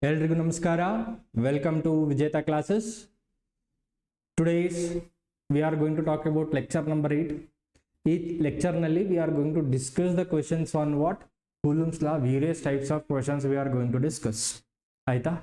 ಎಲ್ರಿಗೂ ನಮಸ್ಕಾರ. Welcome to Vijetha classes. Today's we are going to talk about lecture number 8. ಈ ಲೆಕ್ಚರ್ನಲ್ಲಿ we are going to discuss the questions on what Coulomb's law, various types of questions we are going to discuss. ಆಯಿತಾ?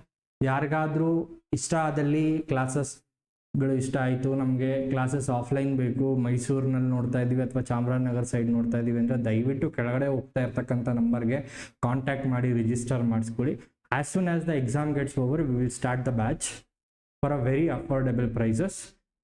ಯಾರಿಗಾದರೂ ಇಷ್ಟ ಆದಲ್ಲಿ ಕ್ಲಾಸಸ್ಗಳು ಇಷ್ಟ ಆಯಿತು, ನಮಗೆ classes offline ಬೇಕು, ಮೈಸೂರಿನಲ್ಲಿ ನೋಡ್ತಾ ಇದ್ದೀವಿ ಅಥವಾ ಚಾಮರಾಜನಗರ ಸೈಡ್ ನೋಡ್ತಾ ಇದ್ದೀವಿ ಅಂದರೆ ದಯವಿಟ್ಟು ಕೆಳಗಡೆ ಹೋಗ್ತಾ ಇರ್ತಕ್ಕಂಥ ನಂಬರ್ಗೆ ಕಾಂಟ್ಯಾಕ್ಟ್ ಮಾಡಿ ರಿಜಿಸ್ಟರ್ ಮಾಡಿಸ್ಕೊಳ್ಳಿ. As soon as the exam gets over, we will start the batch for a very affordable prices.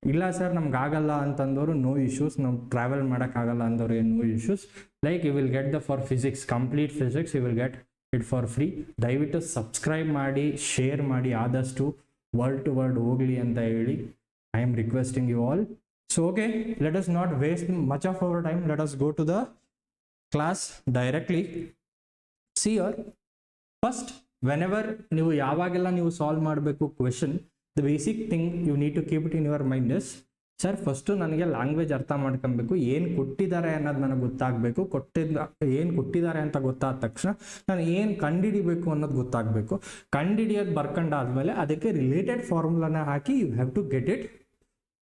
ಇಲ್ಲ ಸರ್ ನಮ್ಗೆ ಆಗಲ್ಲ ಅಂತಂದವರು ನೋ ಇಶ್ಯೂಸ್, ನಾವು ಟ್ರಾವೆಲ್ ಮಾಡೋಕ್ಕಾಗಲ್ಲ ಅಂದವ್ರಿಗೆ no issues. Like you will get the for physics, complete physics you will get it for free. ದಯವಿಟ್ಟು subscribe ಮಾಡಿ, share ಮಾಡಿ, ಆದಷ್ಟು ವರ್ಡ್ ಟು ವರ್ಡ್ ಹೋಗಲಿ ಅಂತ ಹೇಳಿ I am requesting you all. So okay, let us not waste much of our time, let us go to the class directly. See here first, whenever ನೀವು ಯಾವಾಗೆಲ್ಲ ನೀವು solve ಮಾಡಬೇಕು question, the basic thing you need to keep it in your mind is, sir first ನನಗೆ language ಅರ್ಥ ಮಾಡ್ಕೊಬೇಕು, ಏನು ಕೊಟ್ಟಿದ್ದಾರೆ ಅನ್ನೋದು ನನಗೆ ಗೊತ್ತಾಗಬೇಕು. ಏನು ಕೊಟ್ಟಿದ್ದಾರೆ ಅಂತ ಗೊತ್ತಾದ ತಕ್ಷಣ ನಾನು ಏನು ಕಂಡುಹಿಡಿಬೇಕು ಅನ್ನೋದು ಗೊತ್ತಾಗಬೇಕು. ಕಂಡುಹಿಡಿಯೋದು ಬರ್ಕೊಂಡಾದ್ಮೇಲೆ ಅದಕ್ಕೆ ರಿಲೇಟೆಡ್ ಫಾರ್ಮುಲಾನ ಹಾಕಿ ಯು ಹ್ಯಾವ್ ಟು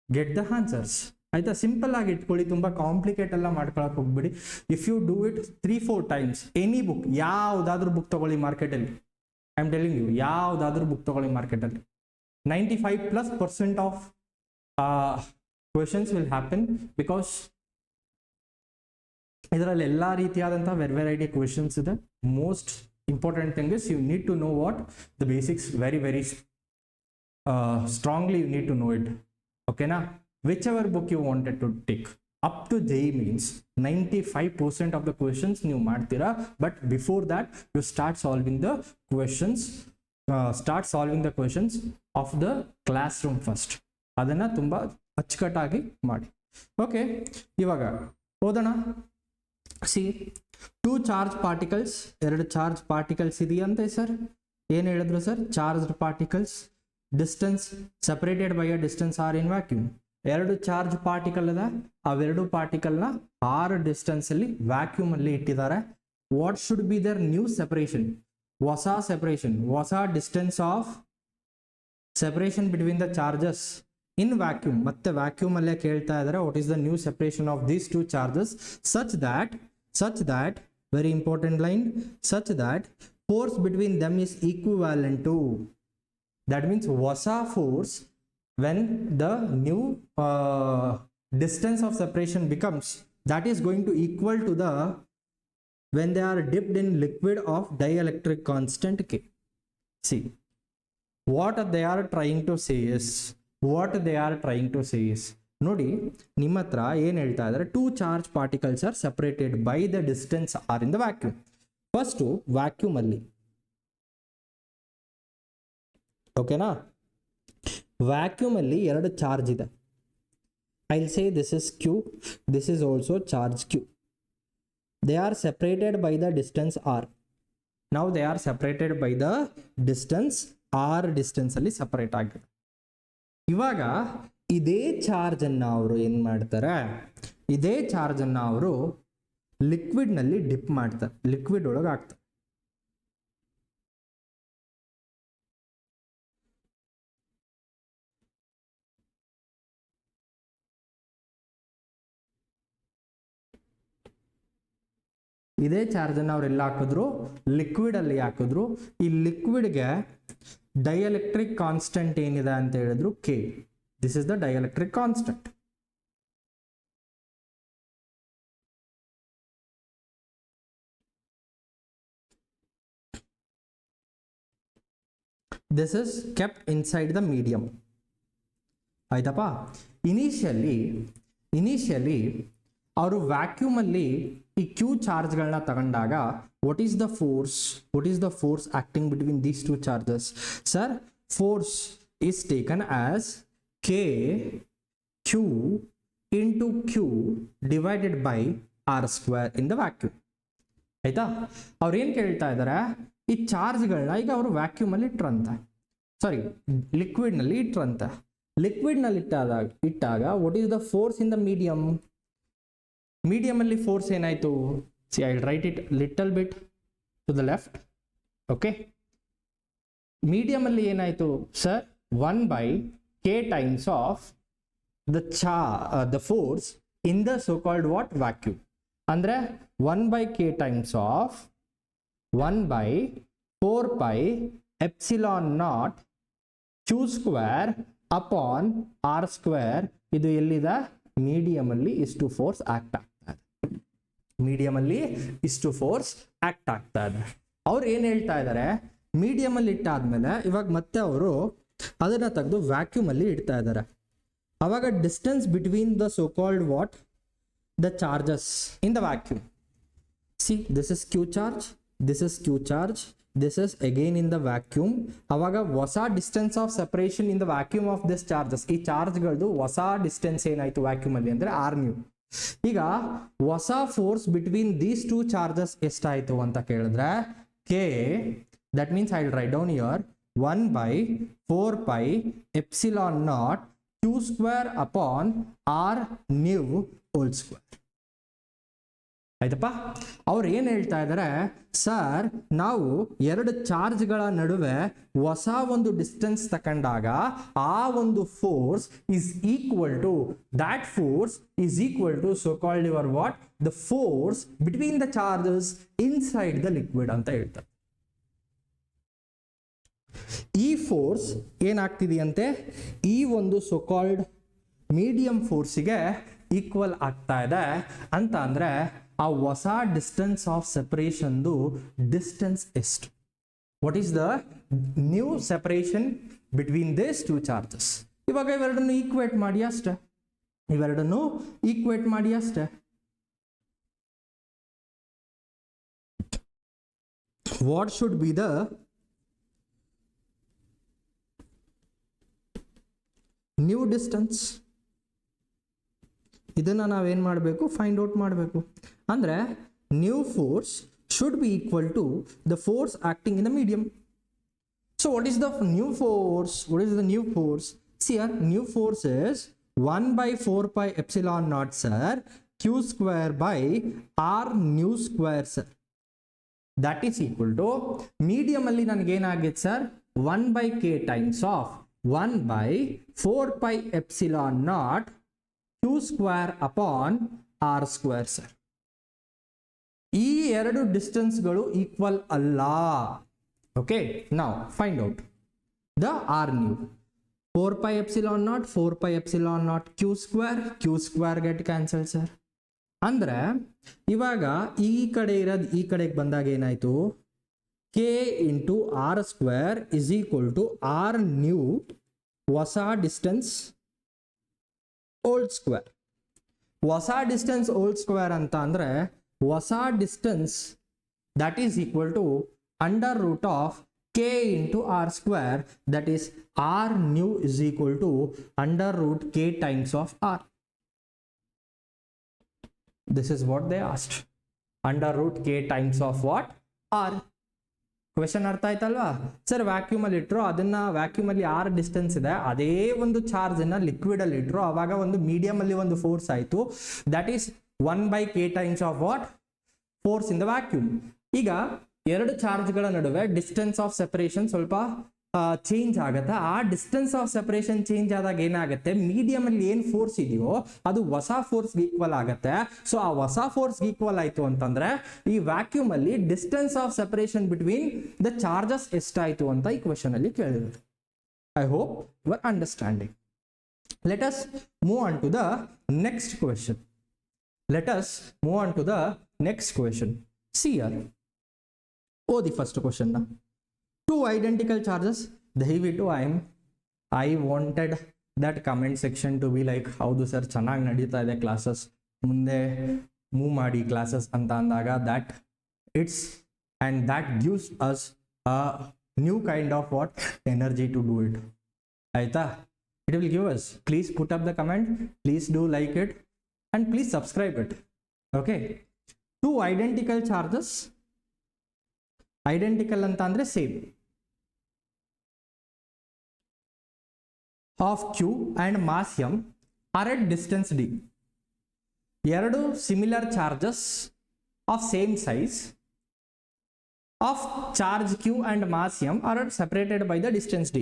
ಗೆಟ್ ದ ಆನ್ಸರ್ಸ್. ಆಯ್ತಾ? ಸಿಂಪಲ್ ಆಗಿ ಇಟ್ಕೊಳ್ಳಿ, ತುಂಬ ಕಾಂಪ್ಲಿಕೇಟ್ ಎಲ್ಲ ಮಾಡ್ಕೊಳಕ್ಕೆ ಹೋಗ್ಬಿಡಿ. If you do it 3-4 times, any book, ಯಾವುದಾದ್ರೂ ಬುಕ್ ತಗೊಳ್ಳಿ ಮಾರ್ಕೆಟಲ್ಲಿ, ಐ ಆಮ್ ಟೆಲಿಂಗ್ ಯು, ಯಾವುದಾದ್ರೂ ಬುಕ್ ತಗೊಳ್ಳಿ ಮಾರ್ಕೆಟಲ್ಲಿ, 95% of questions will happen. Because ಇದರಲ್ಲಿ ಎಲ್ಲ ರೀತಿಯಾದಂಥ ವೆರೈಟಿ ಕ್ವೆಶನ್ಸ್ ಇದೆ. Most important thing is you need to know what the basics very strongly you need to no it. ಓಕೆನಾ? whichever book you wanted to take up to JEE means 95% of the questions ನೀವು ಮಾಡ್ತೀರಾ. but before that you start solving the questions of the classroom first. ಅದನ್ನ ತುಂಬಾ ಅಚ್ಚುಕಟ್ಟಾಗಿ ಮಾಡಿ. Okay, ಇವಾಗ ಓದೋಣ. See, 2 charge particles, 2 charge particles ಇದೆಯಂತೆ sir. ಏನು ಹೇಳಿದ್ರು ಸರ್? Charged particles, distance separated by a distance r in vacuum. 2 charge particle ಅದ, ಅವೆರಡು ಪಾರ್ಟಿಕಲ್ನ r ಡಿಸ್ಟೆನ್ಸ್ ಅಲ್ಲಿ ವ್ಯಾಕ್ಯೂಮ್ ಅಲ್ಲಿ ಇಟ್ಟಿದ್ದಾರೆ. What should be their new separation? ಹೊಸ ಸೆಪರೇಷನ್, ಹೊಸ distance of separation between the charges in vacuum. ಮತ್ತೆ ವ್ಯಾಕ್ಯೂಮ್ ಅಲ್ಲೇ ಕೇಳ್ತಾ ಇದ್ದಾರೆ what is the new separation of these 2 charges such that very important line, such that force between them is equivalent to, that means ಹೊಸ force when the new distance of separation becomes, that is going to equal to the when they are dipped in liquid of dielectric constant K. See, what they are trying to say is ನೋಡಿ, ನಿಮ್ಮ ಹತ್ರ ಏನು ಹೇಳ್ತಾ ಇದ್ದಾರೆ? 2 charge particles are separated by the distance r in the vacuum. First vacuum ಅಲ್ಲಿ, ಓಕೆನಾ? Vacuum ಅಲ್ಲಿ 2 charge ಇದೆ. I will say this is Q, this is also charge Q. They are separated by the distance R. ನಾವು they are separated by the distance R distance ಅಲ್ಲಿ separate ಆಗಿದೆ. ಇವಾಗ ಇದೇ charge ಅನ್ನ ಅವರು ಏನ್ ಮಾಡ್ತಾರೆ? ಇದೇ ಚಾರ್ಜ್ ಅನ್ನ ಅವರು ಲಿಕ್ವಿಡ್ ನಲ್ಲಿ ಡಿಪ್ ಮಾಡ್ತಾರೆ, ಲಿಕ್ವಿಡ್ ಒಳಗೆ ಹಾಕ್ತಾರೆ. ಇದೇ ಚಾರ್ಜ್ ಅನ್ನು ಅವ್ರೆಲ್ಲ ಹಾಕಿದ್ರು, ಲಿಕ್ವಿಡ್ ಅಲ್ಲಿ ಹಾಕಿದ್ರು. ಈ ಲಿಕ್ವಿಡ್ಗೆ ಡೈಎಲೆಕ್ಟ್ರಿಕ್ ಕಾನ್ಸ್ಟೆಂಟ್ ಏನಿದೆ ಅಂತ ಹೇಳಿದ್ರು K. This is the dielectric constant. This is kept inside the medium. ಆಯ್ತಪ್ಪ? ಇನಿಷಿಯಲಿ ಅವರು ವ್ಯಾಕ್ಯೂಮ್ ಅಲ್ಲಿ ಈ Q ಚಾರ್ಜ್ಗಳನ್ನ ತಗೊಂಡಾಗ what is the force acting between these 2 charges? Sir, force is taken as Q into Q divided by R² in the vacuum. ಆಯ್ತಾ? ಅವ್ರು ಏನು ಕೇಳ್ತಾ ಇದ್ದಾರೆ? ಈ ಚಾರ್ಜ್ಗಳನ್ನ ಈಗ ಅವರು ವ್ಯಾಕ್ಯೂಮ್ ಅಲ್ಲಿ ಲಿಕ್ವಿಡ್ ನಲ್ಲಿ ಇಟ್ಟರಂತೆ. ಲಿಕ್ವಿಡ್ ನಲ್ಲಿ ಇಟ್ಟಾಗ what is the force in the medium? Medium ಅಲ್ಲಿ ಫೋರ್ಸ್ ಏನಾಯ್ತು? See, I will write it little bit to the left. Okay, medium ಅಲ್ಲಿ ಏನಾಯ್ತು sir, 1/k times of the force in the so called what vacuum. ಅಂದ್ರೆ 1/k times of 1/4 epsilon naught q square upon r square. ಇದು ಎಲ್ಲಿದೆ, medium ಅಲ್ಲಿ ಇಷ್ಟು force act ಆಗ್ತಾ ಇದೆ, medium ಅಲ್ಲಿ ಇಷ್ಟು ಫೋರ್ಸ್ ಆಕ್ಟ್ ಆಗ್ತಾ ಇದೆ. ಅವ್ರು ಏನ್ ಹೇಳ್ತಾ ಇದ್ದಾರೆ, ಮೀಡಿಯಂ ಅಲ್ಲಿ ಇಟ್ಟಾದ್ಮೇಲೆ ಇವಾಗ ಮತ್ತೆ ಅವರು ಅದನ್ನ ತೆಗೆದು ವ್ಯಾಕ್ಯೂಮ್ ಅಲ್ಲಿ ಇಡ್ತಾ ಇದ್ದಾರೆ. ಅವಾಗ distance between the so called what the charges in the vacuum, see this is Q charge, this is Q charge, this is again in the vacuum. ಅವಾಗ ಹೊಸ distance of separation in the vacuum of this charges, ಈ ಚಾರ್ಜ್ಗಳದ್ದು ಹೊಸ distance ಏನಾಯ್ತು vacuum ಅಲ್ಲಿ ಅಂದ್ರೆ R new. ಈಗ ಹೊಸ force between these two charges ಎಷ್ಟಾಯ್ತು ಅಂತ ಕೇಳಿದ್ರೆ k, that means I'll write down here 1/4 epsilon naught q square upon r nu whole square. ಆಯ್ತಪ್ಪ. ಅವ್ರು ಏನ್ ಹೇಳ್ತಾ ಇದ್ದಾರೆ, ಸರ್ ನಾವು ಎರಡು ಚಾರ್ಜ್ಗಳ ನಡುವೆ ಹೊಸ ಒಂದು ಡಿಸ್ಟೆನ್ಸ್ ತಕೊಂಡಾಗ ಆ ಒಂದು force is equal to, that force is equal to so called your what, the force between the charges inside the liquid ಅಂತ ಹೇಳ್ತಾರೆ. ಈ ಫೋರ್ಸ್ ಏನಾಗ್ತಿದೆಯಂತೆ, ಈ ಒಂದು ಸೋ ಕಾಲ್ಡ್ ಮೀಡಿಯಂ ಫೋರ್ಸಿಗೆ ಈಕ್ವಲ್ ಆಗ್ತಾ ಇದೆ ಅಂತ ಅಂದ್ರೆ ಆ ಹೊಸ ಡಿಸ್ಟೆನ್ಸ್ ಆಫ್ ಸೆಪರೇಷನ್ದು ಡಿಸ್ಟೆನ್ಸ್ ಎಷ್ಟು, what is the new separation between this two charges. ಇವಾಗ ಇವೆರಡನ್ನು ಈಕ್ವೇಟ್ ಮಾಡಿ ಅಷ್ಟೇ, ಇವೆರಡನ್ನು ಈಕ್ವೇಟ್ ಮಾಡಿ ಅಷ್ಟೇ. What should be the new distance, ಇದನ್ನ ನಾವೇನ್ ಮಾಡಬೇಕು, ಫೈಂಡ್ ಔಟ್ ಮಾಡಬೇಕು. ಅಂದ್ರೆ new force should be equal to the force acting in the medium. So what is the new force, what is the new force, C new force is 1/4 epsilon naught sir q square by r nu square sir, that is equal to medium ಅಲ್ಲಿ ನನಗೆ ಏನಾಗಿದೆ sir, 1/k times of 1/4 epsilon naught q square upon r square sir. ಈ ಎರಡು ಡಿಸ್ಟೆನ್ಸ್ಗಳು equal ಅಲ್ಲ. Okay, ನಾವು find out the r new. 4 epsilon naught 4 epsilon naught q square get cancel sir. ಅಂದ್ರೆ ಇವಾಗ ಈ ಕಡೆ ಇರೋದು ಈ ಕಡೆಗೆ ಬಂದಾಗ ಏನಾಯ್ತು, k into r square is equal to r new ಹೊಸ ಡಿಸ್ಟೆನ್ಸ್ ಓಲ್ಡ್ ಸ್ಕ್ವೇರ್. ಹೊಸ ಡಿಸ್ಟೆನ್ಸ್ ಓಲ್ಡ್ ಸ್ಕ್ವೇರ್ ಅಂತ ಅಂದ್ರೆ ಹೊಸ distance that is equal to under root of k into r square, that is r new is equal to under root k times of r. This is what they asked, under root k times of what, r. Question ಅರ್ಥ ಆಯ್ತಲ್ವಾ sir? Vacuum ಅಲ್ಲಿ ಇಟ್ರು, ಅದನ್ನ vacuum ಅಲ್ಲಿ R distance ಇದೆ, ಅದೇ ಒಂದು charge ಅನ್ನ ಲಿಕ್ವಿಡ್ ಅಲ್ಲಿ ಇಟ್ರು, ಅವಾಗ ಒಂದು ಮೀಡಿಯಂ ಅಲ್ಲಿ ಒಂದು ಫೋರ್ಸ್ ಆಯ್ತು, that is 1/k times of what, force in the vacuum. ಈಗ ಎರಡು ಚಾರ್ಜ್ಗಳ ನಡುವೆ ಡಿಸ್ಟೆನ್ಸ್ ಆಫ್ ಸೆಪರೇಷನ್ ಸ್ವಲ್ಪ ಚೇಂಜ್ ಆಗುತ್ತೆ. ಆ ಡಿಸ್ಟೆನ್ಸ್ ಆಫ್ ಸೆಪರೇಷನ್ ಚೇಂಜ್ ಆದಾಗ ಏನಾಗುತ್ತೆ, ಮೀಡಿಯಂ ಅಲ್ಲಿ ಏನ್ ಫೋರ್ಸ್ ಇದೆಯೋ ಅದು ಹೊಸ ಫೋರ್ಸ್ ಈಕ್ವಲ್ ಆಗುತ್ತೆ. ಸೊ ಆ ಹೊಸ ಫೋರ್ಸ್ ಈಕ್ವಲ್ ಆಯ್ತು ಅಂತಂದ್ರೆ ಈ ವ್ಯಾಕ್ಯೂಮ್ ಅಲ್ಲಿ distance of separation between the charges ಎಷ್ಟಾಯ್ತು ಅಂತ ಈ ಕ್ವೆಶನ್ ಅಲ್ಲಿ ಕೇಳಿದ್ರು. I hope you are understanding. Let us move on to the next question. Let us move on to the next question. See here. Oh, the first question now. Two identical charges. ದಯವಿಟ್ಟು I wanted that comment section to be like, ಹೌದು sir ಚೆನ್ನಾಗಿ ನಡೀತಾ ಇದೆ classes, ಮುಂದೆ move ಮಾಡಿ classes ಅಂತ ಅಂದಾಗ that it's and that gives us a new kind of what energy to do it. ಆಯ್ತಾ? It will give us. Please put up the comment. Please do like it and please subscribe it. Okay. Two identical charges. Identical ಅಂತ ಅಂದ್ರೆ same, of Q and mass M are at distance D. ಎರಡು similar charges of same size of charge q and mass m are separated by the distance d.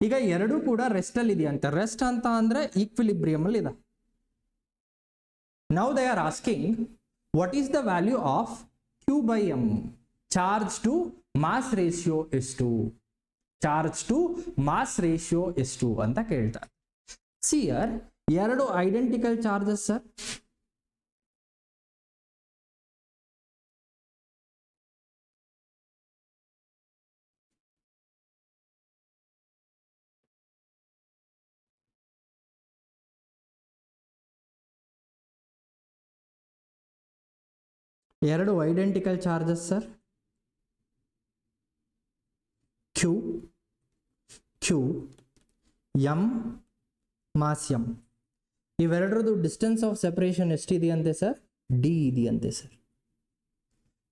ಈಗ ಎರಡೂ ಕೂಡ rest ಅಲ್ಲಿ ಇದೆಯಂತೆ. Rest ಅಂತ ಅಂದ್ರೆ ಈಕ್ವಿಲಿಬ್ರಿಯಂ ಅಲ್ಲಿ ಇದೆ. Now they are asking what is the value of q by m, charge to mass ratio ಎಷ್ಟು, ಚಾರ್ಜ್ ಟು ಮಾಸ್ ರೇಷಿಯೋ ಎಷ್ಟು ಅಂತ ಕೇಳ್ತಾರೆ. ಸಿಯರ್ ಎರಡು ಐಡೆಂಟಿಕಲ್ ಚಾರ್ಜಸ್ ಸರ್. ಎರಡು identical charges sir. q m mass m. ಇವೆರಡರದು distance of separation ಎಷ್ಟಿದೆಯಂತೆ sir? d ಇದೆಯಂತೆ sir.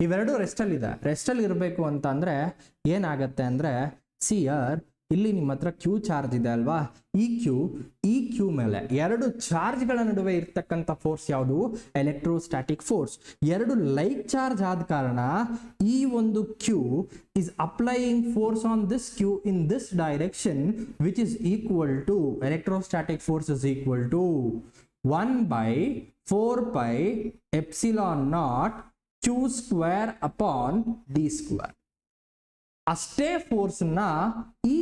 ಇವೆರಡು ರೆಸ್ಟಲ್ಲಿ ಇದೆ. ರೆಸ್ಟಲ್ಲಿ ಇರಬೇಕು ಅಂತ ಅಂದ್ರೆ ಏನಾಗತ್ತೆ ಅಂದ್ರೆ ಸಿಯರ್ ಇಲ್ಲಿ ನಿಮ್ಮ ಹತ್ರ ಕ್ಯೂ ಚಾರ್ಜ್ ಇದೆ ಅಲ್ವಾ, ಈ ಕ್ಯೂ ಮೇಲೆ ಎರಡು ಚಾರ್ಜ್ಗಳ ನಡುವೆ ಇರ್ತಕ್ಕಂಥ ಫೋರ್ಸ್ ಯಾವುದು? Electrostatic force. ಎರಡು ಲೈಕ್ ಚಾರ್ಜ್ ಆದ ಕಾರಣ ಈ ಒಂದು Q is applying force on this q in this direction, which is equal to, electrostatic force is equal to 1 by 4 pi epsilon naught q square upon d square. ಅಷ್ಟೇ force ನ ಈ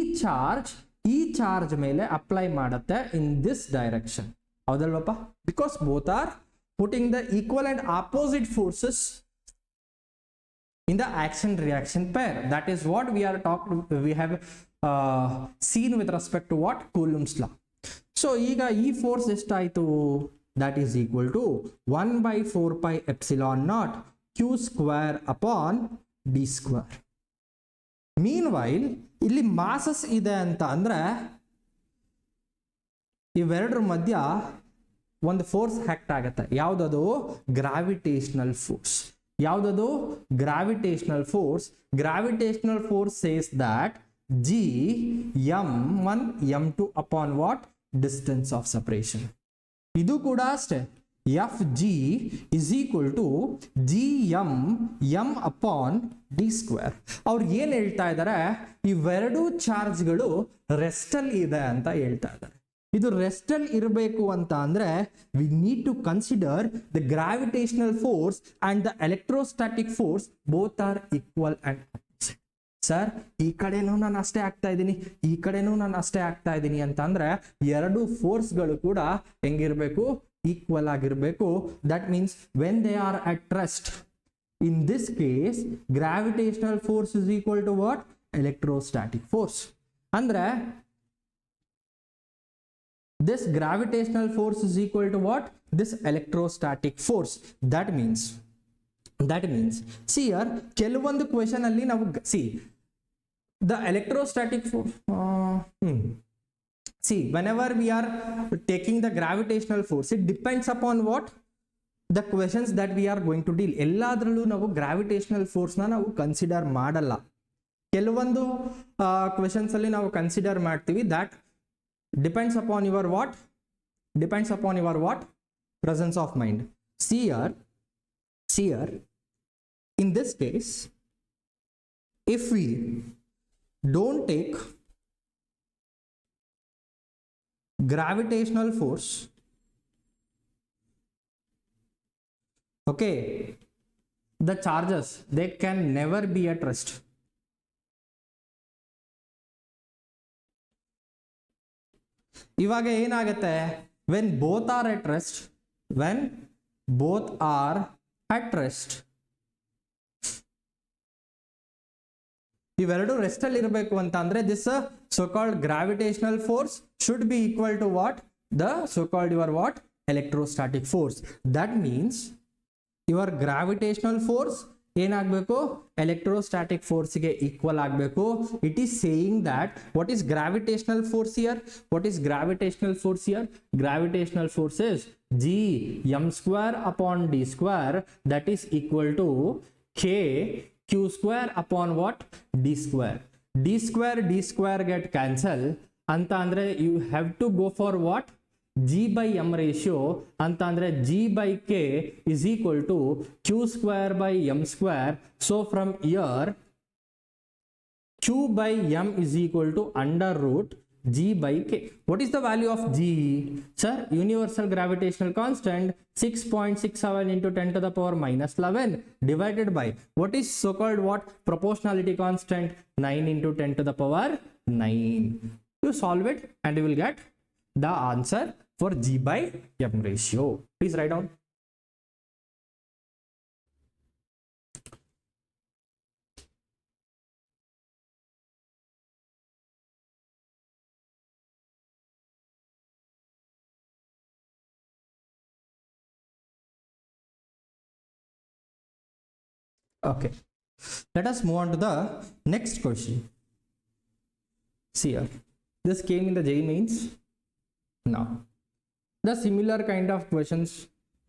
charge ಮೇಲೆ apply ಮಾಡುತ್ತೆ in this direction. ಹೌದಲ್ವಪ್ಪ? Because both are putting the equal and opposite forces in the action reaction pair. That is what we have seen with respect to what? Coulomb's law. So ಈಗ ಈ force ಎಷ್ಟಾಯ್ತು? that is equal to 1 by 4 pi epsilon naught q square upon d square. Meanwhile ಇಲ್ಲಿ masses ಇದೆ ಅಂತ ಅಂದ್ರೆ ಇವೆರಡರ ಮಧ್ಯ ಒಂದು ಫೋರ್ಸ್ ಆಕ್ಟ್ ಆಗುತ್ತೆ. ಯಾವ್ದದು? Gravitational force. ಯಾವ್ದದು? Gravitational force. Gravitational force says that g m1 m2 upon what? Distance of separation. ಇದು ಕೂಡ ಅಷ್ಟೇ. fg is equal to gm m upon d square. ಅವ್ರು ಏನ್ ಹೇಳ್ತಾ ಇದ್ದಾರೆ? ಇವೆರಡು ಚಾರ್ಜ್ಗಳು ರೆಸ್ಟ್ ಅಲ್ಲಿ ಇದೆ ಅಂತ ಹೇಳ್ತಾ ಇದ್ದಾರೆ. ಇದು ರೆಸ್ಟ್ ಅಲ್ಲಿ ಇರಬೇಕು ಅಂತ ಅಂದ್ರೆ we need to consider the gravitational force and the electrostatic force both are equal and opposite. Sir ಈ ಕಡೆನೂ ನಾನು ಅಷ್ಟೇ ಆಗ್ತಾ ಇದ್ದೀನಿ, ಈ ಕಡೆನೂ ನಾನು ಅಷ್ಟೇ ಆಗ್ತಾ ಇದ್ದೀನಿ ಅಂತ ಅಂದ್ರೆ ಎರಡು ಫೋರ್ಸ್ಗಳು ಕೂಡ ಹೆಂಗಿರ್ಬೇಕು? ಈಕ್ವಲ್ ಆಗಿರ್ಬೇಕು. That means when they are at rest, in this case gravitational force is equal to what? Electrostatic force. ಅಂದ್ರೆ this gravitational force is equal to what? This electrostatic force. That means see here ಕೆಲವೊಂದು question ಅಲ್ಲಿ ನಾವು see the electrostatic force see whenever we are taking the gravitational force, it depends upon what? The questions that we are going to deal. ಎಲ್ಲಾದ್ರಲ್ಲೂ ನಾವು gravitational force ನ ನಾವು consider ಮಾಡಲ್ಲ. ಕೆಲವೊಂದು questions ಅಲ್ಲಿ ನಾವು ಕನ್ಸಿಡರ್ ಮಾಡ್ತೀವಿ. that depends upon your what? Depends upon your what? Presence of mind. See here in this case, if we don't take gravitational force, okay, the charges, they can never be at rest. ಇವಾಗ ಏನಾಗುತ್ತೆ? when both are at rest, ಇವೆರಡು rest ಅಲ್ಲಿ ಇರಬೇಕು ಅಂತ ಅಂದ್ರೆ this so called gravitational force should be equal to what? The so called your what? Electrostatic force. That means your gravitational force ಏನಾಗಬೇಕು? Electrostatic force ಗೆ equal ಆಗಬೇಕು. It is saying that what is gravitational force here? What is gravitational force here? Gravitational force is g m square upon d square, that is equal to k q square upon what? d square. d square get cancel ಅಂತ ಅಂದ್ರೆ you have to go for what? G by M ratio ಅಂತ ಅಂದ್ರೆ G by K is equal to Q square by M square. So from here Q by M is equal to under root G by K. What is the value of G? Sir, universal gravitational constant 6.67 into 10 to the power minus 11 divided by what is so called what? Proportionality constant 9 into 10 to the power 9. You solve it and you will get the answer for G by M ratio. Please write down. Okay, let us move on to the next question. See here, this came in the JEE mains. Now the similar kind of questions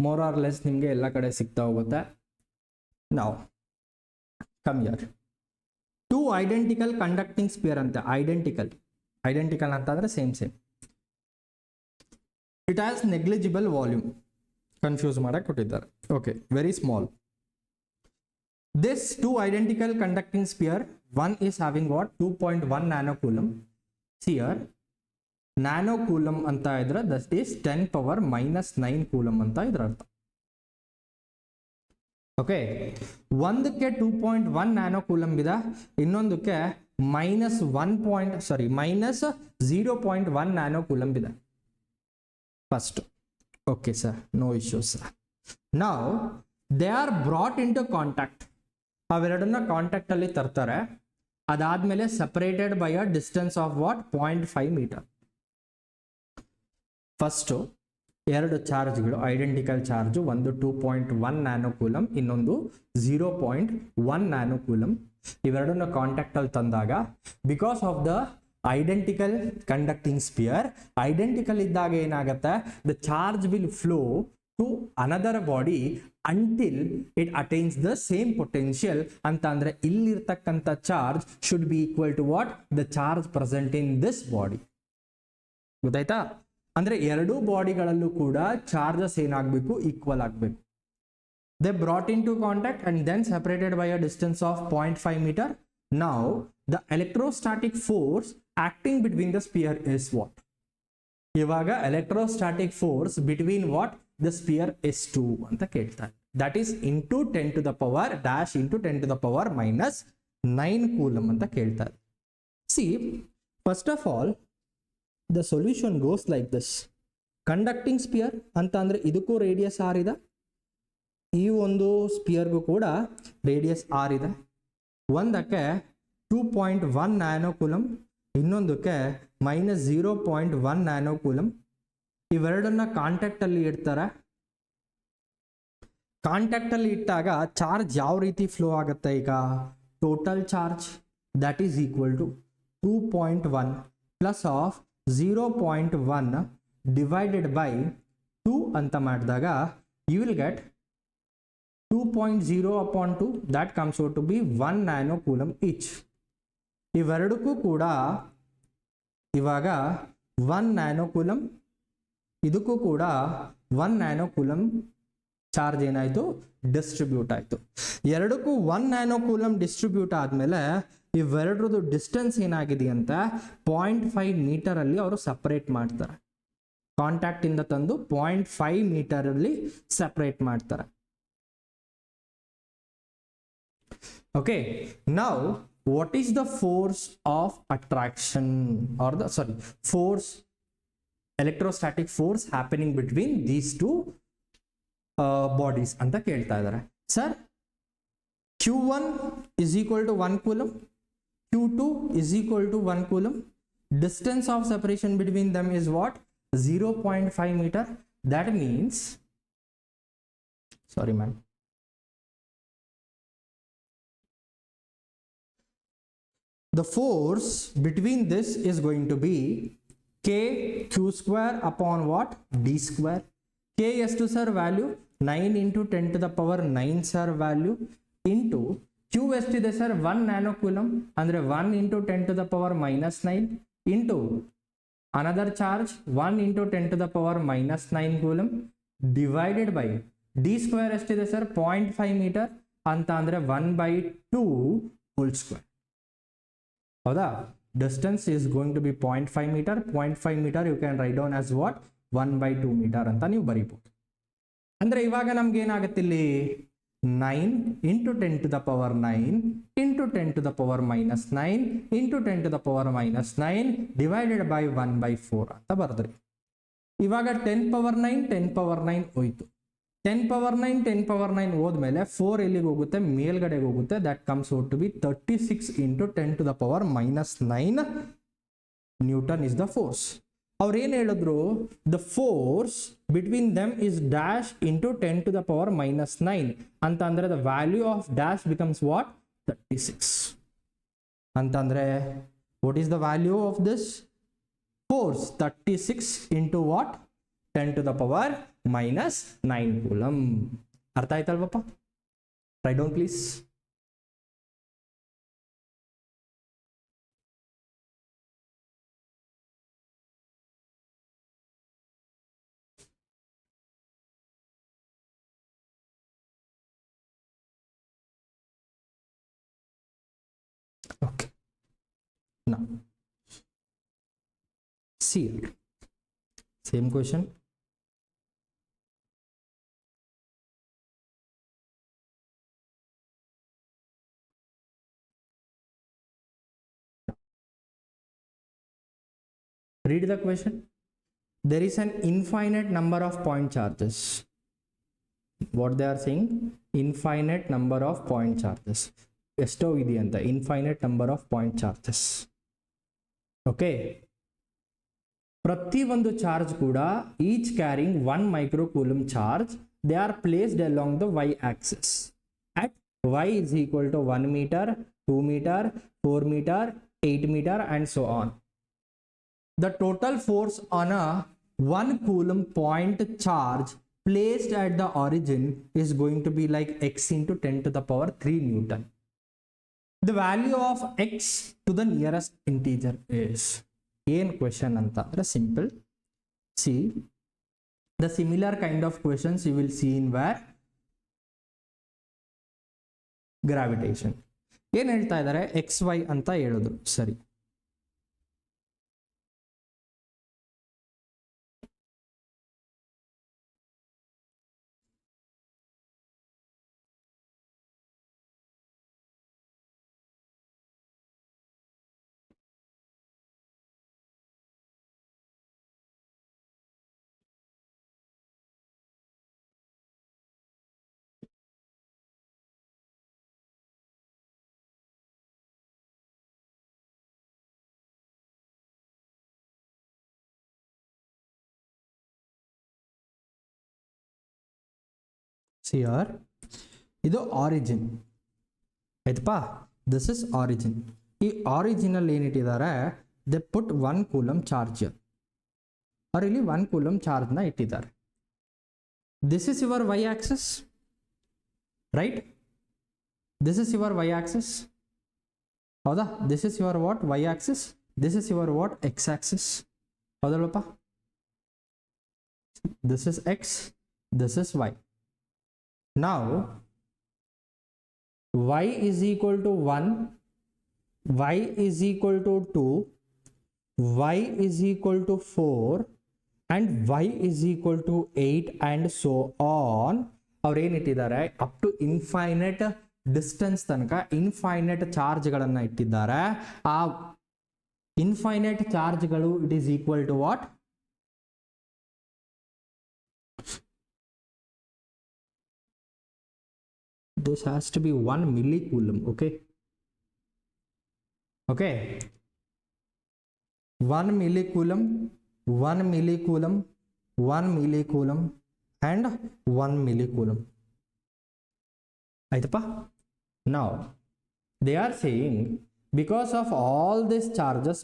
more or less ನಿಮಗೆ ಎಲ್ಲ ಕಡೆ ಸಿಗ್ತಾ ಹೋಗುತ್ತೆ. Now come here, two identical conducting sphere ಅಂತ identical ಅಂತಂದ್ರೆ same it has negligible volume, confuse ಮಾಡಕ್ಕೆ ಕೊಟ್ಟಿದ್ದಾರೆ. Okay, very small. This two identical conducting sphere, one is having what? 2.1 nanocoulomb. See here, nanocoulomb anta idra, that is 10 power minus 9 coulomb anta idra artha. Okay, ಒಂದಕ್ಕೆ 2.1 nanocoulomb ಇದೆ, ಇನ್ನೊಂದಕ್ಕೆ minus 0.1 nanocoulomb ಇದೆ. First, okay sir, no issues sir. Now they are brought into contact. ಅವೆರಡನ್ನ contact ಅಲ್ಲಿ ತರ್ತಾರೆ, ಅದಾದ್ಮೇಲೆ separated by a distance of what? 0.5 metre. First ಎರಡು ಚಾರ್ಜ್ಗಳು ಐಡೆಂಟಿಕಲ್ ಚಾರ್ಜ್, ಒಂದು 2.1 ನ್ಯಾನೋಕೂಲಮ್, ಇನ್ನೊಂದು 0.1 ನ್ಯಾನೋಕೂಲಮ್. ಇವೆರಡನ್ನ ಕಾಂಟ್ಯಾಕ್ಟ್ ಅಲ್ಲಿ ತಂದಾಗ because of the identical conducting sphere, identical ಇದ್ದಾಗ ಏನಾಗುತ್ತೆ? The charge will flow to another body until it attains the same potential. ಅಂತ ಅಂದ್ರೆ ಇಲ್ಲಿರ್ತಕ್ಕಂಥ charge should be equal to what? The charge present in this body. ಗೊತ್ತಾಯ್ತಾ? ಅಂದ್ರೆ ಎರಡು ಬಾಡಿಗಳಲ್ಲೂ ಕೂಡ charges ಏನಾಗಬೇಕು? ಈಕ್ವಲ್ ಆಗಬೇಕು. They brought into contact and then separated by a distance of 0.5 meter. Now the electrostatic force acting between the sphere is what? ಇವಾಗ electrostatic force between what? The sphere is 2 ಅಂತ ಕೇಳ್ತಾರೆ. That is into 10 to the power dash into 10 to the power minus 9 coulomb ಅಂತ ಕೇಳ್ತಾರೆ. See, first of all, the solution goes like this. Conducting sphere ಅಂತ ಅಂದ್ರೆ ಇದಕ್ಕೂ radius r ಇದೆ, ಈ ಒಂದು ಸ್ಪಿಯರ್ಗೂ ಕೂಡ ರೇಡಿಯಸ್ r ಇದೆ. ಒಂದಕ್ಕೆ 2.1 ನ್ಯಾನೋಕೂಲಮ್, ಇನ್ನೊಂದಕ್ಕೆ minus 0.1 ನ್ಯಾನೋಕೂಲಮ್. ಇವೆರಡನ್ನ ಕಾಂಟ್ಯಾಕ್ಟ್ ಅಲ್ಲಿ ಇಡ್ತಾರೆ. ಕಾಂಟ್ಯಾಕ್ಟ್ ಅಲ್ಲಿ ಇಟ್ಟಾಗ ಚಾರ್ಜ್ ಯಾವ ರೀತಿ ಫ್ಲೋ ಆಗುತ್ತೆ? ಈಗ total charge that is equal to 2.1 plus of 0.1 divided by 2 ಅಂತ ಮಾಡಿದಾಗ you will get 2.0 upon 2, that comes out to be 1 nanocoulomb each. ಇವೆರಡಕ್ಕೂ ಕೂಡ ಇವಾಗ 1 nanocoulomb, ಇದಕ್ಕೂ ಕೂಡ 1 nanocoulomb ಚಾರ್ಜ್ ಏನಾಯ್ತು? ಡಿಸ್ಟ್ರಿಬ್ಯೂಟ್ ಆಯ್ತು. ಎರಡಕ್ಕೂ 1 nanocoulomb ಡಿಸ್ಟ್ರಿಬ್ಯೂಟ್ ಆದ್ಮೇಲೆ ಇವೆರಡರದ್ದು ಡಿಸ್ಟೆನ್ಸ್ ಏನಾಗಿದೆ ಅಂತ 0.5 ಮೀಟರ್ ಅಲ್ಲಿ ಅವರು ಸಪರೇಟ್ ಮಾಡ್ತಾರೆ. ಕಾಂಟ್ಯಾಕ್ಟ್ ಇಂದ ತಂದು 0.5 ಮೀಟರ್ ಅಲ್ಲಿ ಸಪರೇಟ್ ಮಾಡ್ತಾರೆ. Okay, now what is the force of attraction or the electrostatic force happening between these two bodies anta kelta idare. Sir, q1 is equal to 1 coulomb, q2 is equal to 1 coulomb. Distance of separation between them is what? 0.5 meter. That means, sorry man, the force between this is going to be k q square upon what? D square. K ಎಷ್ಟು sir value? 9 into 10 to the power 9 sir value into q ಎಷ್ಟಿದೆ sir? 1 nanocoulomb ಅಂದ್ರೆ 1 into 10 to the power minus 9 into another charge 1 into 10 to the power minus 9 coulomb divided by d square ಎಷ್ಟಿದೆ sir 0.5 metre ಅಂತ ಅಂದ್ರೆ 1/2 whole square. ಹೌದಾ? Distance is going to be 0.5 meter. 0.5 meter you can write down as what? 1/2 meter ಅಂತ ನೀವು ಬರೀಬಹುದು. ಅಂದ್ರೆ ಇವಾಗ ನಮ್ಗೆ ಏನಾಗುತ್ತೆ ಇಲ್ಲಿ 9 into 10 to the power 9 into 10 to the power minus 9 into 10 to the power minus 9 divided by 1/4 ಅಂತ ಬರೆದ್ರಿ. ಇವಾಗ 10 power 9 10 power 9 ಹೋಯ್ತು. 10 power 9 10 power 9 ಹೋದ್ಮೇಲೆ 4 ಎಲ್ಲಿಗೆ ಹೋಗುತ್ತೆ? ಮೇಲ್ಗಡೆಗೆ ಹೋಗುತ್ತೆ. That comes out to be 36 into 10 to the power minus 9 newton is the force. ಅವ್ರು ಏನು ಹೇಳಿದ್ರು? The force between them is dash into 10 to the power minus 9 ಅಂತ ಅಂದ್ರೆ the value of dash becomes what? 36 ಅಂತಂದ್ರೆ what is the value of this force? 36 into what? 10 to the power minus 9 coulomb. ಅರ್ಥ ಆಯ್ತಲ್ವಪ್ಪ? Write down please. Okay. Now, see it. Same question. Read the question. There is an infinite number of point charges. What they are saying? Infinite number of point charges. ಎಷ್ಟೋ ಇದೆ ಅಂತ infinite number of point charges. Okay, ಪ್ರತಿ ಒಂದು charge ಕೂಡ each carrying 1 micro coulomb charge. They are placed along the y axis at y is equal to 1 meter, 2 meter, 4 meter, 8 meter and so on. The total force on a 1 coulomb point charge placed at the origin is going to be like x into 10 to the power 3 Newton. The value of x to the nearest integer is. ಏನು question ಅಂತ ಅಂದ್ರೆ simple. See, the similar kind of questions you will see in where gravitation. ಏನು ಹೇಳ್ತಾ ಇದ್ದಾರೆ? xy ಅಂತ ಹೇಳಿದ್ರು. ಸರಿ, here ಇದು ಆರಿಜಿನ್ ಆಯ್ತಪ್ಪ. This is origin. ಈ ಆರಿಜಿನಲ್ ಏನಿಟ್ಟಿದ್ದಾರೆ? They put 1 coulomb charge. ಅವ್ರು ಇಲ್ಲಿ 1 coulomb ಚಾರ್ಜ್ ನ ಇಟ್ಟಿದ್ದಾರೆ. This is your y axis, right? This is your y axis. ಹೌದಾ? This is your what? y axis. This is your what? x axis. ಹೌದಲ್ವಪ್ಪ? This is x, this is y. Now y is equal to 1, y is equal to 2, y is equal to 4 and y is equal to 8 and so on. ಅವ್ರು ಏನಿಟ್ಟಿದ್ದಾರೆ? Up to infinite distance ತನಕ infinite ಚಾರ್ಜ್ಗಳನ್ನು ಇಟ್ಟಿದ್ದಾರೆ. ಆ infinite ಚಾರ್ಜ್ಗಳು it is equal to what? This has to be 1 millicoulomb. Okay, 1 millicoulomb, 1 millicoulomb, 1 millicoulomb and 1 millicoulomb. Aitappa? Now they are saying because of all these charges,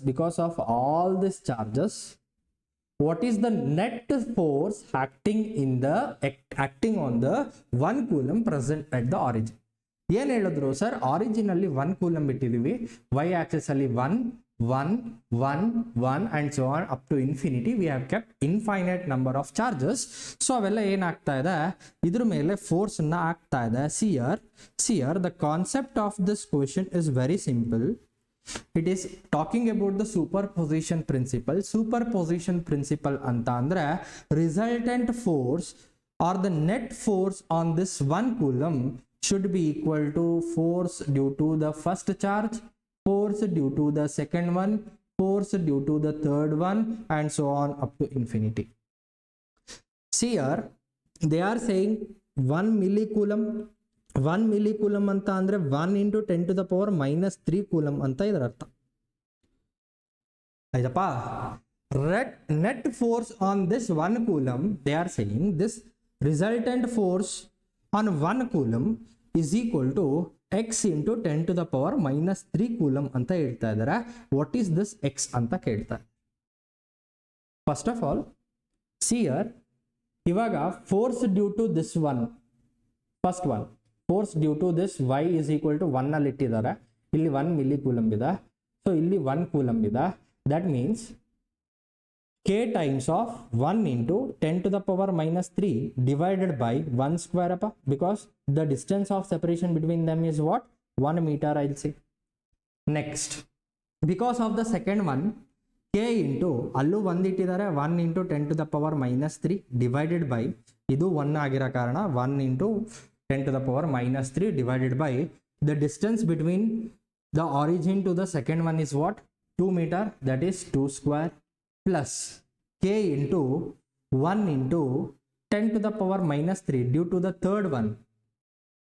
what is the net force acting on the 1 coulomb present at the origin? ಏನು ಹೇಳಿದ್ರು sir? Origin ಅಲ್ಲಿ 1 coulomb ಇಟ್ಟಿದೀವಿ, y axis ಅಲ್ಲಿ 1, 1 1 1 and so on up to infinity. We have kept infinite number of charges. So ಅವೆಲ್ಲ ಏನಾಗ್ತಾ ಇದೆ, ಇದ್ರ ಮೇಲೆ force ಅನ್ನ ಆಗ್ತಾ ಇದೆ. See here the concept of this question is very simple. It is talking about the superposition principle. Superposition principle anta andre resultant force or the net force on this 1 coulomb should be equal to force due to the first charge, force due to the second one, force due to the third one, and so on up to infinity. See here, they are saying 1 millicoulomb. 1 millicoulomb ಅಂತ ಅಂದ್ರೆ 1 into 10 to the power minus 3 coulomb ಅಂತ ಇದರ ಅರ್ಥ ಆಯ್ತಪ್ಪ. Net force on this 1 coulomb, they are saying this resultant force on 1 coulomb is equal to x into 10 to the power minus 3 coulomb ಅಂತ ಹೇಳ್ತಾ ಇದ್ದಾರೆ. What is this x ಅಂತ ಕೇಳ್ತಾರೆ. First of all, see here, ಇವಾಗ force due to this one, first one, force due to this y is equal to 1 ಅಲ್ಲಿ ಇಟ್ಟಿದ್ದಾರೆ. ಇಲ್ಲಿ 1 milli coulomb ಇದೆ. ಸೊ ಇಲ್ಲಿ 1 coulomb ಇದೆ. That means k times of 1 into 10 to the power minus 3 divided by 1 square upper, because the distance of separation between them is what? 1 meter, I'll say. Next, because of the second one, k into ಅಲ್ಲೂ 1 ಇಟ್ಟಿದ್ದಾರೆ, 1 into 10 to the power minus 3 divided by ಇದು 1 ಆಗಿರೋ ಕಾರಣ 1 into 10 to the power minus 3 divided by the distance between the origin to the second one is what? 2 meter, that is 2 square, plus k into 1 into 10 to the power minus 3 due to the third one.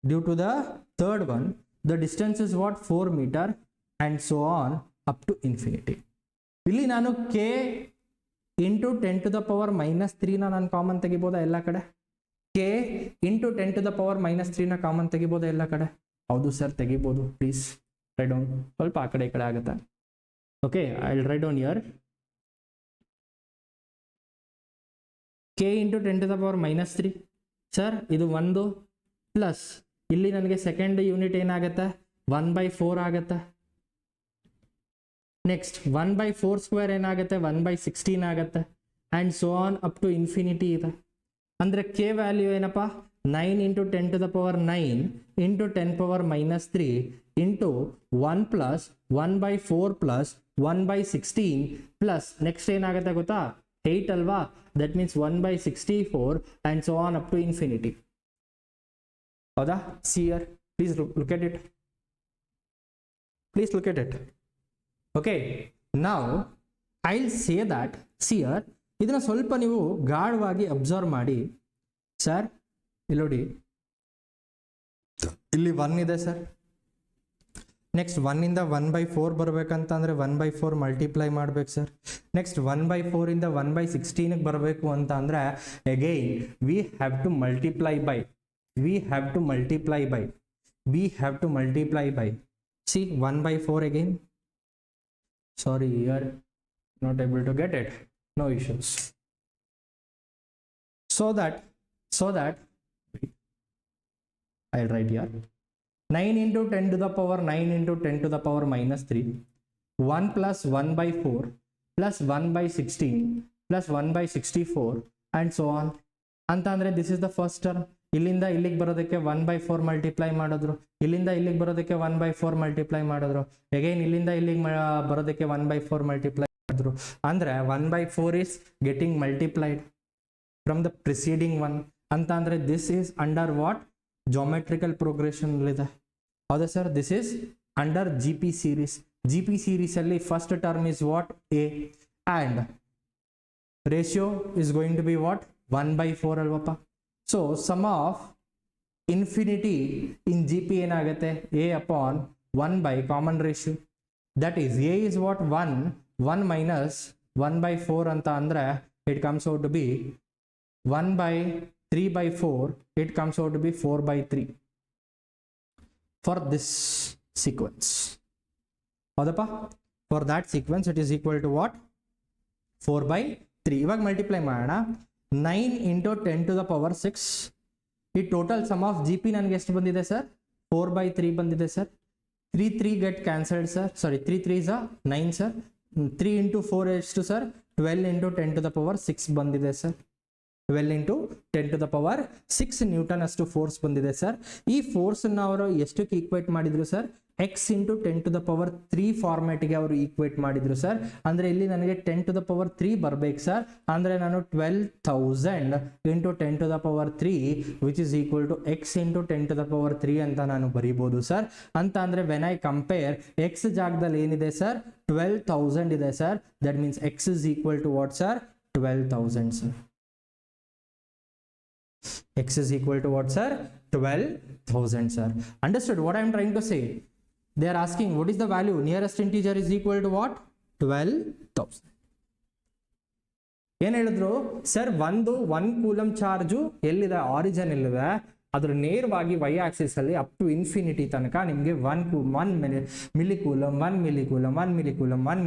Due to the third one, the distance is what? 4 meter, and so on up to infinity. ಇಲ್ಲಿ ನಾನು k into 10 to the power minus 3 ನಾನು common ತೆಗಿಬೋದಾ ಎಲ್ಲ ಕಡೆ? k into 10 to the power minus 3 ನ common ತೆಗಿಬೋದಾ ಎಲ್ಲ ಕಡೆ? ಹೌದು sir, ತೆಗಿಬೋದು. Please write down. ಸ್ವಲ್ಪ ಆ ಕಡೆ ಈ ಕಡೆ ಆಗುತ್ತೆ. Okay, I will write down here. k into 10 to the power minus 3 sir, ಇದು 1 ಪ್ಲಸ್ ಇಲ್ಲಿ ನನಗೆ ಸೆಕೆಂಡ್ ಯೂನಿಟ್ ಏನಾಗುತ್ತೆ? 1/4 ಆಗುತ್ತೆ. ನೆಕ್ಸ್ಟ್ 1/4 ಸ್ಕ್ವೇರ್ ಏನಾಗುತ್ತೆ? 1/16 ಆಗುತ್ತೆ, and so on up to infinity ಇದೆ. ಅಂದರೆ ಕೆ ವ್ಯಾಲ್ಯೂ ಏನಪ್ಪ? 9 into 10 to the power 9 into 10 power minus 3 into 1 plus 1/4 plus 1/16 plus next ಏನಾಗುತ್ತೆ ಗೊತ್ತಾ? 8 ಅಲ್ವಾ? That means 1/64 and so on up to infinity. ಹೌದಾ? See here, please look at it. Please look at it. Okay, now I'll say that, see here, ಇದನ್ನ ಸ್ವಲ್ಪ ನೀವು ಗಾಢವಾಗಿ observe ಮಾಡಿ. Sir ಇಲ್ಲಿ ನೋಡಿ, ಇಲ್ಲಿ 1 ಇದೆ ಸರ್. ನೆಕ್ಸ್ಟ್ 1 ಇಂದ 1/4 ಬರ್ಬೇಕಂತಂದ್ರೆ 1/4 ಮಲ್ಟಿಪ್ಲೈ ಮಾಡ್ಬೇಕು ಸರ್. ನೆಕ್ಸ್ಟ್ 1/4 ಇಂದ 1/16 ಬರಬೇಕು ಅಂತ ಅಂದ್ರೆ again we have to multiply by. See 1/4 again. Sorry, you are not able to get it. No issues. So that I'll write here 9 into 10 to the power 9 into 10 to the power minus 3 1 plus 1/4 plus 1/16 plus 1/64 and so on. ಅಂತ ಅಂದ್ರೆ this is the first term. ಇಲ್ಲಿಂದ ಇಲ್ಲಿಗೆ ಬರೋದಕ್ಕೆ 1/4 multiply ಮಾಡಿದ್ರು, ಇಲ್ಲಿಂದ ಇಲ್ಲಿಗೆ ಬರೋದಕ್ಕೆ 1/4 multiply ಮಾಡಿದ್ರು, ಅಗೈನ್ ಇಲ್ಲಿಂದ ಇಲ್ಲಿಗೆ ಬರೋದಕ್ಕೆ 1/4 ಮಲ್ಟಿಪ್ಲೈ ಮಾಡಿದ್ರು. ಅಂದ್ರೆ 1/4 is getting multiplied from the preceding one. ಅಂತ ಅಂದ್ರೆ this is under what? Geometrical progression ಇದೆ. ಹೌದಾ sir? This is under GP series. GP series ಅಲ್ಲಿ first term is what? A, and ratio is going to be what? 1/4 ಅಲ್ವಪ್ಪ. So sum of infinity in GP ಏನಾಗುತ್ತೆ? A upon 1 by common ratio. That is A is what? 1 minus 1/4 ಅಂತ ಅಂದ್ರೆ it comes out to be 1/3/4. It comes out to be 4/3 for this sequence. ಹೌದಪ್ಪ? For that sequence it is equal to what? 4/3. ಇವಾಗ multiply ಮಾಡೋಣ. 9 into 10 to the power 6. ಈ total some of G P ನನಗೆ ಎಷ್ಟು ಬಂದಿದೆ sir? 4/3 ಬಂದಿದೆ sir. 3 get cancelled, sir. Sorry, 3 3s are 9, sir. 3 into 4 is to, sir, 12 into 10 to the power 6 ಬಂದಿದೆ sir. 12 into 10 to the power 6 Newton ಅಷ್ಟು force ಬಂದಿದೆ sir. ಈ force ಅನ್ನು ಅವರು ಎಷ್ಟಕ್ಕೆ ಈಕ್ವೇಟ್ ಮಾಡಿದ್ರು sir? x into 10 to the power 3 ಫಾರ್ಮ್ಯಾಟ್ಗೆ ಅವರು equate ಮಾಡಿದ್ರು ಸರ್. ಅಂದ್ರೆ ಇಲ್ಲಿ ನನಗೆ 10 to the power 3 ಬರ್ಬೇಕು ಸರ್. ಅಂದ್ರೆ ನಾನು 12,000 into 10 to the power 3 which is equal to x into 10 to the power 3 ಅಂತ ನಾನು ಬರೀಬಹುದು ಸರ್. ಅಂತ ಅಂದ್ರೆ when I compare x ಜಾಗದಲ್ಲಿ ಏನಿದೆ ಸರ್? 12,000 ಇದೆ sir. that means x is equal to what sir? 12,000 sir. X is equal to what sir? 12,000 sir. Understood what I am trying to say? They are asking what is the value? Nearest integer is equal to what? 12,000. ಏನ್ ಹೇಳಿದ್ರು sir? One coulomb charge ಎಲ್ಲಿದೆ? Origin ಎಲ್ಲಿದೆ? ಅದ್ರ ನೇರವಾಗಿ Y Axis ಅಲ್ಲಿ up to infinity ತನಕ ನಿಮಗೆ 1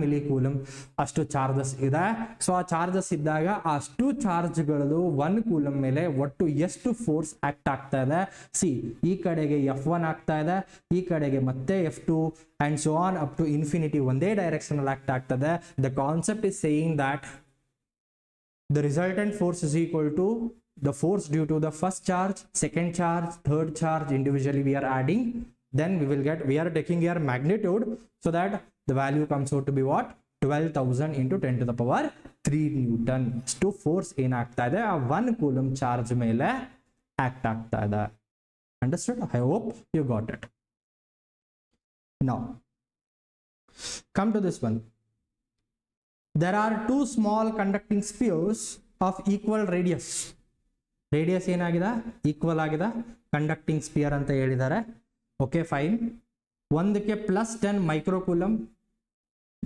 ಮಿಲಿಕೂಲಮ್ ಅಷ್ಟು ಚಾರ್ಜಸ್ ಇದೆ. ಸೊ ಆ ಚಾರ್ಜಸ್ ಇದ್ದಾಗ ಅಷ್ಟು ಚಾರ್ಜ್ಗಳು 1 ಕೂಲಮ್ ಮೇಲೆ ಒಟ್ಟು ಎಷ್ಟು ಫೋರ್ಸ್ ಆಕ್ಟ್ ಆಗ್ತಾ ಇದೆ? ಸಿ, ಈ ಕಡೆಗೆ F1 ಆಗ್ತಾ ಇದೆ, ಈ ಕಡೆಗೆ ಮತ್ತೆ F2 and so on up to infinity ಒಂದೇ ಡೈರೆಕ್ಷನ್ ಅಲ್ಲಿ ಆಕ್ಟ್ ಆಗ್ತದೆ. The concept is saying that the resultant force is equal to the force due to the first charge, second charge, third charge individually we are adding. Then we are taking here magnitude, so that the value comes out to be what? 12,000 into 10 to the power 3 Newton. To force in ಆಗ್ತಾ ಇದೆ ಆ 1 coulomb charge ಮೇಲೆ act ಆಗ್ತಾ ಇದೆ. Understood? I hope you got it. Now come to this one. There are two small conducting spheres of equal radius. Radius ಏನಾಗಿದೆ? Equal ಆಗಿದೆ. Conducting spear ಅಂತ ಹೇಳಿದ್ದಾರೆ. Okay fine. ಒಂದಕ್ಕೆ +10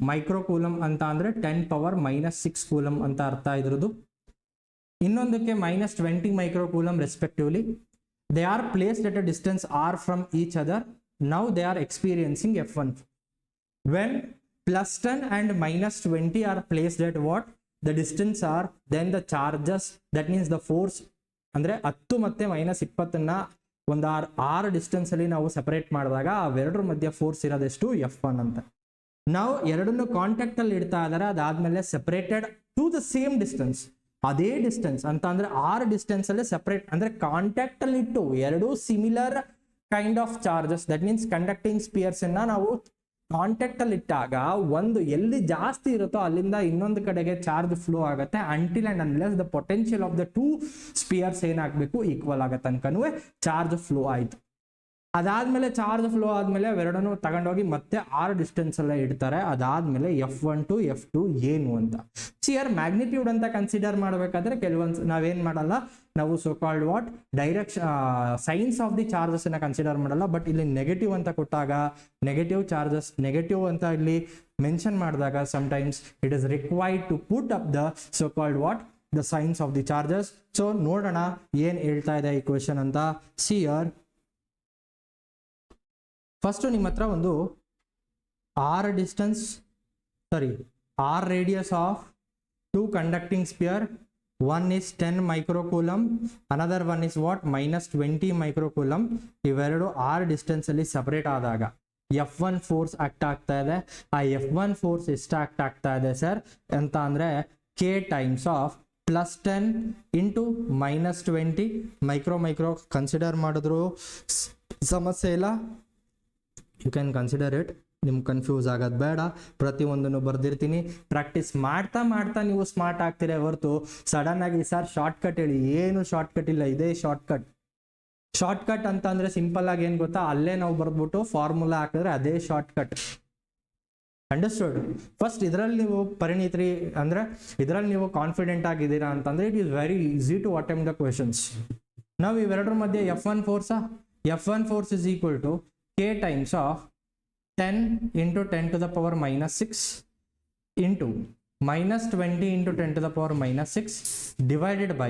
ಮೈಕ್ರೋಕೂಲಮ್ ಅಂತ ಅಂದ್ರೆ 10⁻⁻6 ಕೂಲಮ್ ಅಂತ ಅರ್ಥ ಇದ್ರದ್ದು. ಇನ್ನೊಂದಕ್ಕೆ -20 microcoulomb respectively. They are placed at a distance r from each other. Now they are experiencing F1. When +10 and -20 are placed at what? The distance r, then the charges, that means the force ಅಂದ್ರೆ 10 ಮತ್ತೆ -20 ಒಂದು r distance ಅಲ್ಲಿ ನಾವು separate ಮಾಡಿದಾಗ ಅವೆರಡರ ಮಧ್ಯೆ force ಇರೋದೆಷ್ಟು? F1 ಅಂತ. ನಾವು ಎರಡನ್ನು ಕಾಂಟ್ಯಾಕ್ಟ್ ಅಲ್ಲಿ ಇಡ್ತಾ ಇದ್ದಾರೆ. ಅದಾದ್ಮೇಲೆ separated to the same distance, ಅದೇ ಡಿಸ್ಟೆನ್ಸ್ ಅಂತ ಅಂದ್ರೆ r ಡಿಸ್ಟೆನ್ಸ್ ಅಲ್ಲಿ ಸೆಪರೇಟ್ ಅಂದ್ರೆ ಕಾಂಟ್ಯಾಕ್ಟ್ ಅಲ್ಲಿ ಇಟ್ಟು ಎರಡು similar kind of charges, that means conducting spheres ಅನ್ನ ನಾವು ಕಾಂಟ್ಯಾಕ್ಟ್ ಅಲ್ಲಿ ಇಟ್ಟಾಗ ಒಂದು ಎಲ್ಲಿ ಜಾಸ್ತಿ ಇರುತ್ತೋ ಅಲ್ಲಿಂದ ಇನ್ನೊಂದು ಕಡೆಗೆ ಚಾರ್ಜ್ ಫ್ಲೋ ಆಗುತ್ತೆ. Until and unless the potential of the two spears ಏನಾಗಬೇಕು? ಈಕ್ವಲ್ ಆಗೋ ತನಕನೂ ಚಾರ್ಜ್ ಫ್ಲೋ ಆಯ್ತು. ಅದಾದ್ಮೇಲೆ ಚಾರ್ಜ್ ಫ್ಲೋ ಆದ್ಮೇಲೆ ಅವೆರಡನ್ನು ತಗೊಂಡೋಗಿ ಮತ್ತೆ r ಡಿಸ್ಟೆನ್ಸ್ ಎಲ್ಲ ಇಡ್ತಾರೆ. ಅದಾದ್ಮೇಲೆ F1 to F2 ಏನು ಅಂತ ಚಿಯರ್ ಮ್ಯಾಗ್ನಿಟ್ಯೂಡ್ ಅಂತ ಕನ್ಸಿಡರ್ ಮಾಡಬೇಕಾದ್ರೆ ಕೆಲವೊಂದು ನಾವೇನ್ ಮಾಡಲ್ಲ, ನಾವು so called what direction signs of the charges ಅನ್ನ ಕನ್ಸಿಡರ್ ಮಾಡಲ್ಲ. ಬಟ್ ಇಲ್ಲಿ ನೆಗೆಟಿವ್ ಅಂತ ಕೊಟ್ಟಾಗ ನೆಗೆಟಿವ್ ಚಾರ್ಜಸ್ ನೆಗೆಟಿವ್ ಅಂತ ಇಲ್ಲಿ ಮೆನ್ಷನ್ ಮಾಡಿದಾಗ sometimes it is required to put up the so called what the signs of the charges. So ನೋಡೋಣ ಏನ್ ಹೇಳ್ತಾ ಇದೆ ಈ ಕ್ವೆಶ್ಚನ್ ಅಂತ. ಸಿಯರ್ ಫಸ್ಟ್ ನಿಮ್ಮ ಹತ್ರ ಒಂದು r radius of two conducting sphere. One is 10 microcoulomb, another one is what? -20 microcoulomb. ಇವೆರಡು r ಡಿಸ್ಟೆನ್ಸ್ ಅಲ್ಲಿ ಸಪರೇಟ್ ಆದಾಗ F1 ಫೋರ್ಸ್ ಆಕ್ಟ್ ಆಗ್ತಾ ಇದೆ. ಆ F1 ಫೋರ್ಸ್ ಎಷ್ಟು ಆಕ್ಟ್ ಆಗ್ತಾ ಇದೆ ಸರ್ ಅಂತ ಅಂದ್ರೆ k times of +10 into -20 micro consider ಮಾಡಿದ್ರು ಸಮಸ್ಯೆ ಇಲ್ಲ. You can consider it. ನಿಮ್ಗೆ ಕನ್ಫ್ಯೂಸ್ ಆಗೋದು ಬೇಡ, ಪ್ರತಿಯೊಂದನ್ನು ಬರ್ದಿರ್ತೀನಿ. ಪ್ರಾಕ್ಟೀಸ್ ಮಾಡ್ತಾ ಮಾಡ್ತಾ ನೀವು ಸ್ಮಾರ್ಟ್ ಆಗ್ತೀರಾ ಹೊರತು ಸಡನ್ ಆಗಿ ಸರ್ ಶಾರ್ಟ್ ಕಟ್ ಹೇಳಿ, ಏನು ಶಾರ್ಟ್ ಕಟ್ ಇಲ್ಲ, ಇದೇ ಶಾರ್ಟ್ ಕಟ್ ಅಂತ ಅಂದ್ರೆ ಸಿಂಪಲ್ ಆಗಿ ಏನ್ ಗೊತ್ತಾ, ಅಲ್ಲೇ ನಾವು ಬರ್ದ್ಬಿಟ್ಟು ಫಾರ್ಮುಲಾ ಹಾಕಿದ್ರೆ ಅದೇ ಶಾರ್ಟ್ ಕಟ್. ಅಂಡರ್ಸ್ಟುಡ್? ಫಸ್ಟ್ ಇದರಲ್ಲಿ ನೀವು ಪರಿಣಿತರಿ ಅಂದ್ರೆ ಇದರಲ್ಲಿ ನೀವು ಕಾನ್ಫಿಡೆಂಟ್ ಆಗಿದ್ದೀರಾ ಅಂತಂದ್ರೆ it is very easy to attempt the questions. ನಾವು ಇವೆರಡರ ಮಧ್ಯೆ F1 force is equal to k times of 10 into 10 to the power -6 into -20 into 10 to the power -6 divided by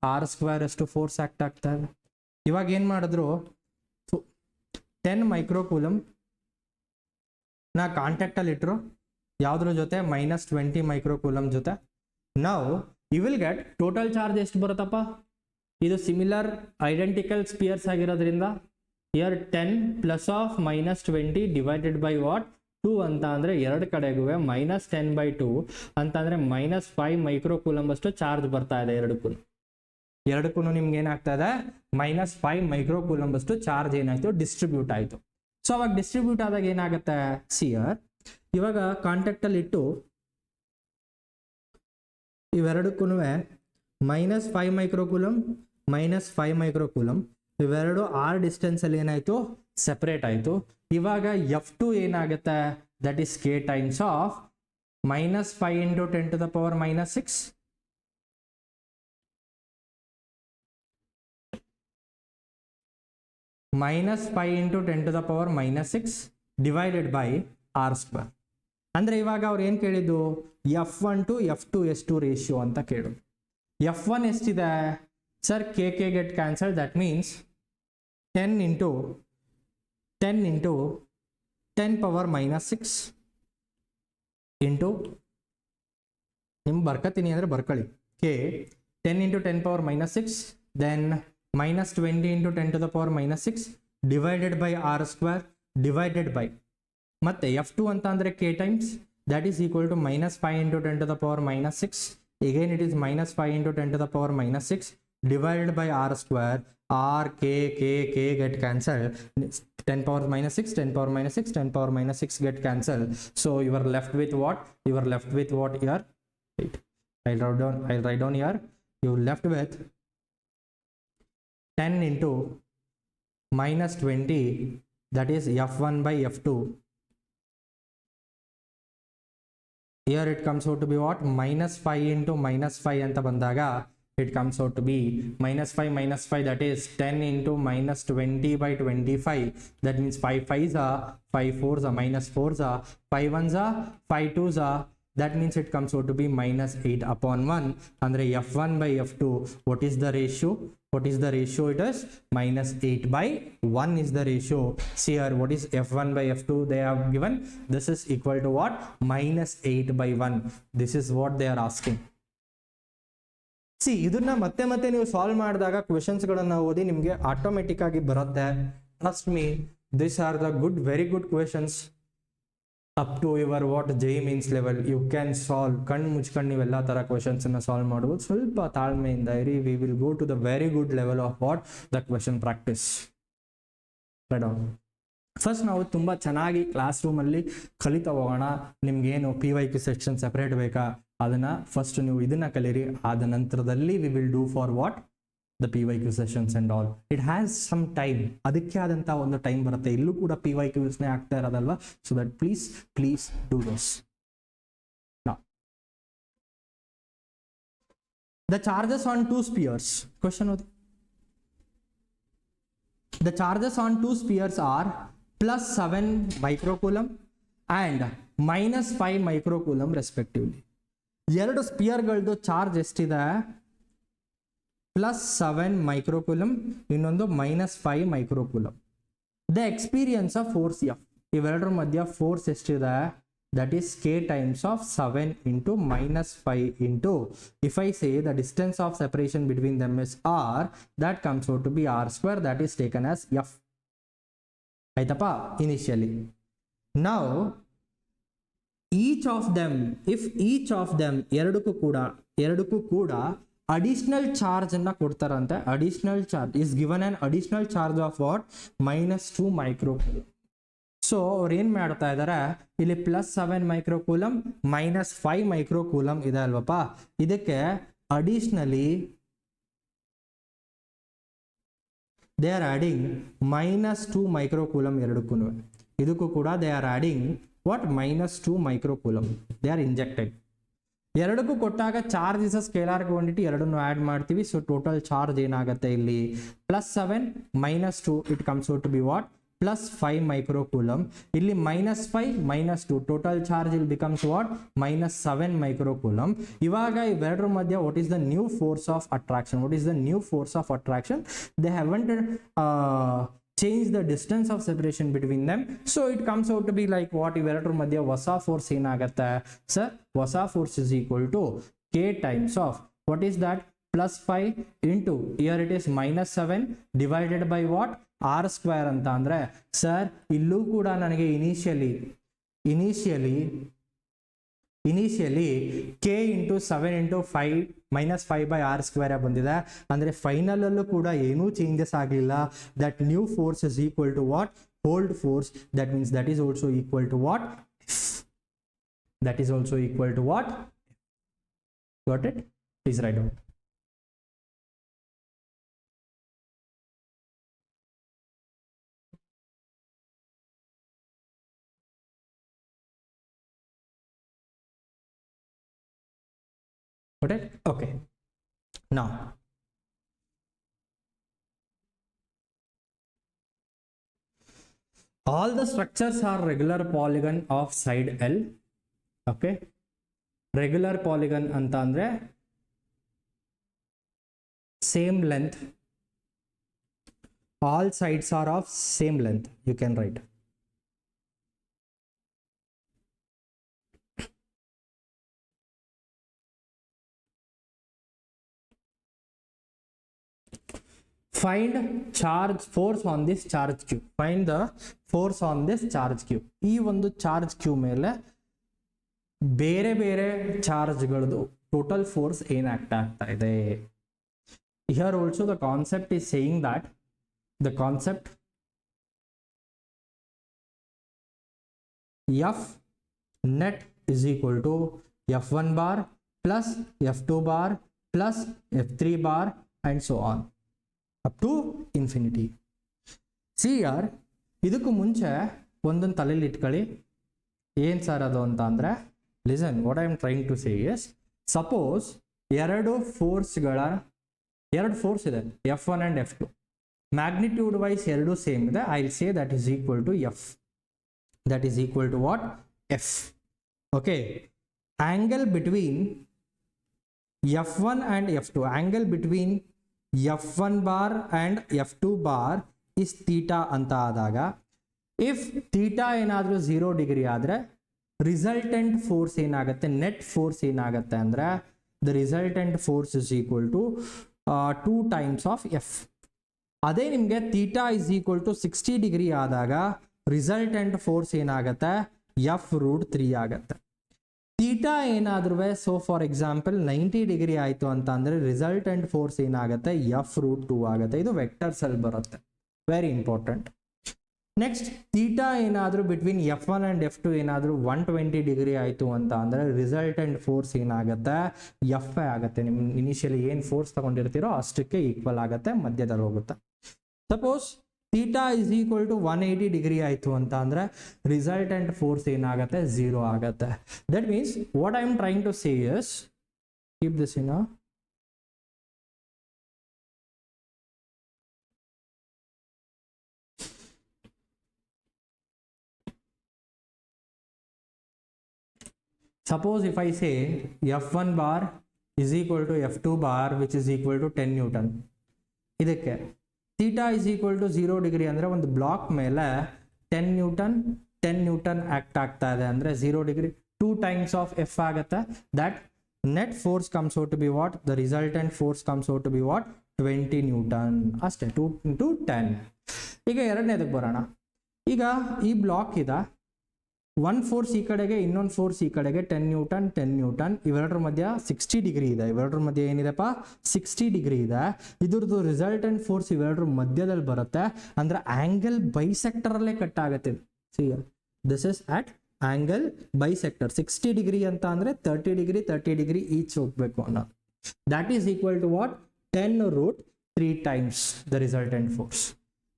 r square ಅಷ್ಟು ಫೋರ್ಸ್ ಆಕ್ಟ್ ಆಗ್ತಾ ಇದೆ. ಇವಾಗ ಏನ್ ಮಾಡಿದ್ರು 10 microcoulomb ನಾ ಕಾಂಟ್ಯಾಕ್ಟ್ ಅಲ್ಲಿ ಇಟ್ರು ಯಾವ್ದ್ರ ಜೊತೆ? -20 ಮೈಕ್ರೋಕೂಲಮ್ ಜೊತೆ. ನಾವು you will get total charge ಎಷ್ಟು ಬರುತ್ತಪ್ಪ? ಇದು ಸಿಮಿಲರ್ ಐಡೆಂಟಿಕಲ್ ಸ್ಪಿಯರ್ಸ್ ಆಗಿರೋದ್ರಿಂದ here 10 plus of -20 divided by what 2 ಅಂತ ಅಂದರೆ ಎರಡು ಕಡೆಗೂ -10/2 ಅಂತಂದರೆ -5 ಮೈಕ್ರೋ ಕೂಲಂಬ್ ಅಷ್ಟು ಚಾರ್ಜ್ ಬರ್ತಾ ಇದೆ ಎರಡಕ್ಕೂ ನಿಮ್ಗೆ ಏನಾಗ್ತಾ ಇದೆ -5 ಮೈಕ್ರೋ ಕೂಲಂಬ್ ಅಷ್ಟು ಚಾರ್ಜ್ ಏನಾಯ್ತು ಡಿಸ್ಟ್ರಿಬ್ಯೂಟ್ ಆಯಿತು. ಸೊ ಅವಾಗ ಡಿಸ್ಟ್ರಿಬ್ಯೂಟ್ ಆದಾಗ ಏನಾಗುತ್ತೆ ಸಿಯರ್ ಇವಾಗ ಕಾಂಟ್ಯಾಕ್ಟ್ ಅಲ್ಲಿ ಇಟ್ಟು ಇವೆರಡಕ್ಕೂ -5 ಮೈಕ್ರೋ ಕೂಲಂಬ್ -5 ಮೈಕ್ರೋ ಕೂಲಂಬ್ ಇವೆರಡು ಆರ್ ಡಿಸ್ಟೆನ್ಸ್ ಅಲ್ಲಿ ಏನಾಯ್ತು ಸೆಪರೇಟ್ ಆಯಿತು. ಇವಾಗ F2 ಏನಾಗುತ್ತೆ that is k times of -5 × 10⁻⁻6 -5 × 10⁻⁻6 divided by r². ಅಂದ್ರೆ ಇವಾಗ ಅವ್ರು ಏನು ಕೇಳಿದ್ದು F1 to F2 ಎಷ್ಟು ರೇಷಿಯೋ ಅಂತ ಕೇಳೋದು. F1 ಎಷ್ಟಿದೆ sir k get cancel that means 10 × 10⁻⁻6 into ನಿಮ್ಗೆ ಬರ್ಕತೀನಿ ಅಂದರೆ ಬರ್ಕೊಳ್ಳಿ k 10 × 10⁻⁻6 then -20 × 10⁻⁻6 divided by r² divided by ಮತ್ತೆ F2 ಅಂತ ಅಂದರೆ k times that is equal to -5 × 10⁻⁻6 again it is -5 × 10⁻⁻6 divided by r². R k get cancelled. 10⁻⁻6 10⁻⁻6 10⁻⁻6 get cancelled. So you are left with what? You are left with what here? Wait, I'll write down here. You left with 10 into -20, that is F1 by F2. Here it comes out to be what? -5 into -5 anta bandaga it comes out to be -5 that is 10 into -20 by 25. That means 5 5s are 5 4s are -4s are 5 1s are 5 2s are. That means it comes out to be -8/1. Andre F1 by F2, what is the ratio? What is the ratio? It is -8/1 is the ratio. See here, what is F1 by F2 they have given? This is equal to what? -8/1. This is what they are asking. See, ಇದನ್ನ ಮತ್ತೆ ನೀವು solve ಮಾಡಿದಾಗ ಕ್ವೆಶನ್ಸ್ಗಳನ್ನು ಓದಿ ನಿಮಗೆ automatic ಆಗಿ ಬರುತ್ತೆ. Trust me, this are the very good questions up to your what JEE means level. You can solve ಕಣ್ಣು ಮುಚ್ಕೊಂಡು ನೀವೆಲ್ಲ ಥರ ಕ್ವೆಶನ್ಸನ್ನು ಸಾಲ್ವ್ ಮಾಡ್ಬೋದು. ಸ್ವಲ್ಪ ತಾಳ್ಮೆಯಿಂದ ಇರಿ. We will go to the very good level of what the question practice. First ನಾವು ತುಂಬ ಚೆನ್ನಾಗಿ ಕ್ಲಾಸ್ ರೂಮಲ್ಲಿ ಕಲಿತಾ ಹೋಗೋಣ. ನಿಮ್ಗೇನು PYQ ಸೆಕ್ಷನ್ ಸೆಪರೇಟ್ ಬೇಕಾ ಅದನ್ನು ಫಸ್ಟ್ ನೀವು ಇದನ್ನು ಕಲೀರಿ. ಆದ ನಂತರದಲ್ಲಿ we will do for what the PYQ sessions and all. It has some time. ಅದಕ್ಕೆ ಆದಂಥ ಒಂದು ಟೈಮ್ ಬರುತ್ತೆ. ಇಲ್ಲೂ ಕೂಡ PYQಸ್ನೇ ಆಗ್ತಾ ಇರೋದಲ್ವಾ. So that please do this. The charges on 2 spheres. Question ಓದಿ. The charges on 2 spheres are +7 microcoulomb and -5 microcoulomb respectively. ಎರಡು ಸ್ಪಿಯರ್ಗಳದ್ದು ಚಾರ್ಜ್ ಎಷ್ಟಿದೆ? +7 microcoulomb, ಇನ್ನೊಂದು -5 microcoulomb. The experience of force F. ಇವೆರಡರ ಮಧ್ಯ ಫೋರ್ಸ್ ಎಷ್ಟಿದೆ? That is k times of 7 into -5 into, if I say the distance of separation between them is r, that comes out to be r², that is taken as F. Aitappa initially. Now each of them, if each of them ಎರಡಕ್ಕೂ ಕೂಡ additional charge ಅನ್ನ ಕೊಡ್ತಾರಂತೆ. Additional charge is given an additional charge of what? -2 microcoulomb. So ಅವ್ರು ಏನು ಮಾಡ್ತಾ ಇದ್ದಾರೆ ಇಲ್ಲಿ +7 microcoulomb -5 microcoulomb ಇದೆ ಅಲ್ವಪ್ಪ. ಇದಕ್ಕೆ additionally they are adding -2 microcoulomb ಎರಡಕ್ಕೂ. ಇದಕ್ಕೂ ಕೂಡ they are adding what -2 microcoulomb they are injected. ಎರಡಕ್ಕೂ ಕೊಟ್ಟಾಗ charge is a scalar quantity, ಎರಡನ್ನು ಆ್ಯಡ್ ಮಾಡ್ತೀವಿ. ಸೊ ಟೋಟಲ್ ಚಾರ್ಜ್ ಏನಾಗುತ್ತೆ ಇಲ್ಲಿ +7 -2 it comes out to be what +5 microcoulomb. ಇಲ್ಲಿ -5 -2 ಟೋಟಲ್ ಚಾರ್ಜ್ ಇಲ್ಲಿ ಬಿಕಮ್ಸ್ ವಾಟ್ -7 microcoulomb. ಇವಾಗ ಇವೆರಡರ ಮಧ್ಯ what is the new force of attraction? What is the new force of attraction? They haven't change the distance of separation between them. So it comes out to be like what? ಇವೆರಡರ ಮಧ್ಯ ಹೊಸ force ಏನಾಗುತ್ತೆ sir? ಹೊಸ force is equal to k times of what is that? +5 into here it is -7 divided by what? R square ಅಂತ ಅಂದ್ರೆ sir ಇಲ್ಲೂ ಕೂಡ ನನಗೆ initially k into 7 into 5 minus 5/r² ಬಂದಿದೆ, ಅಂದ್ರೆ ಫೈನಲ್ ಅಲ್ಲೂ ಕೂಡ ಏನೂ ಚೇಂಜಸ್ ಆಗಲಿಲ್ಲ. That new force is equal to what? Old force. That means that is also equal to what? That is also equal to what? Got it? Please write down. Got it? Okay. Now, all the structures are regular polygon of side L. Okay, regular polygon anta andre same length, all sides are of same length, you can write. Find charge force on this charge q. Find the force on this charge q. ಈ ಒಂದು charge q ಮೇಲೆ ಬೇರೆ ಬೇರೆ ಚಾರ್ಜ್ಗಳದ್ದು total force ಏನ್ act ಆಗ್ತಾ ಇದೆ. Here also the concept is saying that the concept F net is equal to F1 bar plus F2 bar plus F3 bar and so on up to infinity. See here, ಇದಕ್ಕೂ ಮುಂಚೆ ಒಂದೊಂದು ತಲೆಯಲ್ಲಿ ಇಟ್ಕೊಳ್ಳಿ. ಏನ್ sir ಅದು ಅಂತ ಅಂದ್ರೆ, listen, what I am trying to say is, suppose ಎರಡು ಫೋರ್ಸ್ ಇದೆ, F1 and F2. Magnitude wise ಎರಡು ಸೇಮ್ ಇದೆ. I will say that is equal to F. That is equal to what? F. Okay. Angle between F1 and F2. Angle between F1 bar and F2 bar is theta anta adaga. If theta ಏನಾದರೂ 0 degree ಆದರೆ resultant force ಏನಾಗುತ್ತೆ, net force ಏನಾಗುತ್ತೆ ಅಂದ್ರೆ, the resultant force is equal to 2 times of F. ಅದೇ ನಿಮಗೆ theta is equal to 60 degree ಆದಾಗ resultant force ಏನಾಗುತ್ತೆ, F√3 ಆಗುತ್ತೆ. ಥೀಟಾ ಏನಾದ್ರೂ ಸೊ ಫಾರ್ ಎಕ್ಸಾಂಪಲ್ 90 ಡಿಗ್ರಿ ಆಯಿತು ಅಂತ ಅಂದರೆ ರಿಸಲ್ಟೆಂಟ್ ಫೋರ್ಸ್ ಏನಾಗುತ್ತೆ, F√2 ಆಗುತ್ತೆ. ಇದು ವೆಕ್ಟರ್ಸ್ ಅಲ್ಲಿ ಬರುತ್ತೆ, ವೆರಿ ಇಂಪಾರ್ಟೆಂಟ್. ನೆಕ್ಸ್ಟ್, ಥೀಟಾ ಏನಾದರೂ ಬಿಟ್ವೀನ್ F1 and F2 ಏನಾದರೂ 120 ಡಿಗ್ರಿ ಆಯಿತು ಅಂತ ಅಂದರೆ ರಿಸಲ್ಟೆಂಟ್ ಫೋರ್ಸ್ ಏನಾಗುತ್ತೆ, F ಆಗುತ್ತೆ. ನಿಮ್ಮ ಇನಿಷಿಯಲಿ ಏನು ಫೋರ್ಸ್ ತಗೊಂಡಿರ್ತೀರೋ ಅಷ್ಟಕ್ಕೆ ಈಕ್ವಲ್ ಆಗುತ್ತೆ, ಮಧ್ಯದಲ್ಲಿ ಹೋಗುತ್ತೆ. Suppose theta is equal to 180 degree ಆಯಿತು ಅಂತ ಅಂದರೆ ರಿಸಲ್ಟೆಂಟ್ ಫೋರ್ಸ್ ಏನಾಗುತ್ತೆ, 0 ಆಗುತ್ತೆ. That means what I am trying to say is, keep this in suppose if I say F1 bar is equal to F2 bar which is equal to 10 Newton. ಇದಕ್ಕೆ theta is equal to 0 degree ಅಂದರೆ ಒಂದು block ಮೇಲೆ 10 Newton act ಆಗ್ತಾ ಇದೆ ಅಂದರೆ 0 degree 2 times of F ಆಗುತ್ತೆ. That net force comes out to be what, the resultant force comes out to be what, 20 newton ಅಷ್ಟೇ. 2 into 10. ಈಗ ಎರಡನೇದಕ್ಕೆ ಬರೋಣ. ಈಗ ಈ ಬ್ಲಾಕ್ ಇದೆ, ಒನ್ ಫೋರ್ಸ್ ಈ ಕಡೆಗೆ, ಇನ್ನೊಂದು ಫೋರ್ಸ್ ಈ ಕಡೆಗೆ, 10 ನ್ಯೂಟನ್. ಇವೆರಡರ ಮಧ್ಯ 60 ಡಿಗ್ರಿ ಇದೆ. ಇವೆರಡರ ಮಧ್ಯ ಏನಿದೆಪ್ಪ, 60 ಡಿಗ್ರಿ ಇದೆ. ಇದ್ರದ್ದು ರಿಸಲ್ಟೆಂಟ್ ಫೋರ್ಸ್ ಇವೆರಡರ ಮಧ್ಯದಲ್ಲಿ ಬರುತ್ತೆ, ಅಂದ್ರೆ ಆಂಗಲ್ ಬೈಸೆಕ್ಟರ್ ಅಲ್ಲೇ ಕಟ್ ಆಗುತ್ತೆ. See this is at angle bisector. 60 degree ಅಂತ ಅಂದ್ರೆ 30 ಡಿಗ್ರಿ ಈಚ್ ಹೋಗ್ಬೇಕು ಅನ್ನೋದು. That is equal to what, 10√3 times the resultant force.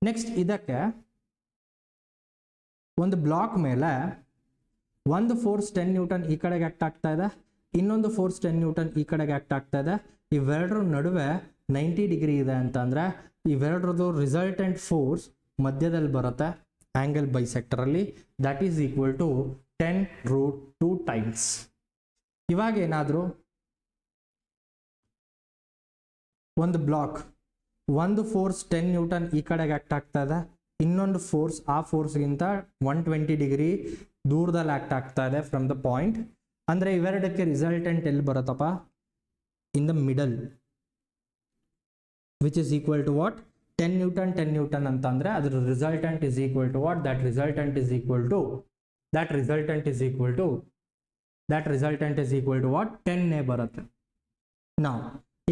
Next, ಇದಕ್ಕೆ ಒಂದು ಬ್ಲಾಕ್ ಮೇಲೆ ಒಂದು ಫೋರ್ಸ್ 10 ನ್ಯೂಟನ್ ಈ ಕಡೆಗೆ ಆಕ್ಟ್ ಆಗ್ತಾ ಇದೆ, ಇನ್ನೊಂದು ಫೋರ್ಸ್ 10 ನ್ಯೂಟನ್ ಈ ಕಡೆಗೆ ಆಕ್ಟ್ ಆಗ್ತಾ ಇದೆ. ಇವೆರಡರ ನಡುವೆ 90 ಡಿಗ್ರಿ ಇದೆ ಅಂತ ಅಂದ್ರೆ ಇವೆರಡರದ್ದು ರಿಸಲ್ಟೆಂಟ್ ಫೋರ್ಸ್ ಮಧ್ಯದಲ್ಲಿ ಬರುತ್ತೆ ಆಂಗಲ್ ಬೈಸೆಕ್ಟರ್ ಅಲ್ಲಿ. That is equal to 10√2 times. ಇವಾಗ ಏನಾದರೂ ಒಂದು ಬ್ಲಾಕ್, ಒಂದು ಫೋರ್ಸ್ 10 ನ್ಯೂಟನ್ ಈ ಕಡೆಗೆ ಆಕ್ಟ್ ಆಗ್ತಾ ಇದೆ, ಇನ್ನೊಂದು ಫೋರ್ಸ್ ಆ ಫೋರ್ಸ್ಗಿಂತ 120 ಡಿಗ್ರಿ ದೂರದಲ್ಲಿ ಆಕ್ಟ್ ಆಗ್ತಾ ಇದೆ ಫ್ರಮ್ ದ ಪಾಯಿಂಟ್. ಅಂದ್ರೆ ಇವೆರಡಕ್ಕೆ ರಿಸಲ್ಟೆಂಟ್ ಎಲ್ಲಿ ಬರುತ್ತಪ್ಪ, in the middle, which is equal to what, 10 Newton ಅಂತಂದ್ರೆ ಅದ್ರ resultant is equal to what? That resultant is equal to what? 10 ಬರುತ್ತೆ. ನಾವು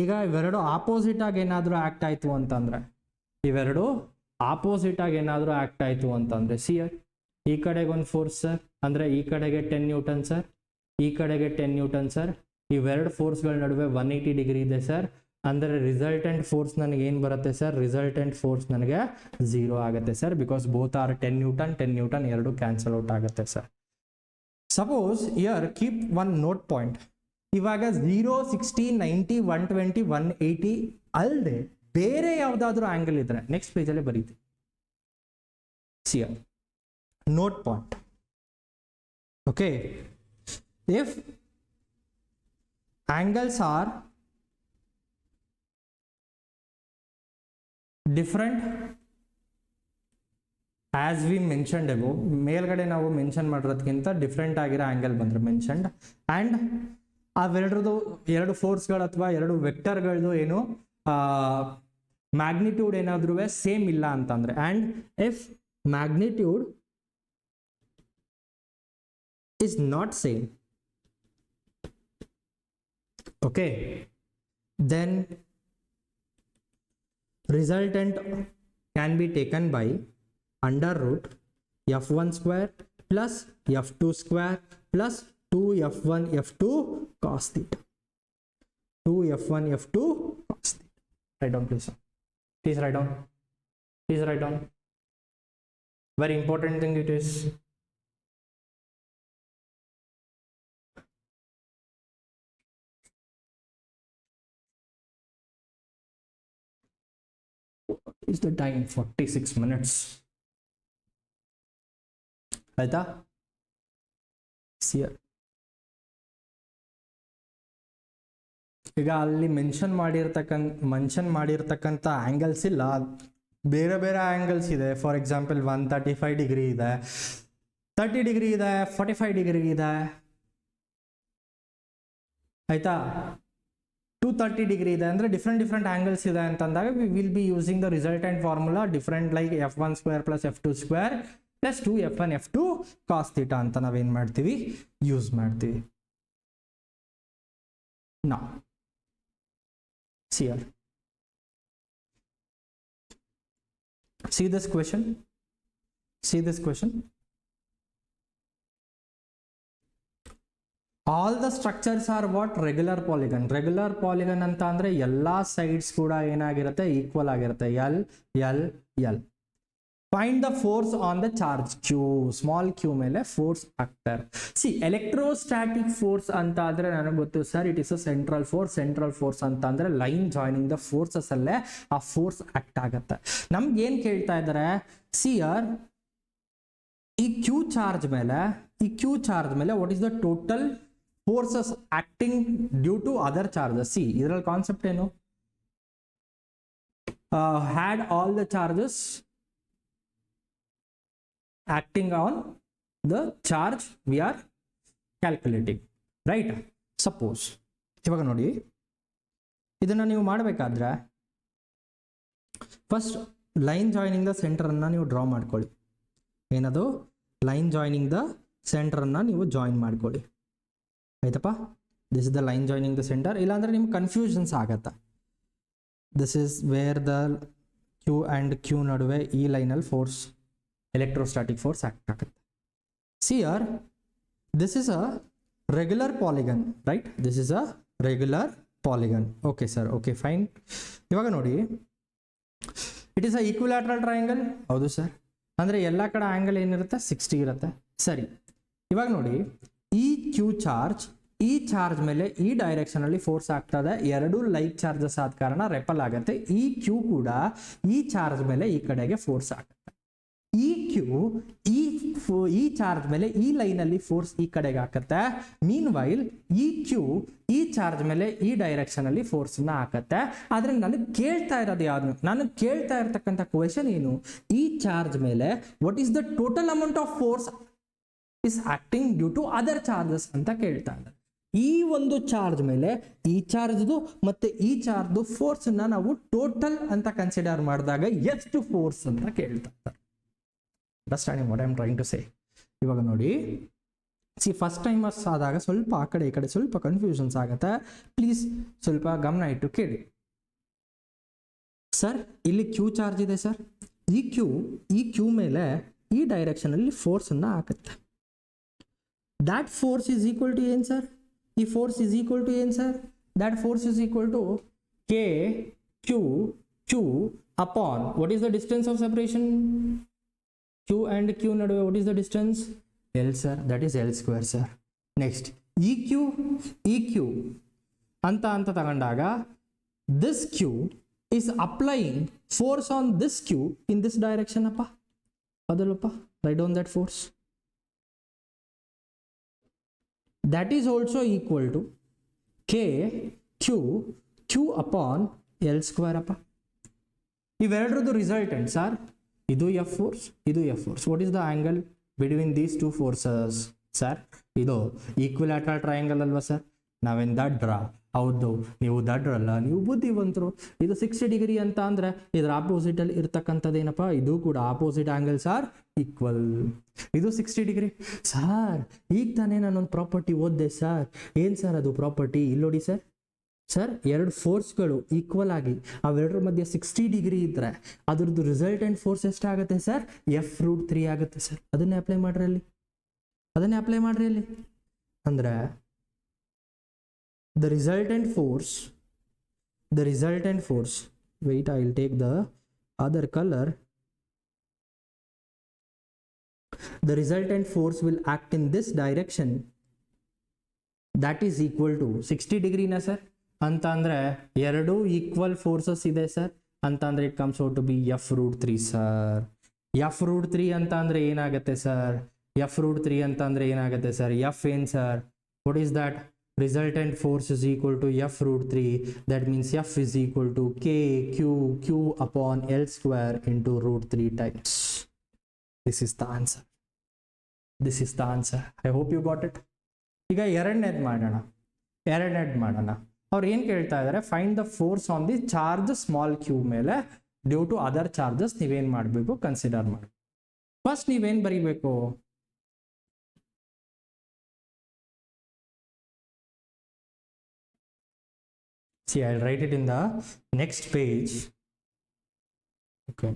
ಈಗ ಇವೆರಡು ಆಪೋಸಿಟ್ ಆಗಿ ಏನಾದರೂ ಆಕ್ಟ್ ಆಯ್ತು ಅಂತಂದ್ರೆ, ಸಿಯರ್ ಈ ಕಡೆಗೆ ಒಂದು ಫೋರ್ಸ್ ಸರ್, ಅಂದ್ರೆ ಈ ಕಡೆಗೆ 10 ನ್ಯೂಟನ್ ಸರ್, ಈ ಕಡೆಗೆ 10 ನ್ಯೂಟನ್ ಸರ್, ಇವೆರಡು ಫೋರ್ಸ್ಗಳ ನಡುವೆ 180 ಡಿಗ್ರಿ ಇದೆ ಸರ್. ಅಂದರೆ ರಿಸಲ್ಟೆಂಟ್ ಫೋರ್ಸ್ ನನಗೆ ಏನು ಬರುತ್ತೆ ಸರ್? ರಿಸಲ್ಟೆಂಟ್ ಫೋರ್ಸ್ ನನಗೆ 0 ಆಗುತ್ತೆ sir, because both R 10 Newton ಎರಡು ಕ್ಯಾನ್ಸಲ್ ಔಟ್ ಆಗುತ್ತೆ sir. Suppose year keep one note point. ಇವಾಗ 0, 60, 90, 120, 180 ಅಲ್ಲದೆ ಬೇರೆ ಯಾವುದಾದ್ರೂ ಆಂಗಲ್ ಇದ್ರೆ ನೆಕ್ಸ್ಟ್ ಪೇಜಲ್ಲೇ ಬರೀತೀವಿ. See here note point. Okay, if angles are different as we mentioned above, ಮೇಲ್ಗಡೆ ನಾವು ಮೆನ್ಷನ್ ಮಾಡಿರೋದಕ್ಕಿಂತ ಡಿಫ್ರೆಂಟ್ ಆಗಿರೋ ಆಂಗಲ್ ಬಂದ್ರೆ ಮೆನ್ಷನ್ಡ್, ಅಂಡ್ ಎರಡು ಫೋರ್ಸ್ಗಳು ಅಥವಾ ಎರಡು ವೆಕ್ಟರ್ಗಳದ್ದು ಏನು ಮ್ಯಾಗ್ನಿಟ್ಯೂಡ್ ಏನಾದ್ರೂ ಸೇಮ್ ಇಲ್ಲ ಅಂತಂದ್ರೆ, and if magnitude is not same, okay, then resultant can be taken by under root f1 square plus f2 square plus 2f1 f2 cos theta. 2f1 f2 cos theta. Write down please. Please write down. Very important thing it is. Is the time 46 minutes. ಆಯ್ತಾ? ಈಗ ಅಲ್ಲಿ mention ಮಾಡಿರ್ತಕ್ಕಂಥ angles ಇಲ್ಲ, ಬೇರೆ ಬೇರೆ angles ಇದೆ. For example 135 degree ಇದೆ, 30 degree ಇದೆ, 45 ಡಿಗ್ರಿ ಇದೆ. ಆಯ್ತಾ? 230 ಡಿಗ್ರಿ ಇದೆ ಅಂದ್ರೆ ಡಿಫ್ರೆಂಟ್ ಆಂಗಲ್ಸ್ ಇದೆ ಅಂತಂದಾಗ we will be using the resultant formula different, like f1 square plus f2 square plus 2f1 f2 cos theta ಅಂತ ನಾವೇನ್ ಮಾಡ್ತೀವಿ? ಯೂಸ್ ಮಾಡ್ತೀವಿ. ನಾ see this question. All the structures are what? Regular polygon. Regular polygon ಅಂತ ಅಂದ್ರೆ ಎಲ್ಲಾ sides ಕೂಡ ಏನಾಗಿರುತ್ತೆ? ಈಕ್ವಲ್ ಆಗಿರುತ್ತೆ. L. Find the force on the charge Q. Small q ಮೇಲೆ ಫೋರ್ಸ್ ಆಗ್ತಾರೆ. ಸಿ ಎಲೆಕ್ಟ್ರೋಸ್ಟಾಟಿಕ್ ಫೋರ್ಸ್ ಅಂತ ಆದ್ರೆ ನನಗೆ ಗೊತ್ತು sir, it is a central force ಅಂತ ಅಂದ್ರೆ ಲೈನ್ ಜಾಯಿನಿಂಗ್ ದ ಫೋರ್ಸಸ್ ಅಲ್ಲೇ ಆ ಫೋರ್ಸ್ ಆಕ್ಟ್ ಆಗುತ್ತೆ. ನಮ್ಗೆ ಏನ್ ಕೇಳ್ತಾ ಇದ್ದಾರೆ? ಸಿಯರ್ ಈ ಕ್ಯೂ ಚಾರ್ಜ್ ಮೇಲೆ what is the total forces acting due to other charges. See, ಇದರಲ್ಲಿ ಕಾನ್ಸೆಪ್ಟ್ ಏನು? Had all the charges acting on the charge we are calculating, right? Suppose ಇವಾಗ ನೋಡಿ, ಇದನ್ನ ನೀವು ಮಾಡಬೇಕಾದ್ರೆ first line joining the centre ಅನ್ನ ನೀವು ಡ್ರಾ ಮಾಡ್ಕೊಳ್ಳಿ. ಏನದು? ಲೈನ್ ಜಾಯಿನಿಂಗ್ ದ ಸೆಂಟರ್ ಅನ್ನ ನೀವು ಜಾಯಿನ್ ಮಾಡ್ಕೊಳ್ಳಿ. ಆಯ್ತಪ್ಪ, this is the line joining the centre. ಇಲ್ಲಾಂದ್ರೆ ನಿಮ್ಗೆ ಕನ್ಫ್ಯೂಷನ್ಸ್ ಆಗತ್ತೆ. This is where the Q and Q ನಡುವೆ ಈ ಲೈನಲ್ಲಿ ಫೋರ್ಸ್, ಎಲೆಕ್ಟ್ರೋಸ್ಟಾಟಿಕ್ ಫೋರ್ಸ್ ಆಕ್ಟ್ ಆಗುತ್ತೆ. See here this is a regular polygon, right? This is a regular polygon. Okay sir, okay fine. ಇವಾಗ ನೋಡಿ, it is a equilateral triangle. ಹೌದು sir. ಅಂದ್ರೆ ಎಲ್ಲ ಕಡೆ ಆಂಗಲ್ ಏನಿರುತ್ತೆ? 60 ಇರುತ್ತೆ. ಸರಿ, ಇವಾಗ ನೋಡಿ, ಈ ಕ್ಯೂ ಚಾರ್ಜ್ ಈ ಚಾರ್ಜ್ ಮೇಲೆ ಈ ಡೈರೆಕ್ಷನ್ ಅಲ್ಲಿ ಫೋರ್ಸ್ ಆಗ್ತದೆ. ಎರಡು ಲೈಕ್ ಚಾರ್ಜಸ್ ಆದ ಕಾರಣ ರೆಪಲ್ ಆಗುತ್ತೆ. ಈ ಕ್ಯೂ ಕೂಡ ಈ ಚಾರ್ಜ್ ಮೇಲೆ ಈ ಕಡೆಗೆ ಫೋರ್ಸ್ ಆಗುತ್ತೆ. ಈ ಕ್ಯೂ ಈ ಚಾರ್ಜ್ ಮೇಲೆ ಈ ಲೈನ್ ಅಲ್ಲಿ ಫೋರ್ಸ್ ಈ ಕಡೆಗೆ ಹಾಕತ್ತೆ. ಮೀನ್ ವೈಲ್ ಈ ಕ್ಯೂ ಈ ಚಾರ್ಜ್ ಮೇಲೆ ಈ ಡೈರೆಕ್ಷನ್ ಅಲ್ಲಿ ಫೋರ್ಸ್ ನ ಹಾಕತ್ತೆ. ಆದ್ರೆ ನನಗೆ ಕೇಳ್ತಾ ಇರೋದು ಯಾವ್ದು? ನನಗೆ ಕೇಳ್ತಾ ಇರತಕ್ಕಂಥ ಕ್ವೆಶನ್ ಏನು? ಈ ಚಾರ್ಜ್ ಮೇಲೆ what is the total amount of force is acting due to other charges ಅಂತ ಕೇಳ್ತಾ ಇದ್ದಾರೆ. ಈ ಒಂದು ಚಾರ್ಜ್ ಮೇಲೆ ಈ ಚಾರ್ಜ್ದು ಮತ್ತೆ ಈ ಚಾರ್ಜ್ದು ಫೋರ್ಸ್ ಅನ್ನ ನಾವು ಟೋಟಲ್ ಅಂತ ಕನ್ಸಿಡರ್ ಮಾಡಿದಾಗ ಎಷ್ಟು ಫೋರ್ಸ್ ಅಂತ ಕೇಳ್ತಾ ಇದ್ದಾರೆ. Understanding what I am trying to say. ಇವಾಗ ನೋಡಿ, ಫಸ್ಟ್ ಟೈಮರ್ಸ್ ಆದಾಗ ಸ್ವಲ್ಪ ಆ ಕಡೆ ಈ ಕಡೆ ಸ್ವಲ್ಪ ಕನ್ಫ್ಯೂಷನ್ಸ್ ಆಗುತ್ತೆ. ಪ್ಲೀಸ್ ಸ್ವಲ್ಪ ಗಮನ ಇಟ್ಟು ಕೇಳಿ. ಸರ್ ಇಲ್ಲಿ ಕ್ಯೂ ಚಾರ್ಜ್ ಇದೆ ಸರ್, ಈ ಕ್ಯೂ ಮೇಲೆ ಈ ಡೈರೆಕ್ಷನ್ ಅಲ್ಲಿ ಫೋರ್ಸ್ ಅನ್ನ ಹಾಕುತ್ತೆ. That force is equal to ಏನ್ ಸರ್? ಈ ಫೋರ್ಸ್ ಇಸ್ ಈಕ್ವಲ್ ಟು ಏನ್ sir? That force is equal to K Q upon what is the distance of separation? Q and Q ನಡುವೆ what is the distance? L sir, that is L square sir. Next, EQ ಅಂತ ತಗೊಂಡಾಗ this Q is applying force on this Q in this direction ಅಪ್ಪ. ಅದಲ್ಲಪ್ಪ, write down that force. That is also equal to Q upon L square ಅಪ್ಪ. ಇವೆರಡರದ್ದು resultant sir, ಇದು F force, ಇದು F force. What is the angle between these two forces? Sir ಇದು equilateral triangle ಅಲ್ವಾ sir? ನಾವೇನು ದಡ್ರ? ಹೌದು, ನೀವು ದಡ್ರಲ್ಲ, ನೀವು ಬುದ್ಧಿವಂತರು. ಇದು 60 ಡಿಗ್ರಿ ಅಂತ ಅಂದ್ರೆ ಇದರ ಆಪೋಸಿಟ್ ಅಲ್ಲಿ ಇರ್ತಕ್ಕಂಥದ್ದೇನಪ್ಪ, ಇದು ಕೂಡ ಆಪೋಸಿಟ್ ಆಂಗಲ್ ಸರ್, ಈಕ್ವಲ್. ಇದು 60 ಡಿಗ್ರಿ ಸರ್. ಈಗ ತಾನೇ ನಾನೊಂದು ಪ್ರಾಪರ್ಟಿ ಓದಿದೆ ಸರ್. ಏನ್ ಸರ್ ಅದು ಪ್ರಾಪರ್ಟಿ? ಇಲ್ಲಿ ನೋಡಿ ಸರ್, ಎರಡು ಫೋರ್ಸ್ಗಳು ಈಕ್ವಲ್ ಆಗಿ ಅವೆರಡರ ಮಧ್ಯೆ 60 ಡಿಗ್ರಿ ಇದ್ರೆ ಅದ್ರದ್ದು ರಿಸಲ್ಟೆಂಟ್ ಫೋರ್ಸ್ ಎಷ್ಟಾಗುತ್ತೆ ಸರ್? F√3 ಆಗುತ್ತೆ ಸರ್. ಅದನ್ನೇ ಅಪ್ಲೈ ಮಾಡ್ರಿ ಅಲ್ಲಿ. ಅಂದ್ರೆ the resultant force, wait, I will take the other color. The resultant force will act in this direction, that is equal to 60 degree na sir ಅಂತ ಅಂದ್ರೆ ಎರಡು equal forces ಇದೆ sir ಅಂತ ಅಂದ್ರೆ it comes out to be F√3 sir. F√3 ಅಂತ ಅಂದ್ರೆ ಏನಾಗುತ್ತೆ sir? F√3 ಅಂತ ಅಂದ್ರೆ ಏನಾಗುತ್ತೆ ಸರ್? F ಏನ್ sir? What is that? resultant force is equal to F√3. that means F is equal to Q upon L square into √3 times. This is the answer. I hope you got it. ಈಗ ಎರಡನೇದು ಮಾಡೋಣ. ಅವ್ರು ಏನು ಕೇಳ್ತಾ ಇದ್ದಾರೆ? Find the force on the charge small Q ಮೇಲೆ due to other charges. ನೀವೇನು ಮಾಡಬೇಕು? ಕನ್ಸಿಡರ್ ಮಾಡಿ. ಫಸ್ಟ್ ನೀವೇನು ಬರೀಬೇಕು? See, I'll write it in the next page. Okay.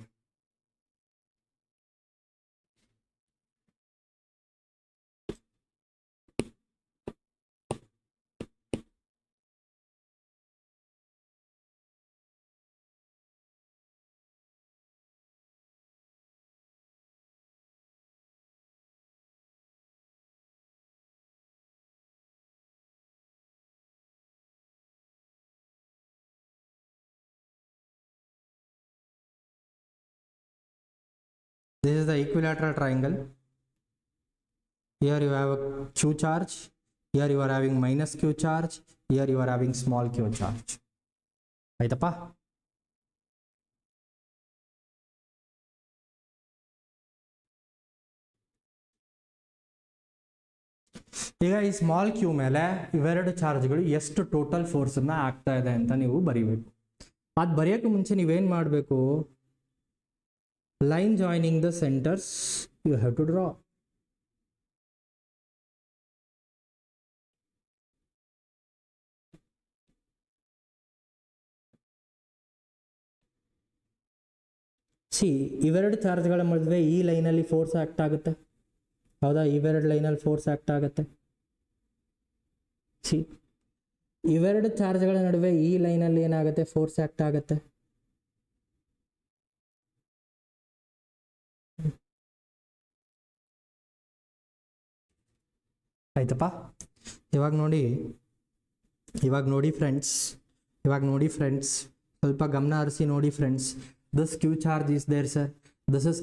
This is the equilateral triangle. Here you have a Q charge. Here you are having minus Q charge. Here you are having small Q charge. ಆಯ್ತಪ್ಪ? ಈಗ ಈ small Q ಮೇಲೆ ಇವೆರಡು ಚಾರ್ಜ್ಗಳು ಎಷ್ಟು total ಫೋರ್ಸನ್ನ ಆಗ್ತಾ ಇದೆ ಅಂತ ನೀವು ಬರೀಬೇಕು. ಅದು ಬರೆಯೋಕೆ ಮುಂಚೆ ನೀವೇನು ಮಾಡಬೇಕು? line joining the centers you have to draw. See, ಇವೆರಡು ಚಾರ್ಜ್ಗಳ ಮಧ್ಯೆ ಈ ಲೈನಲ್ಲಿ ಫೋರ್ಸ್ ಆಕ್ಟ್ ಆಗುತ್ತೆ, ಹೌದಾ? ಇವೆರಡು ಲೈನಲ್ಲಿ ಫೋರ್ಸ್ ಆಕ್ಟ್ ಆಗುತ್ತೆ. ಸಿ, ಇವೆರಡು ಚಾರ್ಜ್ಗಳ ನಡುವೆ ಈ ಲೈನಲ್ಲಿ ಏನಾಗುತ್ತೆ? ಫೋರ್ಸ್ ಆಕ್ಟ್ ಆಗುತ್ತೆ. ಆಯ್ತಪ್ಪ? ಇವಾಗ ನೋಡಿ ಫ್ರೆಂಡ್ಸ್, ಸ್ವಲ್ಪ ಗಮನ ಹರಿಸಿ ನೋಡಿ friends. This Q charge is there sir. This is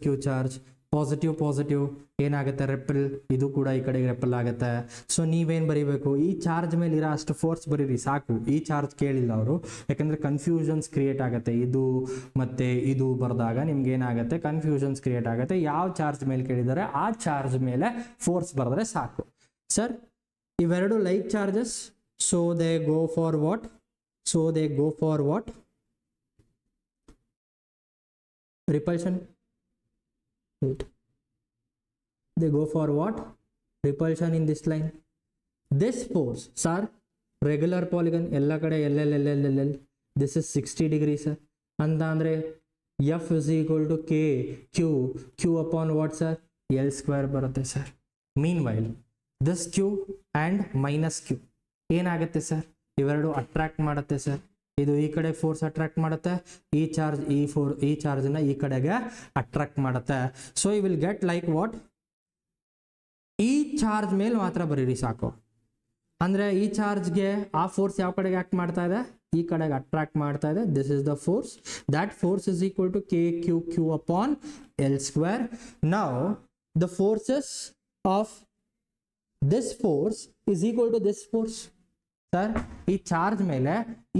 Q charge. Positive ಏನಾಗುತ್ತೆ? ರೆಪಲ್. ಇದು ಕೂಡ ಈ ಕಡೆಗೆ ರೆಪಲ್ ಆಗುತ್ತೆ. ಸೊ ನೀವೇನು ಬರೀಬೇಕು? ಈ ಚಾರ್ಜ್ ಮೇಲೆ ಇರೋ ಅಷ್ಟು ಫೋರ್ಸ್ ಬರೀರಿ ಸಾಕು. ಈ ಚಾರ್ಜ್ ಕೇಳಿಲ್ಲ ಅವರು, ಯಾಕಂದರೆ ಕನ್ಫ್ಯೂಷನ್ಸ್ ಕ್ರಿಯೇಟ್ ಆಗುತ್ತೆ. ಇದು ಮತ್ತು ಇದು ಬರೆದಾಗ ನಿಮ್ಗೆ ಏನಾಗುತ್ತೆ? ಕನ್ಫ್ಯೂಷನ್ಸ್ ಕ್ರಿಯೇಟ್ ಆಗುತ್ತೆ. ಯಾವ ಚಾರ್ಜ್ ಮೇಲೆ ಕೇಳಿದ್ದಾರೆ ಆ ಚಾರ್ಜ್ ಮೇಲೆ ಫೋರ್ಸ್ ಬರೆದ್ರೆ ಸಾಕು ಸರ್. ಇವೆರಡು like charges, so they go for what? So they go for what? Repulsion. Wait. They go for what? Repulsion in this line. This force, sir, regular polygon, ಎಲ್ಲ ಕಡೆ LL. This is 60 degrees, sir. ಅಂತ ಅಂದ್ರೆ F is equal to K Q upon what, sir? L square ಬರುತ್ತೆ sir. Meanwhile, this Q and minus Q ಏನಾಗುತ್ತೆ sir? ಇವೆರಡು attract ಮಾಡುತ್ತೆ sir. ಇದು ಈ ಕಡೆ ಫೋರ್ಸ್ ಅಟ್ರಾಕ್ಟ್ ಮಾಡುತ್ತೆ, ಈ ಚಾರ್ಜ್ ನ ಈ ಕಡೆಗೆ ಅಟ್ರಾಕ್ಟ್ ಮಾಡುತ್ತೆ. So you will get like what? ಈ ಚಾರ್ಜ್ ಮೇಲೆ ಮಾತ್ರ ಬರೀರಿ ಸಾಕು. ಅಂದ್ರೆ ಈ ಚಾರ್ಜ್ಗೆ ಆ ಫೋರ್ಸ್ ಯಾವ ಕಡೆಗೆ ಆಕ್ಟ್ ಮಾಡ್ತಾ ಇದೆ? ಈ ಕಡೆಗೆ ಅಟ್ರಾಕ್ಟ್ ಮಾಡ್ತಾ ಇದೆ. This is the force. That force is equal to Q upon L square. Now the forces of this force is equal to this force. Sir, ಈ ಚಾರ್ಜ್ ಮೇಲೆ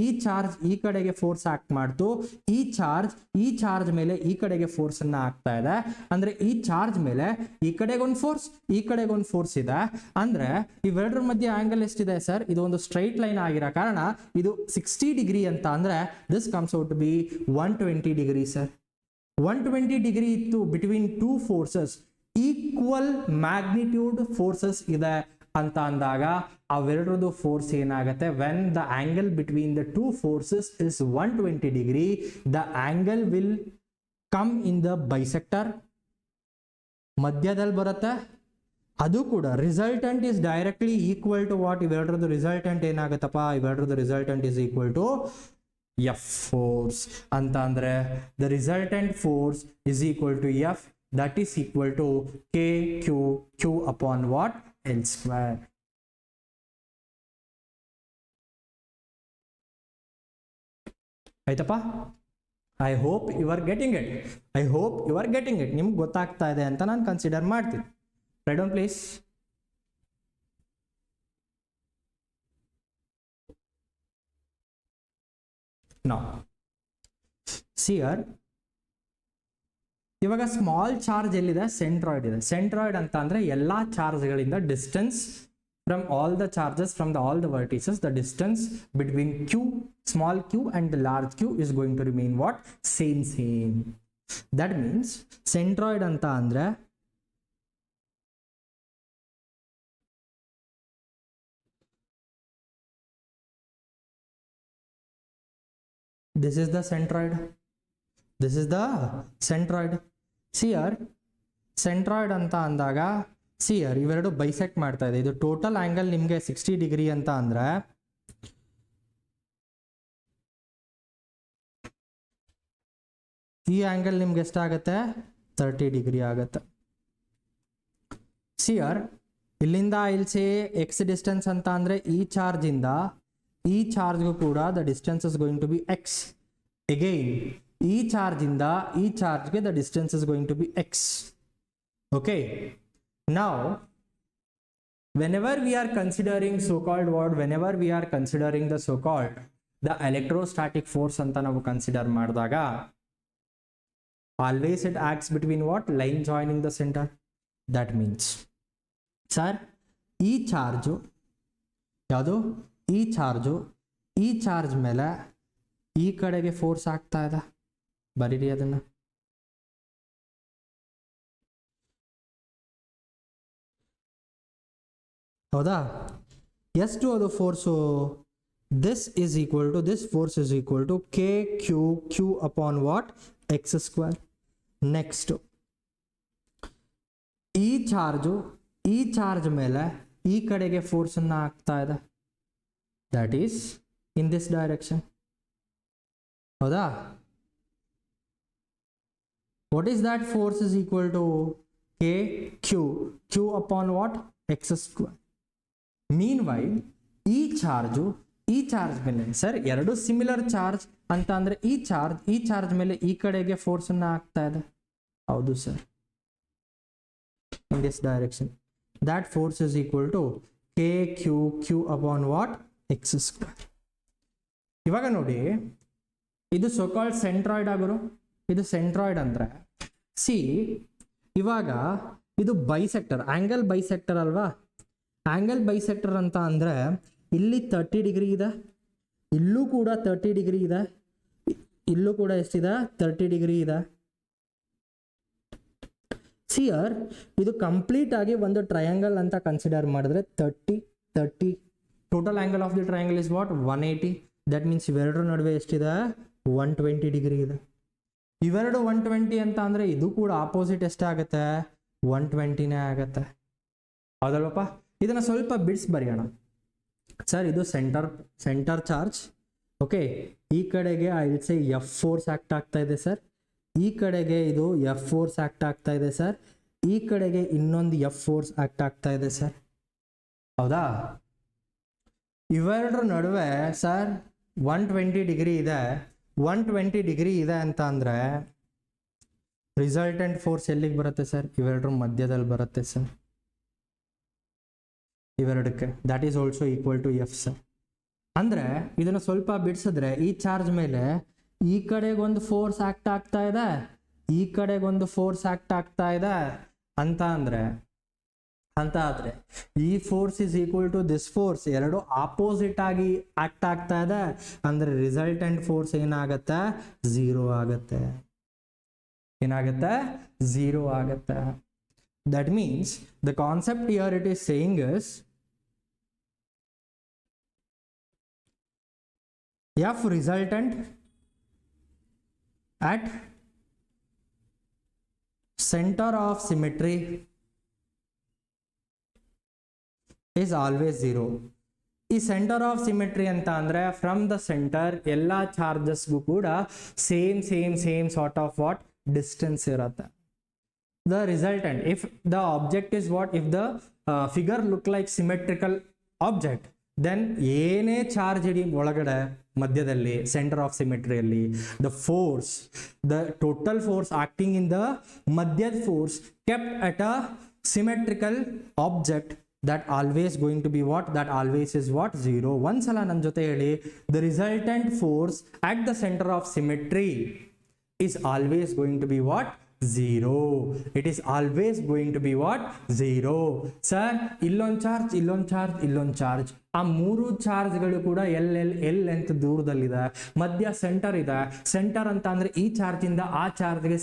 ಈ ಚಾರ್ಜ್ ಈ ಕಡೆಗೆ ಫೋರ್ಸ್ ಆಕ್ಟ್ ಮಾಡ್ತು, ಈ ಚಾರ್ಜ್ ಮೇಲೆ ಈ ಕಡೆಗೆ ಫೋರ್ಸ್ ಅನ್ನ ಆಗ್ತಾ ಇದೆ. ಅಂದ್ರೆ ಈ ಚಾರ್ಜ್ ಮೇಲೆ ಈ ಕಡೆಗೆ ಒಂದು ಫೋರ್ಸ್, ಈ ಕಡೆಗೆ ಒಂದು ಫೋರ್ಸ್ ಇದೆ. ಅಂದ್ರೆ ಇವೆರಡರ ಮಧ್ಯೆ ಆಂಗಲ್ ಎಷ್ಟಿದೆ ಸರ್? ಇದು ಒಂದು ಸ್ಟ್ರೈಟ್ ಲೈನ್ ಆಗಿರೋ ಕಾರಣ ಇದು 60 ಡಿಗ್ರಿ ಅಂತ ಅಂದ್ರೆ this comes out to be 120 degree sir. 120 degree ಇತ್ತು between two forces. Equal magnitude forces ಇದೆ ಅಂತ ಅಂದಾಗ ಅವೆರಡರದು ಫೋರ್ಸ್ ಏನಾಗುತ್ತೆ? When the angle between the two forces is 120 degree, the angle will come in the bisector, ಮಧ್ಯದಲ್ಲಿ ಬರುತ್ತೆ. ಅದು ಕೂಡ resultant is directly equal to what? ಇವೆರಡರದು ರಿಸಲ್ಟೆಂಟ್ ಏನಾಗುತ್ತಪ್ಪ? ಇವೆರಡರದು resultant is equal to F force ಅಂತ ಅಂದ್ರೆ the resultant force is equal to F, that is equal to Q upon what? L square. ಆಯ್ತಪ್ಪ? I hope you are getting it. ನಿಮ್ಗೆ ಗೊತ್ತಾಗ್ತಾ ಇದೆ ಅಂತ ನಾನು ಕನ್ಸಿಡರ್ ಮಾಡ್ತೀನಿ. Write down please. Now see here, ಇವಾಗ ಸ್ಮಾಲ್ ಚಾರ್ಜ್ ಎಲ್ಲಿದೆ? Centroid ಇದೆ. ಸೆಂಟ್ರಾಯ್ಡ್ ಅಂತ ಅಂದ್ರೆ ಎಲ್ಲಾ ಚಾರ್ಜ್ಗಳಿಂದ distance from all the charges from all the vertices, the distance between small q and the large q is going to remain what? Same. That means centroid ಅಂತ ಅಂದ್ರೆ this is the centroid. See here, centroid ಅಂತ ಅಂದಾಗ see here, ಇವೆರಡು bisect ಮಾಡ್ತಾ ಇದೆ. ಇದು total angle ನಿಮಗೆ 60 degree ಅಂತ ಅಂದ್ರೆ ಈ ಆಂಗಲ್ ನಿಮ್ಗೆ ಎಷ್ಟಾಗತ್ತೆ? 30 ಡಿಗ್ರಿ ಆಗುತ್ತೆ. see here, ಇಲ್ಲಿಂದ ಇಲ್ಸೆ x ಡಿಸ್ಟೆನ್ಸ್ ಅಂತ ಅಂದ್ರೆ ಈ ಚಾರ್ಜ್ ಇಂದ ಈ ಚಾರ್ಜ್ಗೂ ಕೂಡ the distance is going to be x. Again ಈ ಚಾರ್ಜ್ ಇಂದ ಈ ಚಾರ್ಜ್ಗೆ the distance is going to be x. Okay, now whenever we are considering so-called what? Whenever we are considering the so-called the electrostatic force ಅಂತ ನಾವು consider ಮಾಡಿದಾಗ always it acts between what? Line joining the center. That means sir, ಈ charge ಯಾವುದು? ಈ charge ಮೇಲೆ ಈ ಕಡೆಗೆ force ಆಗ್ತಾ ಇದೆ. ಬರೀರಿ ಅದನ್ನ. ಹೌದಾ? ಎಷ್ಟು ಅದು force? This force is equal to Q upon what? X square. Next ಈ ಚಾರ್ಜ್ ಮೇಲೆ ಈ ಕಡೆಗೆ ಫೋರ್ಸ್ ಅನ್ನ ಆಗ್ತಾ ಇದೆ. That is in this direction. ಹೌದಾ? What is that force is equal to Q upon what? X square. Meanwhile ಈ charge ಮೇಲೆ ಸರ್ ಎರಡು ಸಿಮಿಲರ್ ಚಾರ್ಜ್ ಅಂತ ಅಂದ್ರೆ ಈ ಚಾರ್ಜ್ ಮೇಲೆ ಈ ಕಡೆಗೆ ಫೋರ್ಸ್ ಅನ್ನ ಆಗ್ತಾ ಇದೆ. ಹೌದು sir, in this direction. That force is equal to Q upon what? X square. ಇವಾಗ ನೋಡಿ, ಇದು ಸೋಕಾಲ್ಡ್ ಸೆಂಟ್ರಾಯ್ಡ್ ಆಗಿರೋ, ಇದು ಸೆಂಟ್ರಾಯ್ಡ್ ಅಂದ್ರೆ ಸಿ, ಇವಾಗ ಇದು ಬೈಸೆಕ್ಟರ್, ಆಂಗಲ್ ಬೈಸೆಕ್ಟರ್ ಅಲ್ವಾ? ಆಂಗಲ್ ಬೈಸೆಕ್ಟರ್ ಅಂತ ಅಂದರೆ ಇಲ್ಲಿ 30 ಡಿಗ್ರಿ ಇದೆ, ಇಲ್ಲೂ ಕೂಡ 30 ಡಿಗ್ರಿ ಇದೆ, ಇಲ್ಲೂ ಕೂಡ ಎಷ್ಟಿದೆ 30 ಡಿಗ್ರಿ ಇದೆ. ಸಿಯರ್ ಇದು ಕಂಪ್ಲೀಟ್ ಆಗಿ ಒಂದು ಟ್ರಯಾಂಗಲ್ ಅಂತ ಕನ್ಸಿಡರ್ ಮಾಡಿದ್ರೆ 30 total angle of the triangle is what 180. That means ಇವೆರಡರ ನಡುವೆ ಎಷ್ಟಿದೆ 120 ಡಿಗ್ರಿ ಇದೆ. ಇವೆರಡು 120 ಅಂತ ಅಂದರೆ ಇದು ಕೂಡ ಆಪೋಸಿಟ್ ಎಷ್ಟಾಗುತ್ತೆ 120ನೇ ಆಗುತ್ತೆ. ಹೌದಲ್ವಪ್ಪ? ಇದನ್ನು ಸ್ವಲ್ಪ ಬಿಡ್ಸ್ ಬರೆಯೋಣ ಸರ್. ಇದು ಸೆಂಟರ್ ಚಾರ್ಜ್. ಓಕೆ, ಈ ಕಡೆಗೆ I will say F force act ಆಗ್ತಾ ಇದೆ ಸರ್. ಈ ಕಡೆಗೆ ಇದು ಎಫ್ ಫೋರ್ಸ್ ಆಕ್ಟ್ ಆಗ್ತಾ ಇದೆ ಸರ್. ಈ ಕಡೆಗೆ ಇನ್ನೊಂದು ಎಫ್ ಫೋರ್ಸ್ ಆಕ್ಟ್ ಆಗ್ತಾ ಇದೆ ಸರ್. ಹೌದಾ? ಇವೆರಡರ ನಡುವೆ ಸರ್ 120 ಡಿಗ್ರಿ ಇದೆ. 120 ಡಿಗ್ರಿ ಇದೆ ಅಂತ ಅಂದರೆ ರಿಸಲ್ಟೆಂಟ್ ಫೋರ್ಸ್ ಎಲ್ಲಿಗೆ ಬರುತ್ತೆ ಸರ್? ಇವೆರಡರ ಮಧ್ಯದಲ್ಲಿ ಬರುತ್ತೆ ಸರ್. ಇವೆರಡಕ್ಕೆ that is also equal to F sir. ಅಂದರೆ ಇದನ್ನು ಸ್ವಲ್ಪ ಬಿಡಿಸಿದ್ರೆ ಈ ಚಾರ್ಜ್ ಮೇಲೆ ಈ ಕಡೆಗೊಂದು ಫೋರ್ಸ್ ಆಕ್ಟ್ ಆಗ್ತಾ ಇದೆ, ಈ ಕಡೆಗೊಂದು ಫೋರ್ಸ್ ಆಕ್ಟ್ ಆಗ್ತಾ ಇದೆ ಅಂತ ಆದರೆ ಈ force is equal to this force. ಎರಡು ಆಪೋಸಿಟ್ ಆಗಿ ಆಕ್ಟ್ ಆಗ್ತಾ ಇದೆ ಅಂದರೆ ರಿಸಲ್ಟೆಂಟ್ ಫೋರ್ಸ್ ಏನಾಗುತ್ತೆ 0 ಆಗುತ್ತೆ. ಏನಾಗುತ್ತೆ 0 ಆಗುತ್ತೆ. That means the concept here it is saying is F resultant at center of symmetry is always 0. ಈ ಸೆಂಟರ್ ಆಫ್ ಸಿಮೆಟ್ರಿ ಅಂತ ಅಂದರೆ ಫ್ರಮ್ ದ ಸೆಂಟರ್ ಎಲ್ಲ ಚಾರ್ಜಸ್ಗೂ ಕೂಡ same sort of what distance ಇರುತ್ತೆ. The resultant if the object is what, if the figure look like symmetrical object, then ಏನೇ charge ಇಡೀ ಒಳಗಡೆ ಮಧ್ಯದಲ್ಲಿ ಸೆಂಟರ್ ಆಫ್ ಸಿಮೆಟ್ರಿಯಲ್ಲಿ the total force acting in the ಮಧ್ಯದ force kept at a symmetrical object that always going to be what? That always is what? 0. ಒಂದ್ಸಲ ನನ್ನ ಜೊತೆ ಹೇಳಿ, the resultant force at the center of symmetry is always going to be what? 0. It is always going to be what? 0. Sir, ಇಲ್ಲೊಂದು charge, ಇಲ್ಲೊಂದು charge, ಇಲ್ಲೊಂದು charge, ಆ ಮೂರು ಚಾರ್ಜ್ಗಳು ಕೂಡ ಎಲ್ ಅಂತ ದೂರದಲ್ಲಿದೆ. ಮಧ್ಯ ಸೆಂಟರ್ ಇದೆ. ಸೆಂಟರ್ ಅಂತ ಅಂದ್ರೆ ಈ ಚಾರ್ಜಿಂದ ಆ ಚಾರ್ಜ್ಗೆ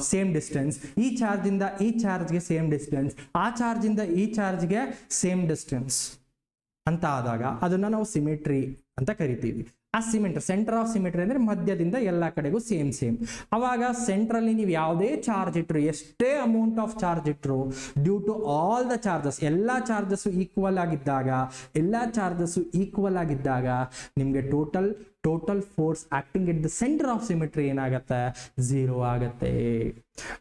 ಸೇಮ್ ಡಿಸ್ಟೆನ್ಸ್, ಈ ಚಾರ್ಜಿಂದ ಈ ಚಾರ್ಜ್ಗೆ ಸೇಮ್ ಡಿಸ್ಟೆನ್ಸ್, ಆ ಚಾರ್ಜಿಂದ ಈ ಚಾರ್ಜ್ಗೆ ಸೇಮ್ ಡಿಸ್ಟೆನ್ಸ್ ಅಂತ ಆದಾಗ ಅದನ್ನ ನಾವು ಸಿಮೆಟ್ರಿ ಅಂತ ಕರಿತೀವಿ. ಆ ಸೆಂಟರ್ ಆಫ್ ಸಿಮೆಟ್ರಿ ಅಂದ್ರೆ ಮಧ್ಯದಿಂದ ಎಲ್ಲ ಕಡೆಗೂ ಸೇಮ್. ಅವಾಗ ಸೆಂಟ್ರಲ್ಲಿ ನೀವು ಯಾವುದೇ ಚಾರ್ಜ್ ಇಟ್ಟರು, ಎಷ್ಟೇ ಅಮೌಂಟ್ ಆಫ್ ಚಾರ್ಜ್ ಇಟ್ಟರು, due to all the charges, ಎಲ್ಲ ಚಾರ್ಜಸ್ ಈಕ್ವಲ್ ಆಗಿದ್ದಾಗ ನಿಮಗೆ total force acting at the centre of symmetry ಏನಾಗತ್ತೆ? 0 ಆಗತ್ತೆ.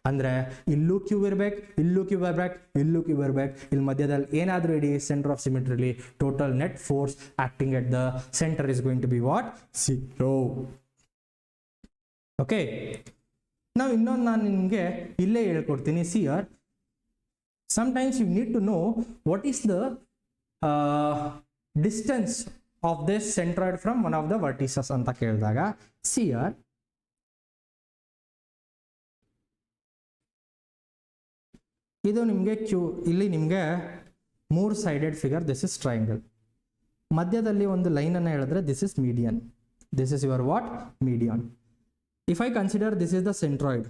ಅಂದ್ರೆ ಇಲ್ಲೂ ಕ್ಯೂ ಇರ್ಬೇಕು, ಇಲ್ಲೂ ಕ್ಯೂ ಇರ್ಬೇಕು, ಇಲ್ಲೂ ಕ್ಯೂ ಇರ್ಬೇಕು. ಇಲ್ಲಿ ಮಧ್ಯದಲ್ಲಿ ಏನಾದ್ರೂ ಇಡೀ centre of symmetrically total net force acting at the centre is going to be what? 0. Okay, ನಾವು ಇನ್ನೊಂದು ನಾನು ನಿಮಗೆ ಇಲ್ಲೇ ಹೇಳ್ಕೊಡ್ತೀನಿ. ಸಿಯರ್ sometimes you need to know what is the distance of this centroid from one of the vertices ಅಂತ ಕೇಳಿದಾಗ, ಸಿಯರ್ ಇದು ನಿಮಗೆ ಇಲ್ಲಿ ನಿಮಗೆ 3 sided figure. This is triangle. ಮಧ್ಯದಲ್ಲಿ ಒಂದು ಲೈನ್ ಅನ್ನು ಹೇಳಿದ್ರೆ this is median. This is your what? Median. If I consider this is the centroid,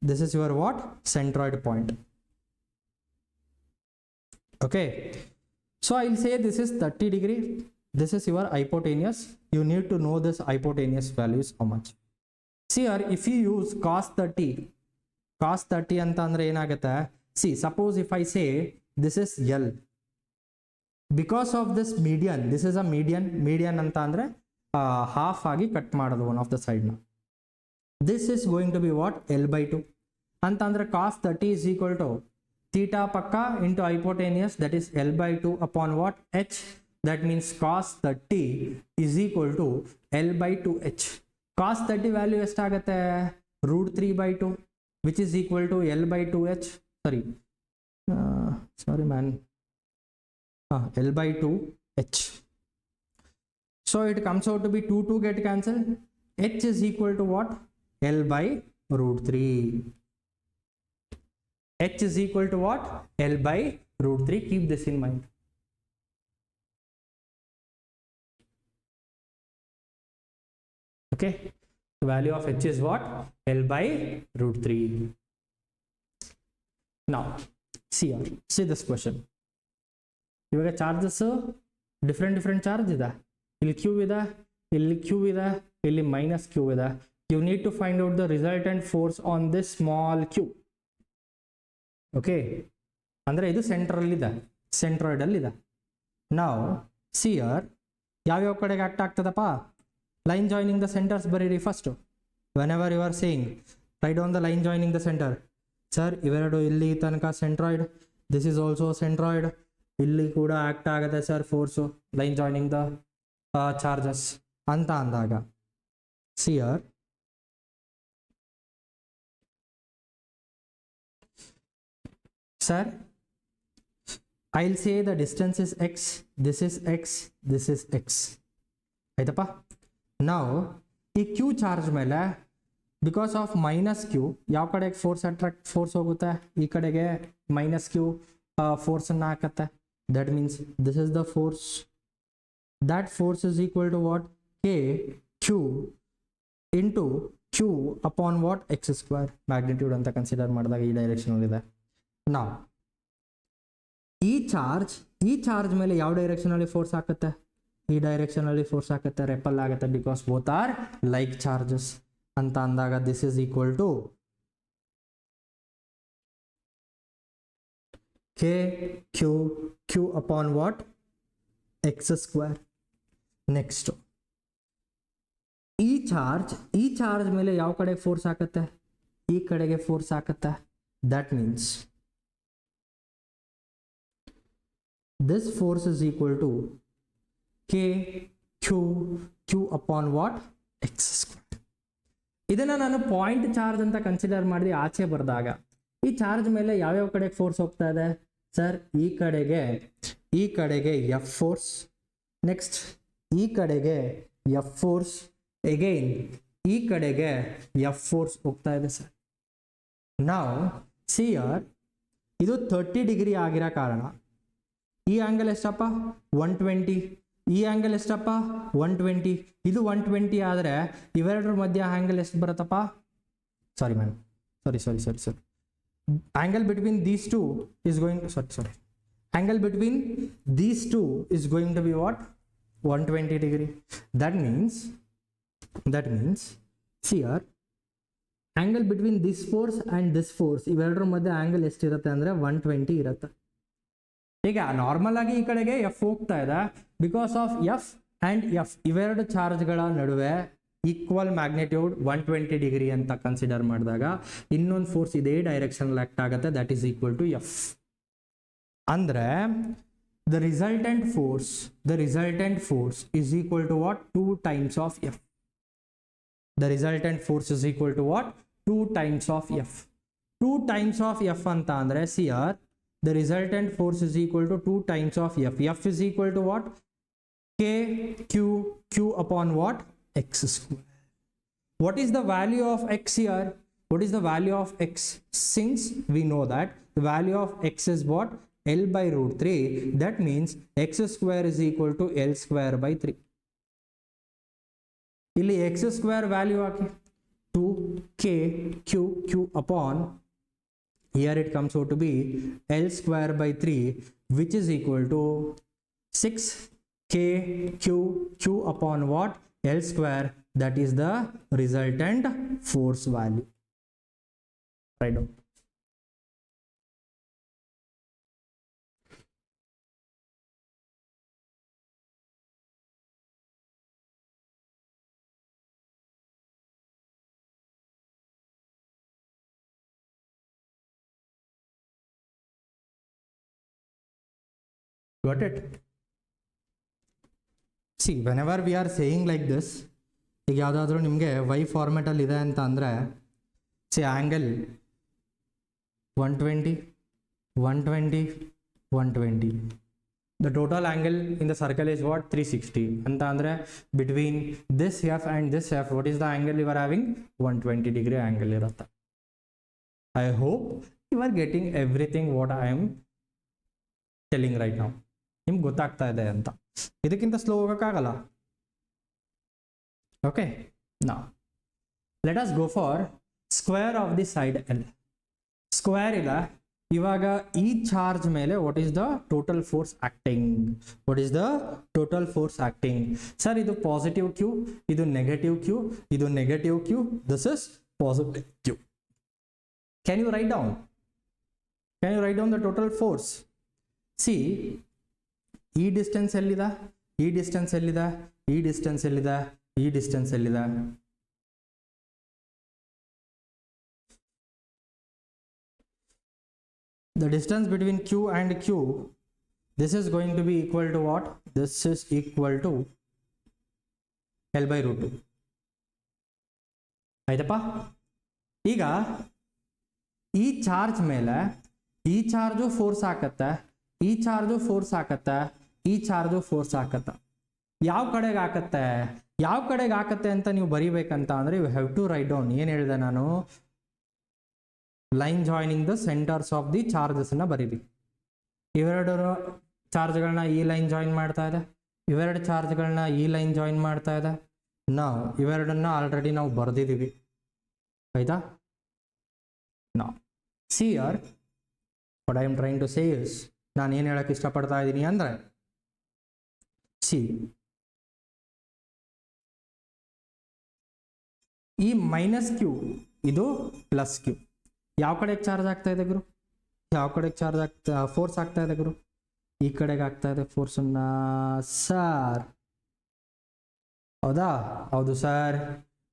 this is your what? Centroid point. Okay, so I'll say this is 30 degree, this is your hypotenuse. You need to know this hypotenuse values how much. See here, if you use cos 30 anta andre enagutte? See, suppose if I say this is L, because of this median, this is a median anta andre half agi cut ಮಾಡೋದು one of the side na. This is going to be what? L/2 ಅಂತ ಅಂದ್ರೆ cos 30 is equal to theta ಪಕ್ಕ into hypotenuse, that is L/2 upon what? H. That means cos 30 is equal to L/2H. cos 30 value ಎಷ್ಟಾಗುತ್ತೆ? √3/2 which is equal to L/2H. sorry man, L/2H. so it comes out to be 2 get cancelled. H is equal to what? L/√3. H is equal to what? L by root 3. Keep this in mind. Okay, the value of H is what? L by root 3. Now see here, see this question. ಇವಾಗ charges different charge ಇದೆ. ಇಲ್ಲಿ Q ಇದೆ, ಇಲ್ಲಿ Q ಇದೆ, ಇಲ್ಲಿ minus Q ಇದೆ. You need to find out the resultant force on this small Q. Okay, ಅಂದರೆ ಇದು ಸೆಂಟ್ರಲ್ಲಿದೆ, ಸೆಂಟ್ರಾಯ್ಡಲ್ಲಿದೆ. ನಾವು ಸಿ ಹಿಯರ್ ಯಾವ್ಯಾವ ಕಡೆಗೆ ಆಕ್ಟ್ ಆಗ್ತದಪ್ಪ? ಲೈನ್ ಜಾಯ್ನಿಂಗ್ ದ ಸೆಂಟರ್ಸ್ ಬರೀರಿ first. Whenever you are saying right on the line joining the centre. Sir ಇವೆರಡು ಇಲ್ಲಿ ತನಕ centroid, this is also centroid, ಇಲ್ಲಿ ಕೂಡ ಆಕ್ಟ್ ಆಗುತ್ತೆ sir force line joining the charges ಅಂತ ಅಂದಾಗ see here sir, I'll say the distance is x, this is x, this is x. ಆಯ್ತಪ್ಪ. ನಾವು ಈ ಕ್ಯೂ ಚಾರ್ಜ್ ಮೇಲೆ ಬಿಕಾಸ್ ಆಫ್ ಮೈನಸ್ ಕ್ಯೂ ಯಾವ ಕಡೆಗೆ ಫೋರ್ಸ್ ಹೋಗುತ್ತೆ? ಈ ಕಡೆಗೆ ಮೈನಸ್ ಕ್ಯೂ ಫೋರ್ಸನ್ನು ಹಾಕತ್ತೆ. That means this is the force. That force is equal to what? K Q into Q upon what? X square. Magnitude ಅಂತ ಕನ್ಸಿಡರ್ ಮಾಡಿದಾಗ ಈ ಡೈರೆಕ್ಷನಲ್ಲಿದೆ. ನಾವು ಈ ಚಾರ್ಜ್ ಮೇಲೆ ಯಾವ ಡೈರೆಕ್ಷನಲ್ಲಿ ಫೋರ್ಸ್ ಹಾಕುತ್ತೆ? ಈ ಡೈರೆಕ್ಷನಲ್ಲಿ ಫೋರ್ಸ್ ಹಾಕುತ್ತೆ, ರೆಪಲ್ ಆಗುತ್ತೆ, because both are like charges ಅಂತ ಅಂದಾಗ this is equal to K Q upon what? X square. Next ಈ ಚಾರ್ಜ್ ಮೇಲೆ ಯಾವ ಕಡೆಗೆ ಫೋರ್ಸ್ ಹಾಕುತ್ತೆ? ಈ ಕಡೆಗೆ ಫೋರ್ಸ್ ಹಾಕುತ್ತೆ. That means this force is equal to k q upon what? x square. ಇದನ್ನ ನಾನು ಪಾಯಿಂಟ್ ಚಾರ್ಜ್ ಅಂತ ಕನ್ಸಿಡರ್ ಮಾಡಿ ಆಚೆ ಬರೆದಾಗ ಈ ಚಾರ್ಜ್ ಮೇಲೆ ಯಾವ್ಯಾವ ಕಡೆ ಫೋರ್ಸ್ ಹೋಗ್ತಾ ಇದೆ ಸರ್? ಈ ಕಡೆಗೆ ಎಫ್ ಫೋರ್ಸ್, ನೆಕ್ಸ್ಟ್ ಈ ಕಡೆಗೆ ಎಫ್ ಫೋರ್ಸ್, ಅಗೈನ್ ಈ ಕಡೆಗೆ ಎಫ್ ಫೋರ್ಸ್ ಹೋಗ್ತಾ ಇದೆ ಸರ್. ನಾವು ಸಿ ಹಿಯರ್ ಇದು 30 ಡಿಗ್ರಿ ಆಗಿರೋ ಕಾರಣ ಈ ಆಂಗಲ್ ಎಷ್ಟಪ್ಪ? 120. ಈ ಆಂಗಲ್ ಎಷ್ಟಪ್ಪ? 120. ಇದು 120 ಆದರೆ ಇವೆರಡರ ಮಧ್ಯ ಆಂಗಲ್ ಎಷ್ಟು ಬರುತ್ತಪ್ಪ? Sorry ma'am, sorry. Angle between these two is going angle between these two is going to be what? 120 degree. That means see here angle between this force and this force ಇವೆರಡರ ಮಧ್ಯೆ angle ಎಷ್ಟಿರುತ್ತೆ ಅಂದರೆ 120 ಇರುತ್ತೆ. ಈಗ normal ಆಗಿ ಈ ಕಡೆಗೆ F ಹೋಗ್ತಾ ಇದೆ because of F and F ಇವೆರಡು ಚಾರ್ಜ್ಗಳ ನಡುವೆ ಈಕ್ವಲ್ ಮ್ಯಾಗ್ನಿಟ್ಯೂಡ್ 120 ಡಿಗ್ರಿ ಅಂತ ಕನ್ಸಿಡರ್ ಮಾಡಿದಾಗ ಇನ್ನೊಂದು ಫೋರ್ಸ್ ಇದೇ ಡೈರೆಕ್ಷನ್ ಆಕ್ಟ್ ಆಗುತ್ತೆ. That is equal to F. ಅಂದರೆ the resultant force is equal to what? 2 times of F. The resultant force is equal to what? 2 times of F. 2 times of F ಅಂತ ಅಂದರೆ see here the resultant force is equal to 2 times of F. F is equal to what? K Q upon what? X square. What is the value of X here? What is the value of X? Since we know that the value of X is what? L by root 3. That means X square is equal to L square by 3. ಇಲ್ಲಿ X square value hockey 2K Q upon, here it comes out to be L square by 3, which is equal to 6K Q upon what? L square. That is the resultant force value. Right now. Got it? See, whenever we are saying like this, ಈಗ ಯಾವುದಾದ್ರೂ ನಿಮಗೆ Y ಫಾರ್ಮೆಟಲ್ಲಿ ಇದೆ ಅಂತ ಅಂದರೆ C angle 120. The total angle in the circle is what? 360. ಅಂತ ಅಂದರೆ between this F and this F what is the angle you are having? 120 degree angle ಇರುತ್ತೆ. I hope you are getting everything what I am telling right ನಾವು. ನಿಮ್ಗೆ ಗೊತ್ತಾಗ್ತಾ ಇದೆ ಅಂತ. ಇದಕ್ಕಿಂತ slow ಹೋಗೋಕ್ಕಾಗಲ್ಲ. ಓಕೆ, ನಾ let us go for square of the side L. Square ಇಲ್ಲ, ಇವಾಗ ಈ ಚಾರ್ಜ್ ಮೇಲೆ what is the total force acting? What is the total force acting? Sir ಇದು ಪಾಸಿಟಿವ್ ಕ್ಯೂ, ಇದು ನೆಗೆಟಿವ್ ಕ್ಯೂ, ಇದು negative Q, this is positive Q. Can you write down? Can you write down the total force? See, ಈ distance ಎಲ್ಲಿದೆ, ಈ distance ಎಲ್ಲಿದೆ, ಈ distance ಎಲ್ಲಿದೆ, ಈ ಡಿಸ್ಟೆನ್ಸ್ ಎಲ್ಲಿದೆ? The distance between Q and Q, this is going to be equal to what? This is equal to L by root 2. ಆಯ್ತಪ್ಪ? ಈಗ ಈ ಚಾರ್ಜ್ ಮೇಲೆ ಈ ಚಾರ್ಜು ಫೋರ್ಸ್ ಹಾಕತ್ತೆ, ಈ ಚಾರ್ಜು ಫೋರ್ಸ್ ಹಾಕತ್ತೆ, ಈ ಚಾರ್ಜು ಫೋರ್ಸ್ ಹಾಕತ್ತೆ. ಯಾವ ಕಡೆಗೆ ಹಾಕತ್ತೆ, ಯಾವ ಕಡೆಗೆ ಹಾಕತ್ತೆ ಅಂತ ನೀವು ಬರಿಬೇಕಂತ ಅಂದ್ರೆ you have to write down. ಏನು ಹೇಳಿದೆ ನಾನು? Line joining the centres of the charges ಅನ್ನ ಬರೀರಿ. ಇವೆರಡು ಚಾರ್ಜ್ಗಳನ್ನ ಈ ಲೈನ್ ಜಾಯಿನ್ ಮಾಡ್ತಾ ಇದೆ, ಇವೆರಡು ಚಾರ್ಜ್ಗಳನ್ನ ಈ ಲೈನ್ ಜಾಯಿನ್ ಮಾಡ್ತಾ ಇದೆ. ನಾವು ಇವೆರಡನ್ನ ಆಲ್ರೆಡಿ ನಾವು ಬರೆದಿದ್ದೀವಿ, ಆಯ್ತಾ? ನಾ ಸಿ ಆರ್ what I am trying to say is, ನಾನು ಏನು ಹೇಳಕ್ಕೆ ಇಷ್ಟಪಡ್ತಾ ಇದ್ದೀನಿ ಅಂದ್ರೆ, ಸಿ ಈ ಮೈನಸ್ ಕ್ಯೂ ಇದು ಪ್ಲಸ್ ಕ್ಯೂ ಯಾವ ಕಡೆಗೆ ಚಾರ್ಜ್ ಆಗ್ತಾ ಇದೆ ಗುರು? ಯಾವ ಕಡೆಗೆ ಚಾರ್ಜ್ ಆಗ್ತಾ ಫೋರ್ಸ್ ಆಗ್ತಾ ಇದೆ ಗುರು? ಈ ಕಡೆಗೆ ಆಗ್ತಾ ಇದೆ ಫೋರ್ಸನ್ನ ಸರ್. ಹೌದಾ? ಹೌದು ಸರ್,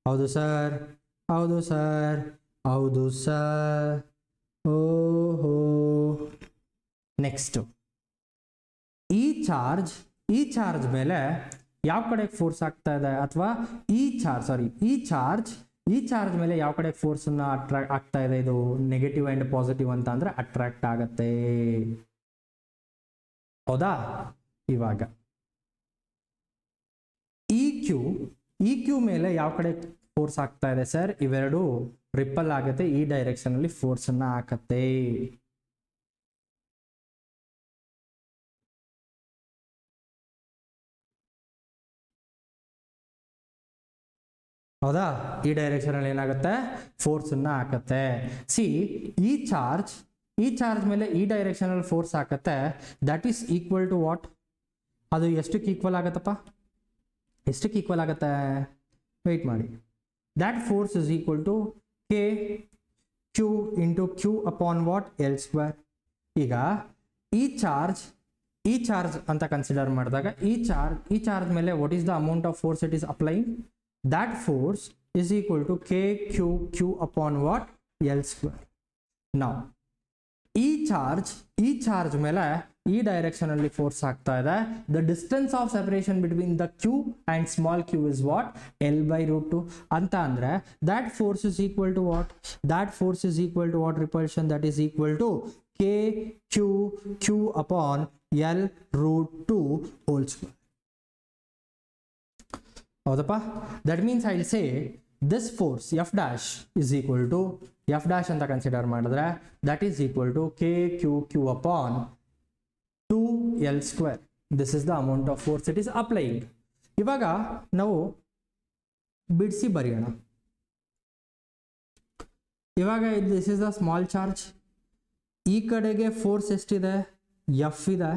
ಹೌದು ಸರ್, ಹೌದು ಸರ್, ಹೌದು ಸರ್. ಓಹೋ, ನೆಕ್ಸ್ಟ್ ಈ ಚಾರ್ಜ್ ಮೇಲೆ ಯಾವ ಕಡೆಗೆ ಫೋರ್ಸ್ ಆಗ್ತಾ ಇದೆ, ಅಥವಾ ಈ ಚಾರ್ಜ್ ಮೇಲೆ ಯಾವ ಕಡೆ ಫೋರ್ಸ್ ಅಟ್ರಾಕ್ಟ್ ಆಗ್ತಾ ಇದೆ? ಇದು ನೆಗೆಟಿವ್ ಅಂಡ್ ಪಾಸಿಟಿವ್ ಅಂತ ಅಂದ್ರೆ ಅಟ್ರಾಕ್ಟ್ ಆಗತ್ತೆ. ಹೌದಾ? ಇವಾಗ ಈ ಕ್ಯೂ ಮೇಲೆ ಯಾವ ಕಡೆ ಫೋರ್ಸ್ ಆಗ್ತಾ ಇದೆ ಸರ್? ಇವೆರಡು ರಿಪಲ್ ಆಗುತ್ತೆ, ಈ ಡೈರೆಕ್ಷನ್ ಅಲ್ಲಿ ಫೋರ್ಸ್ ಅನ್ನ ಹಾಕತ್ತೆ. ಹೌದಾ? ಈ ಡೈರೆಕ್ಷನ್ ಅಲ್ಲಿ ಏನಾಗುತ್ತೆ? ಫೋರ್ಸ್ ಅನ್ನ ಹಾಕತ್ತೆ. ಸಿ, ಈ ಚಾರ್ಜ್ ಮೇಲೆ ಈ ಡೈರೆಕ್ಷನ್ ಅಲ್ಲಿ ಫೋರ್ಸ್ ಹಾಕತ್ತೆ. That is equal to what? ಅದು ಎಷ್ಟಕ್ಕೆ ಈಕ್ವಲ್ ಆಗತ್ತಪ್ಪ? ಎಷ್ಟಕ್ಕೆ ಈಕ್ವಲ್ ಆಗತ್ತೆ? ವೆಯ್ಟ್ ಮಾಡಿ. That force is equal to K Q into Q upon what? L square. ಈಗ ಈ ಚಾರ್ಜ್ ಅಂತ ಕನ್ಸಿಡರ್ ಮಾಡಿದಾಗ ಈ ಚಾರ್ಜ್ ಮೇಲೆ what is the amount of force it is applying? That force is equal to KQ upon what? L square. Now, ಈ charge ಮೇಲೆ ಈ direction ಅಲ್ಲಿ ಫೋರ್ಸ್ ಆಗ್ತಾ ಇದೆ. The distance of separation between the Q and small q is what? L by root 2. ಅಂತ ಅಂದ್ರೆ that force is equal to what? That force is equal to what? Repulsion. That is equal to KQ upon L root 2 whole square. ಹೌದಪ್ಪ? That means I will say this force F dash is equal to F dash ಅಂತ consider ಮಾಡಿದ್ರೆ that is equal to KQ upon 2L square. This is the amount of force it is applying. ಇವಾಗ ನಾವು ಬಿಡಿಸಿ ಬರೆಯೋಣ. ಇವಾಗ this is the small charge, ಈ ಕಡೆಗೆ force ಎಷ್ಟಿದೆ? ಎಫ್ ಇದೆ.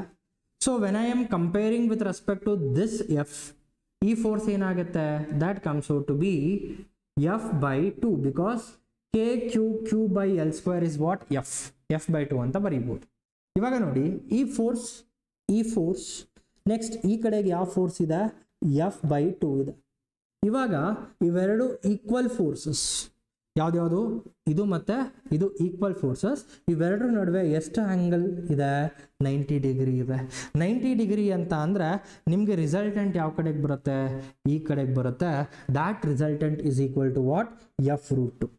So when I am comparing with respect to this F, ಈ ಫೋರ್ಸ್ ಏನಾಗುತ್ತೆ? That comes out to be F by 2 because KQ by L square is what? F by 2 ಅಂತ ಬರೀಬಹುದು. ಇವಾಗ ನೋಡಿ, ಈ ಫೋರ್ಸ್ ನೆಕ್ಸ್ಟ್ ಈ ಕಡೆಗೆ ಯಾವ ಫೋರ್ಸ್ ಇದೆ? ಎಫ್ ಬೈ 2 ಇದೆ. ಇವಾಗ ಇವೆರಡು ಈಕ್ವಲ್ ಫೋರ್ಸಸ್, ಯಾವ್ದ್ಯಾವುದು? ಇದು ಮತ್ತೆ ಇದು ಈಕ್ವಲ್ ಫೋರ್ಸಸ್. ಇವೆರಡರ ನಡುವೆ ಎಷ್ಟು ಆಂಗಲ್ ಇದೆ? 90 ಡಿಗ್ರಿ ಇದೆ. 90 ಡಿಗ್ರಿ ಅಂತ ಅಂದ್ರೆ ನಿಮ್ಗೆ ರಿಸಲ್ಟೆಂಟ್ ಯಾವ ಕಡೆಗೆ ಬರುತ್ತೆ? ಈ ಕಡೆಗೆ ಬರುತ್ತೆ. That resultant is equal to what? F root 2.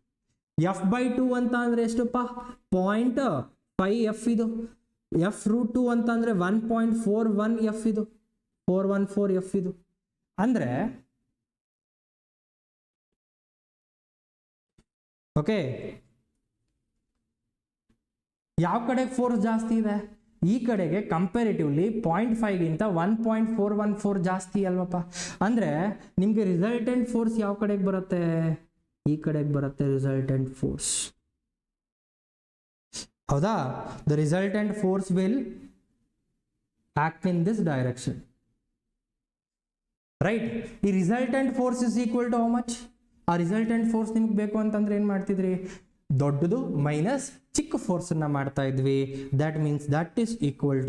F by 2 ಅಂತ ಅಂದ್ರೆ ಎಷ್ಟಪ್ಪ? 0.5 ಎಫ್ ಇದು. ಎಫ್ ರೂಟ್ 2 ಅಂತ ಅಂದ್ರೆ 1.41 ಎಫ್ ಇದು, 414 ಎಫ್ ಇದು. ಅಂದ್ರೆ ಓಕೆ, ಯಾವ ಕಡೆಗೆ ಫೋರ್ಸ್ ಜಾಸ್ತಿ ಇದೆ? ಈ ಕಡೆಗೆ ಕಂಪೇರಿಟಿವ್ಲಿ 0.5 ಗಿಂತ 1.414 ಜಾಸ್ತಿ ಅಲ್ವಪ್ಪ. ಅಂದ್ರೆ ನಿಮ್ಗೆ ರಿಸಲ್ಟೆಂಟ್ ಫೋರ್ಸ್ ಯಾವ ಕಡೆಗೆ ಬರುತ್ತೆ? ಈ ಕಡೆಗೆ ಬರುತ್ತೆ ರಿಸಲ್ಟೆಂಟ್ ಫೋರ್ಸ್. ಹೌದಾ? The resultant force will act in this direction, right? ಈ resultant force is equal to how much? ಆ ರಿಸಲ್ಟೆಂಟ್ ಫೋರ್ಸ್ ನಿಮ್ಗೆ ಬೇಕು ಅಂತಂದ್ರೆ ಏನ್ ಮಾಡ್ತಿದ್ರಿ? ದೊಡ್ಡದು ಮೈನಸ್ ಚಿಕ್ಕ ಫೋರ್ಸ್ ಅನ್ನ ಮಾಡ್ತಾ ಇದ್ವಿ. That means that is equal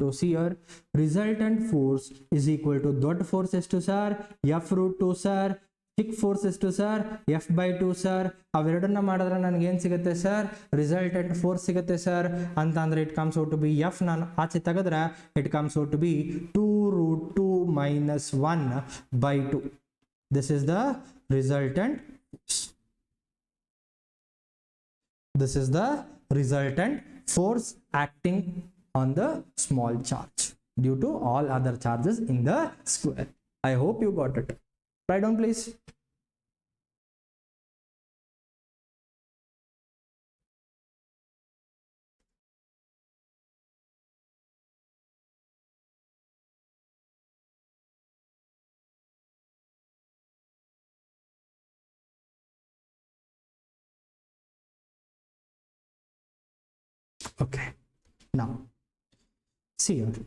to sir resultant force is equal to ದೊಡ್ಡ ಫೋರ್ಸ್ ಎಷ್ಟು ಸರ್? F√2 sir. ಚಿಕ್ಕ ಫೋರ್ಸ್ ಎಷ್ಟು ಸರ್? F/2 sir. ಅವೆರಡನ್ನ ಮಾಡಿದ್ರೆ ನನಗೆ ಏನ್ ಸಿಗುತ್ತೆ ಸರ್? ರಿಸಲ್ಟೆಂಟ್ ಫೋರ್ಸ್ ಸಿಗುತ್ತೆ ಸರ್. ಅಂತ ಅಂದ್ರೆ it comes out to be F, ನಾನು ಆಚೆ ತೆಗೆದ್ರೆ it comes out to be 2√2 - 1/2. This is the resultant. This is the resultant force acting on the small charge due to all other charges in the square. I hope you got it. Write down please. Okay, now see here,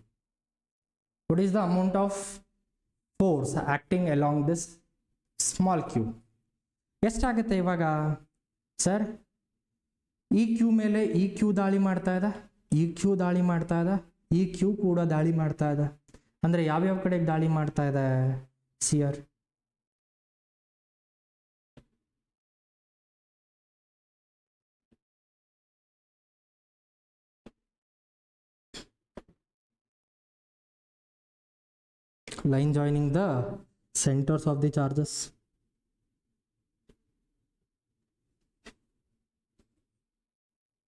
what is the amount of force acting along this small q? ಎಷ್ಟಾಗುತ್ತೆ ಇವಾಗ sir? ಈ Q ಮೇಲೆ ಈ Q ದಾಳಿ ಮಾಡ್ತಾ ಇದೆ, ಈ Q ದಾಳಿ ಮಾಡ್ತಾ ಇದೆ, ಈ ಕ್ಯೂ ಕೂಡ ದಾಳಿ ಮಾಡ್ತಾ ಇದೆ. ಅಂದ್ರೆ ಯಾವ್ಯಾವ ಕಡೆಗೆ ದಾಳಿ ಮಾಡ್ತಾ ಇದೆ? ಸಿಯರ್ line joining the centers of the charges.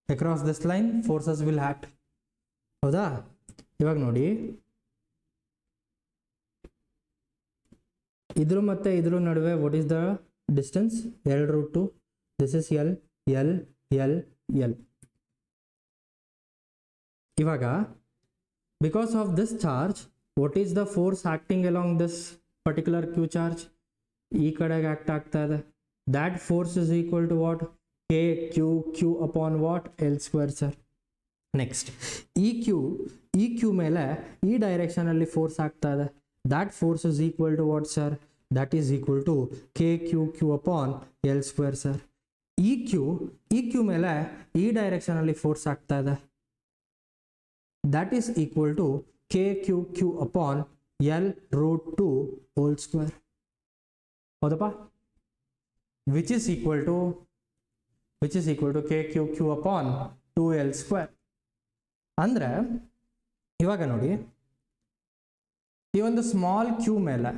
Across this line forces will act. ಹೌದಾ? ಇವಾಗ ನೋಡಿ, ಇದ್ರ ಮತ್ತೆ ಇದ್ರ ನಡುವೆ what is the distance? L√2. this is L, L, L, L. ಇವಾಗ because of this charge, what is the force acting along this particular q charge? ಈ ಕಡೆಗೆ ಆಕ್ಟ್ ಆಗ್ತಾ ಇದೆ. that force is equal to what? k q upon what? L² sir. next ಈ q ಮೇಲೆ ಈ direction ಅಲ್ಲಿ force ಆಗ್ತಾ ಇದೆ. that force is equal to what sir? that is equal to k q upon L² sir. ಈ q ಮೇಲೆ ಈ direction ಅಲ್ಲಿ ಫೋರ್ಸ್ ಆಗ್ತಾ ಇದೆ. that is equal to k q upon L√2 whole square. ಹೌದಪ್ಪ? which is equal to k q upon 2L². ಅಂದ್ರೆ ಇವಾಗ ನೋಡಿ, ಈ ಒಂದು ಸ್ಮಾಲ್ ಕ್ಯೂ ಮೇಲೆ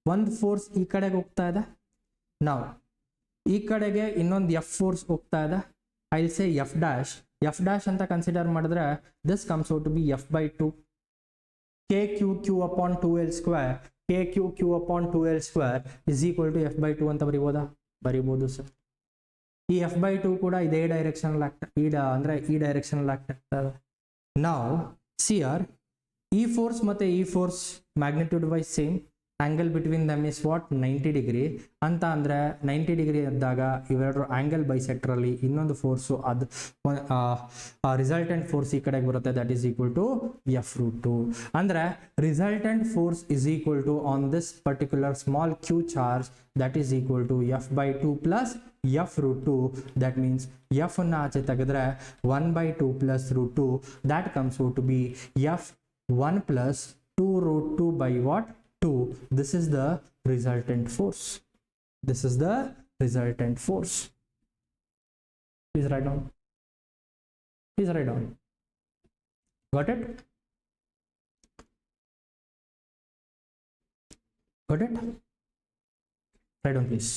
ಒಂದು ಫೋರ್ಸ್ ಈ ಕಡೆಗೆ ಹೋಗ್ತಾ ಇದೆ. ನಾವು ಈ ಕಡೆಗೆ ಇನ್ನೊಂದು ಎಫ್ ಫೋರ್ಸ್ ಹೋಗ್ತಾ ಇದೆ. I will say F dash ಅಂತ ಕನ್ಸಿಡರ್ ಮಾಡಿದ್ರೆ this comes out to be F/2 k q upon 2L². k q upon 2L² is equal to F/2 ಅಂತ ಬರಿಬೋದಾ? ಬರಿಬೋದು ಸರ್. ಈ F/2 ಕೂಡ ಇದೇ ಡೈರೆಕ್ಷನ್ ಅಂದ್ರೆ ಈ ಡೈರೆಕ್ಷನ್ ಆಗ್ತಾ ಇದೆ. ನಾವು ಸಿಆರ್ ಈ ಫೋರ್ಸ್ ಮತ್ತೆ ಈ force magnitude wise same, angle between them is what? 90 degree ಅಂತ ಅಂದ್ರೆ 90 ಡಿಗ್ರಿ ಇದ್ದಾಗ ಇವೆರಡು ಆಂಗಲ್ ಬೈಸೆಕ್ಟರ್ ಅಲ್ಲಿ ಇನ್ನೊಂದು ಫೋರ್ಸು ಅದು ರಿಸಲ್ಟೆಂಟ್ ಫೋರ್ಸ್ ಈ ಕಡೆಗೆ ಬರುತ್ತೆ. That is equal to F√2. ಅಂದ್ರೆ resultant force is equal to on this particular small Q charge that is equal to F/2 plus F√2. That means F ಅನ್ನ ಆಚೆ ತೆಗೆದ್ರೆ 1/2 plus √2. that comes out to be F1 plus 2√2 by what? 2. This is the resultant force. This is the resultant force. Please write down. Please write down. Got it? Got it? Write down please.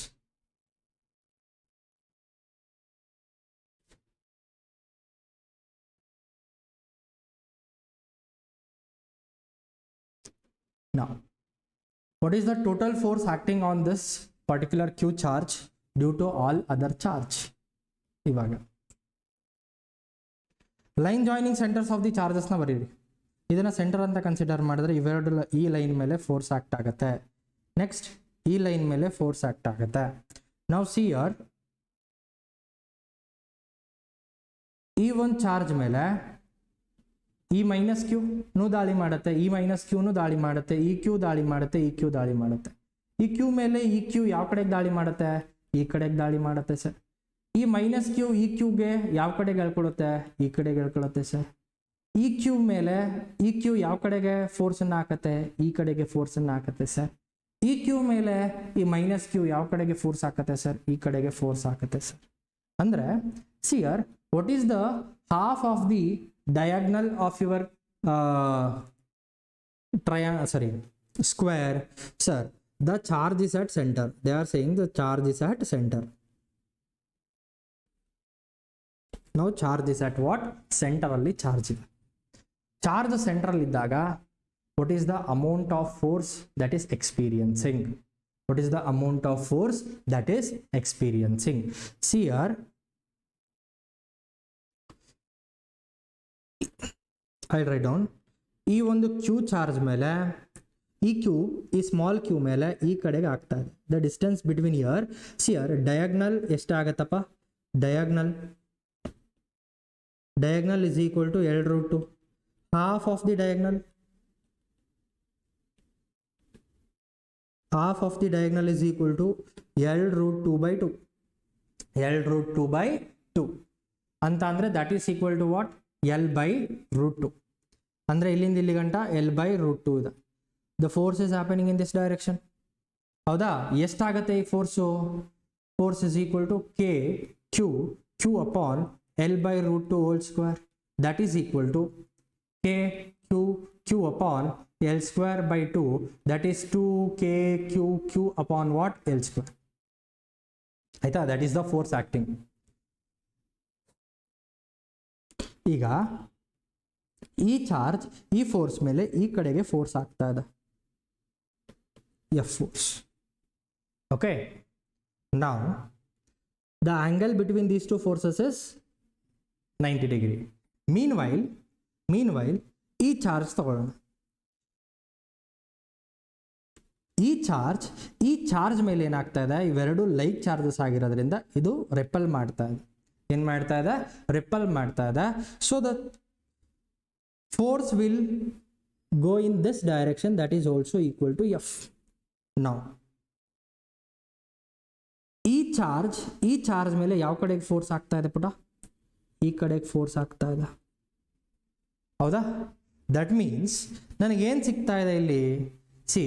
Now, what is the total force acting on this particular q charge due to all other charge? ಇವಾಗ line joining centers of the ಚಾರ್ಜಸ್ನ ಬರೀರಿ. ಇದನ್ನ centre ಅಂತ consider ಮಾಡಿದ್ರೆ ಇವೆರಡು ಈ line ಮೇಲೆ force act ಆಗುತ್ತೆ. ನೆಕ್ಸ್ಟ್ ಈ ಲೈನ್ ಮೇಲೆ ಫೋರ್ಸ್ ಆಕ್ಟ್ ಆಗುತ್ತೆ. ನಾವು ಸಿ ಆರ್ ಈ ಒಂದು ಚಾರ್ಜ್ ಮೇಲೆ ಈ ಮೈನಸ್ ಕ್ಯೂನು ದಾಳಿ ಮಾಡುತ್ತೆ, ಈ ಮೈನಸ್ ಕ್ಯೂನು ದಾಳಿ ಮಾಡುತ್ತೆ, ಈ ಕ್ಯೂ ದಾಳಿ ಮಾಡುತ್ತೆ, ಈ ಕ್ಯೂ ದಾಳಿ ಮಾಡುತ್ತೆ. ಈ ಕ್ಯೂ ಮೇಲೆ ಈ ಕ್ಯೂ ಯಾವ ಕಡೆಗೆ ದಾಳಿ ಮಾಡುತ್ತೆ? ಈ ಕಡೆಗೆ ದಾಳಿ ಮಾಡುತ್ತೆ ಸರ್. ಈ ಮೈನಸ್ ಕ್ಯೂ ಈ ಕ್ಯೂಗೆ ಯಾವ ಕಡೆಗೆ ಹೇಳ್ಕೊಳುತ್ತೆ? ಈ ಕಡೆಗೆ ಹೇಳ್ಕೊಳುತ್ತೆ ಸರ್. ಈ ಕ್ಯೂ ಮೇಲೆ ಈ ಕ್ಯೂ ಯಾವ ಕಡೆಗೆ ಫೋರ್ಸನ್ನು ಹಾಕತ್ತೆ? ಈ ಕಡೆಗೆ ಫೋರ್ಸನ್ನು ಹಾಕತ್ತೆ ಸರ್. ಈ ಕ್ಯೂ ಮೇಲೆ ಈ ಮೈನಸ್ ಕ್ಯೂ ಯಾವ ಕಡೆಗೆ ಫೋರ್ಸ್ ಹಾಕತ್ತೆ ಸರ್? ಈ ಕಡೆಗೆ ಫೋರ್ಸ್ ಹಾಕತ್ತೆ ಸರ್. ಅಂದ್ರೆ sir what is the half of the diagonal of your square? Sir, the charge is at center. They are saying the charge is at center. Now charge is at what? Center alli charge ಇದೆ. Charge center ಅಲ್ಲಿ ಇದ್ದಾಗ what is the amount of force that is experiencing? What is the amount of force that is experiencing? See here, I'll write down. ಈ ಒಂದು Q charge ಮೇಲೆ ಈ Q ಈ small Q ಮೇಲೆ ಈ ಕಡೆಗೆ ಆಗ್ತಾ ಇದೆ. The distance between here sir diagonal ಎಷ್ಟಾಗತ್ತಪ್ಪ? Diagonal is equal to L√2. Half of the diagonal is equal to L√2/2. L√2/2 ಅಂತ ಅಂದ್ರೆ that is equal to what? L/√2. ಅಂದ್ರೆ ಇಲ್ಲಿಂದ ಇಲ್ಲಿ ಗಂಟ L/√2 ಇದೆ. The force is happening in this direction. ಹೌದಾ? ಎಷ್ಟಾಗತ್ತೆ ಈ force? Force is equal to Q upon L/√2 whole square. That is equal to Q upon L²/2. That is 2KQ upon what? L². ಆಯ್ತಾ? That is the force acting. ಈಗ ಈ charge ಈ force ಮೇಲೆ ಈ ಕಡೆಗೆ ಫೋರ್ಸ್ ಆಗ್ತಾ ಇದೆ, F force. Okay, now the angle between these two forces is 90 degree. Meanwhile ಈ ಚಾರ್ಜ್ ತಗೊಳ್ಳೋಣ. ಈ ಚಾರ್ಜ್ ಮೇಲೆ ಏನಾಗ್ತಾ ಇದೆ? ಇವೆರಡು ಲೈಕ್ ಚಾರ್ಜಸ್ ಆಗಿರೋದ್ರಿಂದ ಇದು ರೆಪಲ್ ಮಾಡ್ತಾ ಇದೆ. ಏನ್ ಮಾಡ್ತಾ ಇದೆ? ರಿಪಲ್ ಮಾಡ್ತಾ ಇದೆ. So the force will go in this direction, that is also equal to F. Now ಈ ಚಾರ್ಜ್ ಮೇಲೆ ಯಾವ ಕಡೆಗೆ ಫೋರ್ಸ್ ಆಗ್ತಾ ಇದೆ ಪುಟ? ಈ ಕಡೆಗೆ ಫೋರ್ಸ್ ಆಗ್ತಾ ಇದೆ. ಹೌದಾ? ದಟ್ ಮೀನ್ಸ್ ನನಗೇನು ಸಿಗ್ತಾ ಇದೆ ಇಲ್ಲಿ? ಸಿ,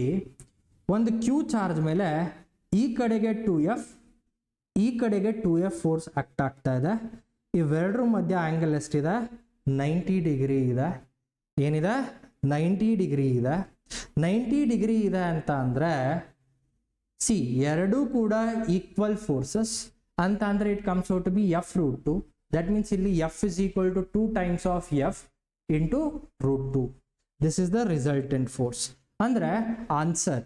ಒಂದು ಕ್ಯೂ ಚಾರ್ಜ್ ಮೇಲೆ ಈ ಕಡೆಗೆ 2F, ಈ ಕಡೆಗೆ 2F ಫೋರ್ಸ್ ಆಕ್ಟ್ ಆಗ್ತಾ ಇದೆ. ಇವೆರಡರ ಮಧ್ಯ ಆಂಗಲ್ ಎಷ್ಟಿದೆ? 90 ಡಿಗ್ರಿ ಇದೆ. ಏನಿದೆ? 90 ಡಿಗ್ರಿ ಇದೆ. 90 ಡಿಗ್ರಿ ಇದೆ ಅಂತ ಅಂದ್ರೆ ಸಿ, ಎರಡೂ ಕೂಡ ಈಕ್ವಲ್ ಫೋರ್ಸಸ್ ಅಂತ ಅಂದ್ರೆ it comes out to be F√2. That means ಇಲ್ಲಿ F is equal to 2 times of F into √2. This is the resultant force. ಅಂದ್ರೆ answer,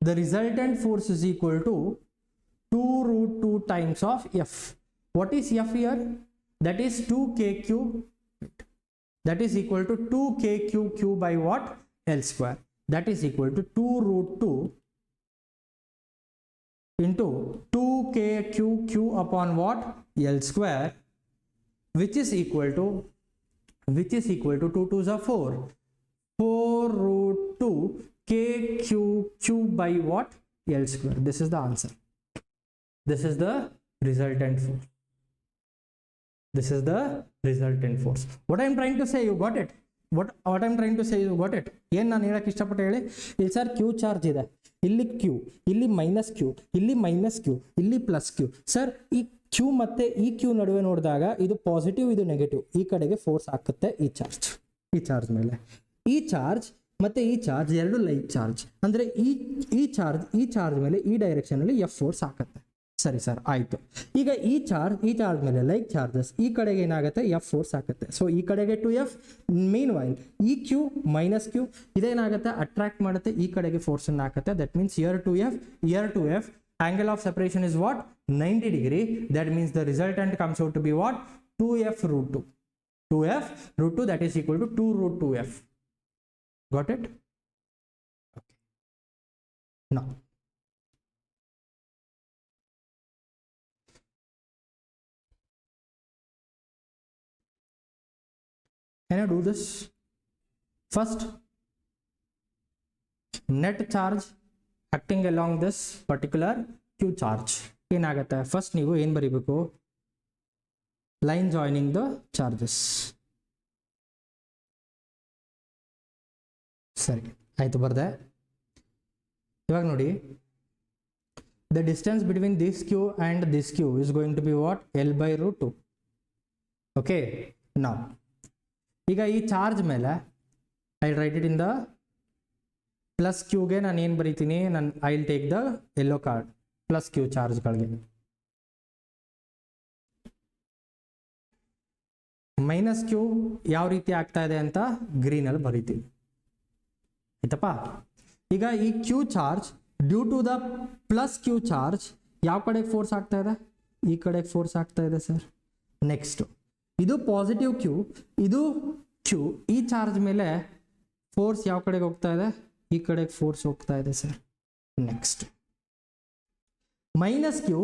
the resultant force is equal to 2√2 times of F. What is F here? That is 2KQ. That is equal to 2KQQ by what? L². That is equal to 2√2 into 2KQQ upon what? L², which is equal to 2 2s are 4. 4√2 KQQ by what? L². This is the answer. This is the resultant force. This is the resultant force. What I am trying to say, you got it? What I am trying to say, you got it? ಏನು ನಾನು ಹೇಳಕ್ಕೆ ಇಷ್ಟಪಟ್ಟು ಹೇಳಿ, ಇಲ್ಲಿ sir Q charge ಇದೆ, ಇಲ್ಲಿ Q, ಇಲ್ಲಿ minus Q, ಇಲ್ಲಿ ಮೈನಸ್ ಕ್ಯೂ, ಇಲ್ಲಿ ಪ್ಲಸ್ ಕ್ಯೂ. ಸರ್ ಈ ಕ್ಯೂ ಮತ್ತೆ ಈ ಕ್ಯೂ ನಡುವೆ ನೋಡಿದಾಗ ಇದು ಪಾಸಿಟಿವ್, ಇದು ನೆಗೆಟಿವ್. ಈ ಕಡೆಗೆ ಫೋರ್ಸ್ ಹಾಕುತ್ತೆ ಈ ಚಾರ್ಜ್ ಮೇಲೆ. ಈ ಚಾರ್ಜ್ ಮತ್ತೆ ಈ ಚಾರ್ಜ್ ಎರಡು ಲೈಕ್ ಚಾರ್ಜ್, ಅಂದ್ರೆ ಈ ಚಾರ್ಜ್ ಮೇಲೆ ಈ ಡೈರೆಕ್ಷನ್ ಅಲ್ಲಿ F ಫೋರ್ಸ್ ಹಾಕತ್ತೆ. ಸರಿ ಸರ್, ಆಯ್ತು. ಈಗ ಈ ಚಾರ್ಜ್ ಮೇಲೆ ಲೈಕ್ ಚಾರ್ಜಸ್ ಈ ಕಡೆಗೆ ಏನಾಗುತ್ತೆ? F force ಹಾಕತ್ತೆ. ಸೊ ಈ ಕಡೆಗೆ 2F. ಮೀನ್ ವೈಲ್ ಈ ಕ್ಯೂ ಮೈನಸ್ ಕ್ಯೂ ಇದೇನಾಗುತ್ತೆ? ಅಟ್ರಾಕ್ಟ್ ಮಾಡುತ್ತೆ, ಈ ಕಡೆಗೆ ಫೋರ್ಸ್ ಅನ್ನು ಹಾಕತ್ತೆ. That means here 2F, angle of separation is what? 90 degree. That means the resultant comes out to be what? 2f root 2. 2f root 2, that is equal to 2 root 2f. Got it? Okay. Now, can I do this? First, net charge acting along this particular q charge ಏನಾಗುತ್ತೆ, first ನೀವು ಏನು ಬರೀಬೇಕು, line joining the charges. ಸರಿ ಆಯ್ತು, ಬರ್ದೆ. ಇವಾಗ ನೋಡಿ, the distance between this Q and this Q is going to be what, L by root 2. Okay, ನಾವು ಈಗ ಈ ಚಾರ್ಜ್ ಮೇಲೆ I write it in the plus ಕ್ಯೂಗೆ ನಾನು ಏನು ಬರೀತೀನಿ, I will take the yellow card plus Q ಚಾರ್ಜ್ಗಳಿಗೆ. Minus Q ಯಾವ ರೀತಿ ಆಗ್ತಾ ಇದೆ ಅಂತ ಗ್ರೀನಲ್ಲಿ ಬರೀತೀನಿ, ಆಯ್ತಪ್ಪ. ಈಗ ಈ Q charge due to the plus Q charge ಯಾವ ಕಡೆಗೆ ಫೋರ್ಸ್ ಆಗ್ತಾ ಇದೆ, ಈ ಕಡೆಗೆ ಫೋರ್ಸ್ ಆಗ್ತಾ ಇದೆ ಸರ್. ನೆಕ್ಸ್ಟ್ ಇದು ಪಾಸಿಟಿವ್ ಕ್ಯೂ, ಇದು ಕ್ಯೂ, ಈ ಚಾರ್ಜ್ ಮೇಲೆ ಫೋರ್ಸ್ ಯಾವ ಕಡೆಗೆ ಹೋಗ್ತಾ ಇದೆ, ಈ ಕಡೆಗೆ ಫೋರ್ಸ್ ಹೋಗ್ತಾ ಇದೆ ಸರ್. ನೆಕ್ಸ್ಟ್ ಮೈನಸ್ ಕ್ಯೂ,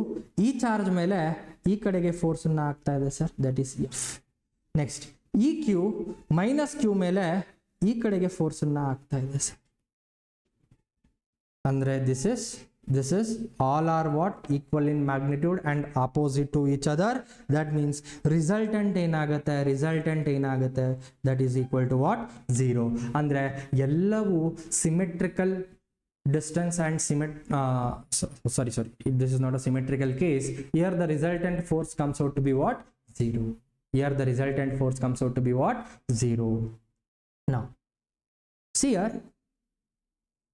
ಈ ಚಾರ್ಜ್ ಮೇಲೆ ಈ ಕಡೆಗೆ ಫೋರ್ಸ್ ಅನ್ನ ಆಗ್ತಾ ಇದೆ sir, that is F. Next ಈ ಕ್ಯೂ ಮೈನಸ್ ಕ್ಯೂ ಮೇಲೆ ಈ ಕಡೆಗೆ ಫೋರ್ಸ್ ಅನ್ನ ಆಗ್ತಾ ಇದೆ ಸರ್. ಅಂದ್ರೆ this is all are what, equal in magnitude and opposite to each other. That means resultant ಏನಾಗುತ್ತೆ, that is equal to what, 0. ಅಂದ್ರೆ ಎಲ್ಲವೂ symmetrical distance and sorry, this is not a symmetrical case. Here the resultant force comes out to be what, 0. Here the resultant force comes out to be what, 0. Now see here,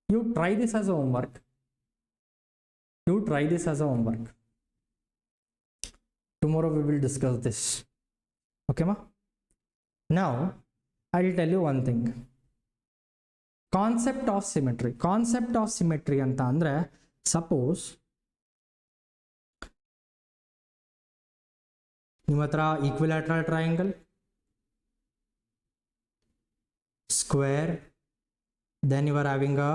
you try this as a homework. Tomorrow we will discuss this. Okay ma? Now I will tell you one thing. Concept of symmetry anta andre, suppose ನಿಮ್ಮ ಹತ್ರ equilateral triangle, square, then you are having a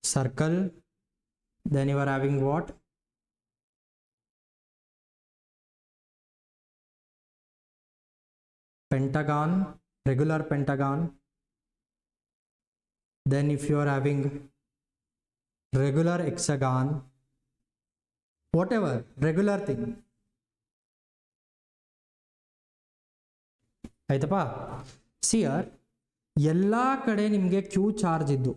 circle, then you are having what, pentagon, regular pentagon. Then if you are having regular hexagon, whatever regular thing, ಆಯ್ತಪ್ಪ. See ಆರ್ ಎಲ್ಲ ಕಡೆ ನಿಮಗೆ Q charge ಇದ್ದು,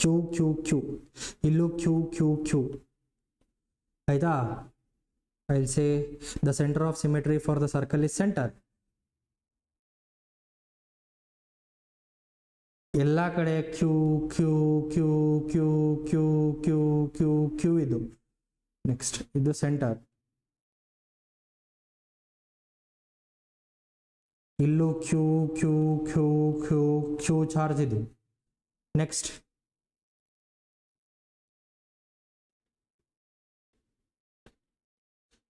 Q Q Q, ಇಲ್ಲೂ Q Q Q, ಆಯ್ತಾ. I will say the centre of symmetry for the circle is centre. ಎಲ್ಲ ಕಡೆ Q Q Q Q Q Q Q Q ಇದು. ನೆಕ್ಸ್ಟ್ ಇದು ಸೆಂಟರ್, ಇಲ್ಲೂ Q Q Q Q Q charge ಇದು. Next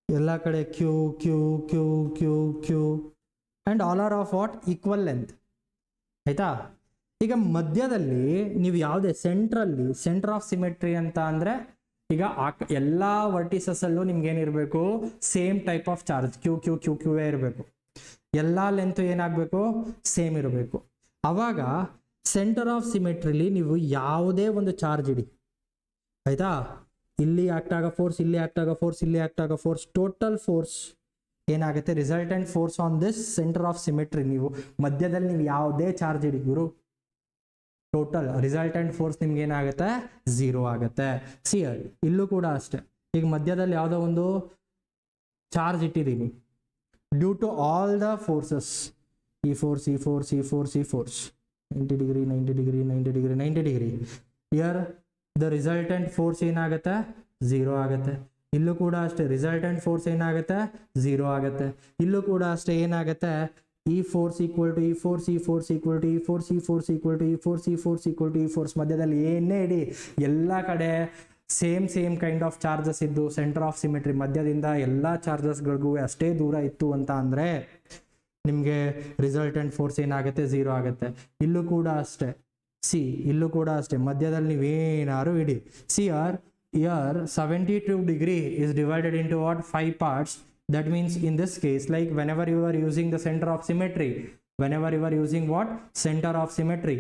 ಎಲ್ಲ ಕಡೆ Q Q Q Q Q and all are of what, equal length, ಆಯ್ತಾ. ಈಗ ಮಧ್ಯದಲ್ಲಿ ನೀವು ಯಾವುದೇ ಸೆಂಟರ್ ಆಫ್ ಸಿಮೆಟ್ರಿ ಅಂತ ಅಂದರೆ, ಈಗ ಎಲ್ಲ ವರ್ಟಿಸಸ್ ಅಲ್ಲೂ ನಿಮ್ಗೆ ಏನಿರಬೇಕು, same type of charge Q Q Q ಕ್ಯೂವೇ ಇರಬೇಕು. ಎಲ್ಲ ಲೆಂತ್ ಏನಾಗಬೇಕು, ಸೇಮ್ ಇರಬೇಕು. ಅವಾಗ ಸೆಂಟರ್ ಆಫ್ ಸಿಮೆಟ್ರಿಲಿ ನೀವು ಯಾವುದೇ ಒಂದು ಚಾರ್ಜ್ ಇಡಿ, ಆಯ್ತಾ. ಇಲ್ಲಿ ಆಕ್ಟ್ ಆಗೋ ಫೋರ್ಸ್, ಇಲ್ಲಿ ಆಕ್ಟ್ ಆಗೋ ಫೋರ್ಸ್, ಇಲ್ಲಿ ಆಕ್ಟ್ ಆಗೋ ಫೋರ್ಸ್, ಟೋಟಲ್ ಫೋರ್ಸ್ ಏನಾಗುತ್ತೆ, resultant force on this centre of symmetry. ನೀವು ಮಧ್ಯದಲ್ಲಿ ನೀವು ಯಾವುದೇ ಚಾರ್ಜ್ ಇಡಿ ಗುರು, ಟೋಟಲ್ ರಿಸಲ್ಟೆಂಟ್ ಫೋರ್ಸ್ ನಿಮ್ಗೆ ಏನಾಗುತ್ತೆ, 0 ಆಗುತ್ತೆ. ಸಿಯರ್ ಇಲ್ಲೂ ಕೂಡ ಅಷ್ಟೇ. ಈಗ ಮಧ್ಯದಲ್ಲಿ ಯಾವುದೋ ಒಂದು ಚಾರ್ಜ್ ಇಟ್ಟಿದ್ದೀನಿ, due to all the forces, ಈ force 90 degree 90 degree 90 degree 90 degree, here the resultant force ಏನಾಗುತ್ತೆ, 0 ಆಗುತ್ತೆ. ಇಲ್ಲೂ ಕೂಡ ಅಷ್ಟೇ ರಿಸಲ್ಟೆಂಟ್ ಫೋರ್ಸ್ ಏನಾಗುತ್ತೆ, 0 ಆಗುತ್ತೆ. ಇಲ್ಲೂ ಕೂಡ ಅಷ್ಟೇ ಏನಾಗುತ್ತೆ, ಈ ಫೋರ್ಸ್ ಈಕ್ವಲ್ ಟು ಈ ಫೋರ್ಸ್, ಈ ಫೋರ್ಸ್ ಈಕ್ವಲ್ ಟು ಈ ಫೋರ್ಸ್, ಈ ಫೋರ್ಸ್ ಈಕ್ವಲ್ ಟು ಈ ಫೋರ್ಸ್, ಈ ಫೋರ್ಸ್ ಈಕ್ವಲ್ ಟು ಈ ಫೋರ್ಸ್. ಮಧ್ಯದಲ್ಲಿ ಏನೇ ಇಡಿ ಎಲ್ಲ ಕಡೆ ಸೇಮ್ ಕೈಂಡ್ ಆಫ್ ಚಾರ್ಜಸ್ ಇದ್ದು ಸೆಂಟರ್ ಆಫ್ ಸಿಮೆಟ್ರಿ ಮಧ್ಯದಿಂದ ಎಲ್ಲ ಚಾರ್ಜಸ್ಗಳಿಗೂ ಅಷ್ಟೇ ದೂರ ಇತ್ತು ಅಂತ ಅಂದರೆ ನಿಮಗೆ ರಿಸಲ್ಟೆಂಟ್ ಫೋರ್ಸ್ ಏನಾಗುತ್ತೆ 0 ಆಗುತ್ತೆ. ಇಲ್ಲೂ ಕೂಡ ಅಷ್ಟೇ, ಇಲ್ಲೂ ಕೂಡ ಅಷ್ಟೇ, ಮಧ್ಯದಲ್ಲಿ ನೀವೇನಾದ್ರು ಇಡಿ. Here 72 degree is divided into what? 5 parts. That means in this case, like whenever you are using the center of symmetry, whenever you are using what? Center of symmetry.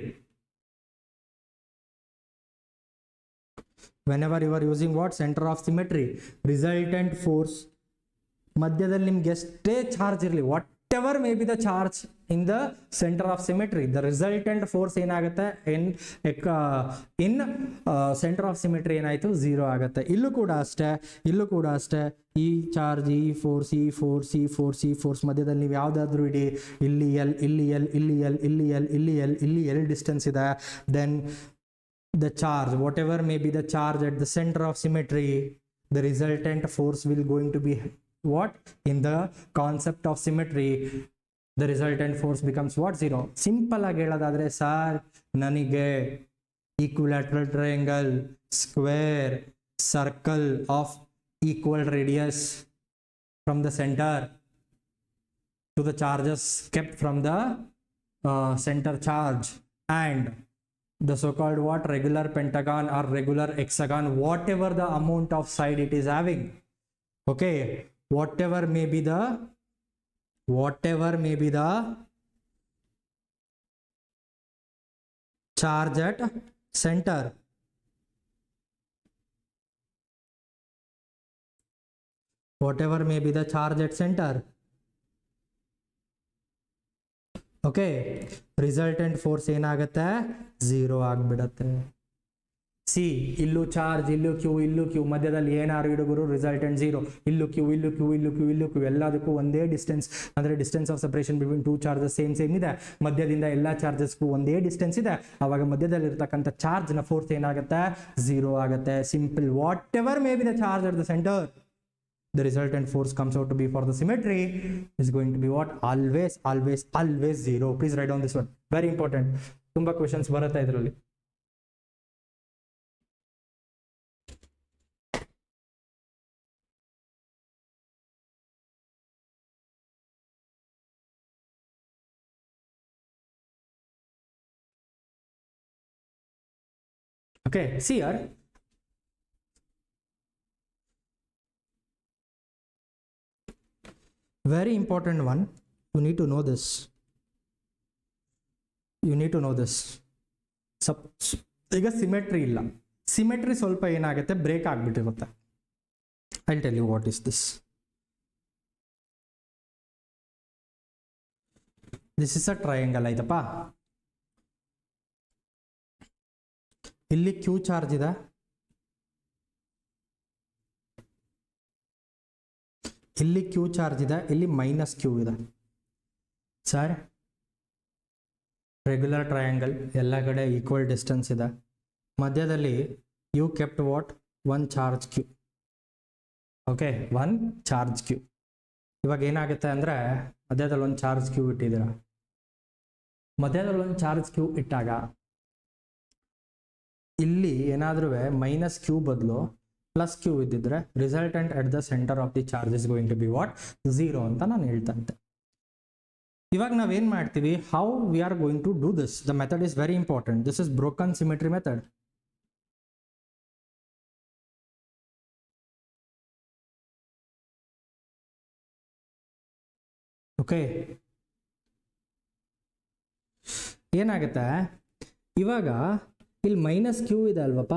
Whenever you are using what? Center of symmetry, resultant force ಮಧ್ಯದಲ್ಲಿ ನಿಮ್ಗೆ ಎಷ್ಟೇ charge ಇರಲಿ, whatever may be the charge in the center of symmetry, the resultant force ಏನಾಗುತ್ತೆ in center of symmetry ಏನಾಯ್ತು 0 ಆಗುತ್ತೆ. ಇಲ್ಲೂ ಕೂಡ ಅಷ್ಟೇ ಈ ಚಾರ್ಜ್ ಈ ಫೋರ್ಸ್ ಮಧ್ಯದಲ್ಲಿ ನೀವು ಯಾವ್ದಾದ್ರು ಇಡಿ, ಇಲ್ಲಿ ಎಲ್ ಡಿಸ್ಟೆನ್ಸ್ ಇದೆ. Then the charge, whatever may be the charge at the center of symmetry, the resultant force will going to be what? In the concept of symmetry, the resultant force becomes what? 0. Simple ಆಗಿ ಹೇಳೋದಾದ್ರೆ sir, ನನಗೆ equilateral triangle, square, circle of equal radius from the center to the charges kept from the center charge, and the so-called what? Regular pentagon or regular hexagon, whatever the amount of side it is having. Okay, whatever may be the charge at center, whatever may be the charge at center, okay, resultant force ಏನಾಗುತ್ತೆ 0 ಆಗಿಬಿಡತ್ತೆ. ಇಲ್ಲೂ charge, ಇಲ್ಲೂ Q, ಮಧ್ಯದಲ್ಲಿ ಏನಾರು ಇಡುಗರು resultant 0. ಇಲ್ಲೂ Q ಎಲ್ಲದಕ್ಕೂ ಒಂದೇ distance, ಅಂದರೆ distance of separation between 2 charges same ಇದೆ. ಮಧ್ಯದಿಂದ ಎಲ್ಲ ಚಾರ್ಜಸ್ಗೂ ಒಂದೇ ಡಿಸ್ಟೆನ್ಸ್ ಇದೆ. ಆವಾಗ ಮಧ್ಯದಲ್ಲಿ ಇರ್ತಕ್ಕಂಥ ಚಾರ್ಜ್ನ ಫೋರ್ಸ್ ಏನಾಗುತ್ತೆ 0 ಆಗುತ್ತೆ. Simple. What ever may be the charge at the centre, the resultant force comes out to be for the symmetry is going to be what? Always 0. Please write down this one, very important. ತುಂಬಾ questions ಬರುತ್ತೆ ಇದರಲ್ಲಿ. Okay, see here. Very important one. You need to know this. ಈಗ symmetry ಇಲ್ಲ, symmetry ಸ್ವಲ್ಪ ಏನಾಗುತ್ತೆ break ಆಗ್ಬಿಟ್ಟಿರುತ್ತೆ. I tell you what is this. This is a triangle ಆಯ್ತಪ್ಪ. ಇಲ್ಲಿ ಕ್ಯೂ ಚಾರ್ಜ್ ಇದೆ, ಇಲ್ಲಿ ಕ್ಯೂ ಚಾರ್ಜ್ ಇದೆ, ಇಲ್ಲಿ ಮೈನಸ್ ಕ್ಯೂ ಇದೆ. ಸರ್, ರೆಗ್ಯುಲರ್ ಟ್ರಯಾಂಗಲ್, ಎಲ್ಲ ಕಡೆ ಈಕ್ವಲ್ ಡಿಸ್ಟೆನ್ಸ್ ಇದೆ. ಮಧ್ಯದಲ್ಲಿ you kept what? 1 charge Q. Okay, 1 charge Q. ಇವಾಗ ಏನಾಗುತ್ತೆ ಅಂದರೆ, ಮಧ್ಯದಲ್ಲಿ 1 ಚಾರ್ಜ್ ಕ್ಯೂ ಇಟ್ಟಿದ್ದೀರ. ಮಧ್ಯದಲ್ಲಿ 1 ಚಾರ್ಜ್ ಕ್ಯೂ ಇಟ್ಟಾಗ ಇಲ್ಲಿ ಏನಾದ್ರೂ ಮೈನಸ್ ಕ್ಯೂ ಬದಲು ಪ್ಲಸ್ ಕ್ಯೂ ಇದ್ದಿದ್ರೆ resultant at the centre of the charge is going to be what? 0 ಅಂತ ನಾನು ಹೇಳ್ತಾ ಇದ್ದೆ. ಇವಾಗ ನಾವೇನ್ ಮಾಡ್ತೀವಿ? How we are going to do this? The method is very important. This is broken symmetry method. Okay, ಏನಾಗುತ್ತೆ ಇವಾಗ? ಇಲ್ಲಿ ಮೈನಸ್ ಕ್ಯೂ ಇದೆ ಅಲ್ವಪ್ಪ,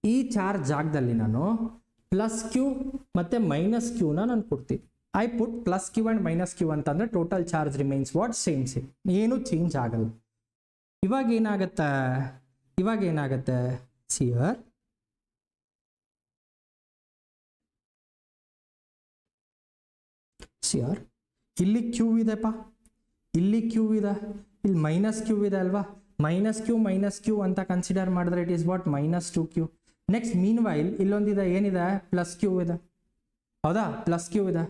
ಈ ಚಾರ್ಜ್ ಜಾಗದಲ್ಲಿ ನಾನು ಪ್ಲಸ್ ಕ್ಯೂ ಮತ್ತೆ ಮೈನಸ್ ಕ್ಯೂನ ನಾನು ಕೊಡ್ತೀನಿ. I put plus Q and minus Q ಅಂತಂದ್ರೆ total charge remains what? Same, ಏನು ಚೇಂಜ್ ಆಗಲ್ಲ. ಇವಾಗ ಏನಾಗುತ್ತೆ ಸಿಯರ್, ಇಲ್ಲಿ ಕ್ಯೂ ಇದೆಪ್ಪ, ಇಲ್ಲಿ ಕ್ಯೂ ಇದೆ, ಇಲ್ಲಿ ಮೈನಸ್ ಕ್ಯೂ ಇದೆ ಅಲ್ವಾ? ಮೈನಸ್ ಕ್ಯೂ ಅಂತ ಕನ್ಸಿಡರ್ ಮಾಡಿದ್ರೆ it is what? -2q. Next meanwhile ಇಲ್ಲೊಂದಿದೆ, ಏನಿದೆ? ಪ್ಲಸ್ ಕ್ಯೂ ಇದೆ, ಹೌದಾ? ಪ್ಲಸ್ ಕ್ಯೂ ಇದೆ.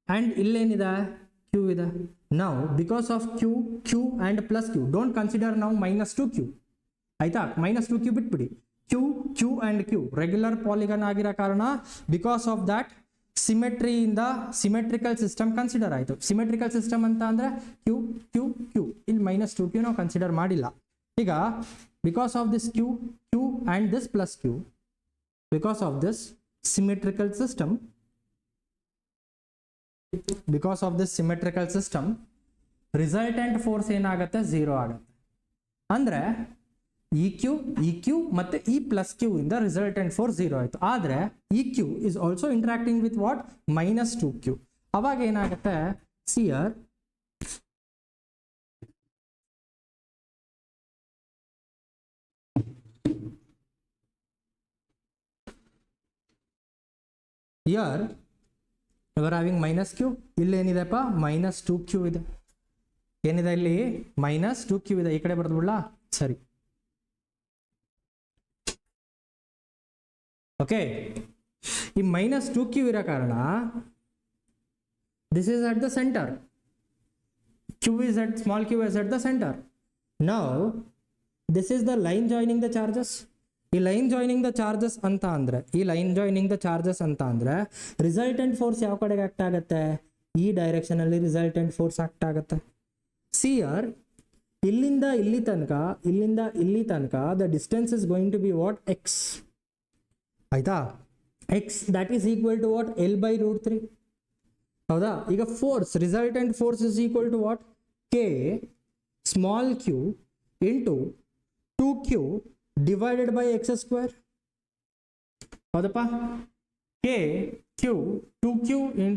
ಆ್ಯಂಡ್ ಇಲ್ಲೇನಿದೆ? ಕ್ಯೂ ಇದೆ. ನಾವು because of Q and plus Q don't consider ನಾವು -2q, ಆಯ್ತಾ? -2q ಬಿಟ್ಬಿಡಿ. Q and Q regular polygon ಆಗಿರೋ ಕಾರಣ because of that ಸಿಮೆಟ್ರಿ ಇಂದ ಸಿಮೆಟ್ರಿಕಲ್ ಸಿಸ್ಟಮ್ ಕನ್ಸಿಡರ್ ಆಯಿತು. ಸಿಮೆಟ್ರಿಕಲ್ ಸಿಸ್ಟಮ್ ಅಂತ ಅಂದ್ರೆ Q Q Q, ಇಲ್ಲಿ -2Q ನಾವು ಕನ್ಸಿಡರ್ ಮಾಡಿಲ್ಲ. ಈಗ because of this Q and this plus Q, because of this symmetrical system, resultant force ಏನಾಗುತ್ತೆ 0 ಆಗುತ್ತೆ. ಅಂದ್ರೆ EQ ಮತ್ತೆ E plus Q ಇಂದ ರಿಸಲ್ಟೆಂಟ್ ಫೋರ್ಸ್ 0 ಆಯ್ತು. ಆದ್ರೆ EQ is also interacting with what? -2Q. ಅವಾಗ ಏನಾಗುತ್ತೆ, here you are having -Q, ಇಲ್ಲಿ ಏನಿದೆಪ್ಪ -2Q ಇದೆ. ಏನಿದೆ ಇಲ್ಲಿ -2Q ಇದೆ. ಈ ಕಡೆ ಬರ್ದ್ಬಿಡ್ಲಾ? ಸರಿ, ಓಕೆ. ಈ -2Q ಇರೋ ಕಾರಣ this is at the center. Small q is at the center. Now this is the line joining the charges. ಈ ಲೈನ್ ಜಾಯ್ನಿಂಗ್ ದ ಚಾರ್ಜಸ್ ಅಂತ ಅಂದ್ರೆ ರಿಸಲ್ಟೆಂಟ್ ಫೋರ್ಸ್ ಯಾವ ಕಡೆಗೆ ಆಕ್ಟ್ ಆಗುತ್ತೆ? ಈ ಡೈರೆಕ್ಷನ್ ಅಲ್ಲಿ ರಿಸಲ್ಟೆಂಟ್ ಫೋರ್ಸ್ ಆಕ್ಟ್ ಆಗುತ್ತೆ. ಸಿಯರ್ ಇಲ್ಲಿಂದ ಇಲ್ಲಿ ತನಕ the distance is going to be what? x. ಆಯ್ತಾ? x that is equal to what? L/√3. ಹೌದಾ? ಈಗ force, resultant force is equal to what? K small q into 2Q divided by x square. ಹೌದಪ್ಪ? K Q 2Q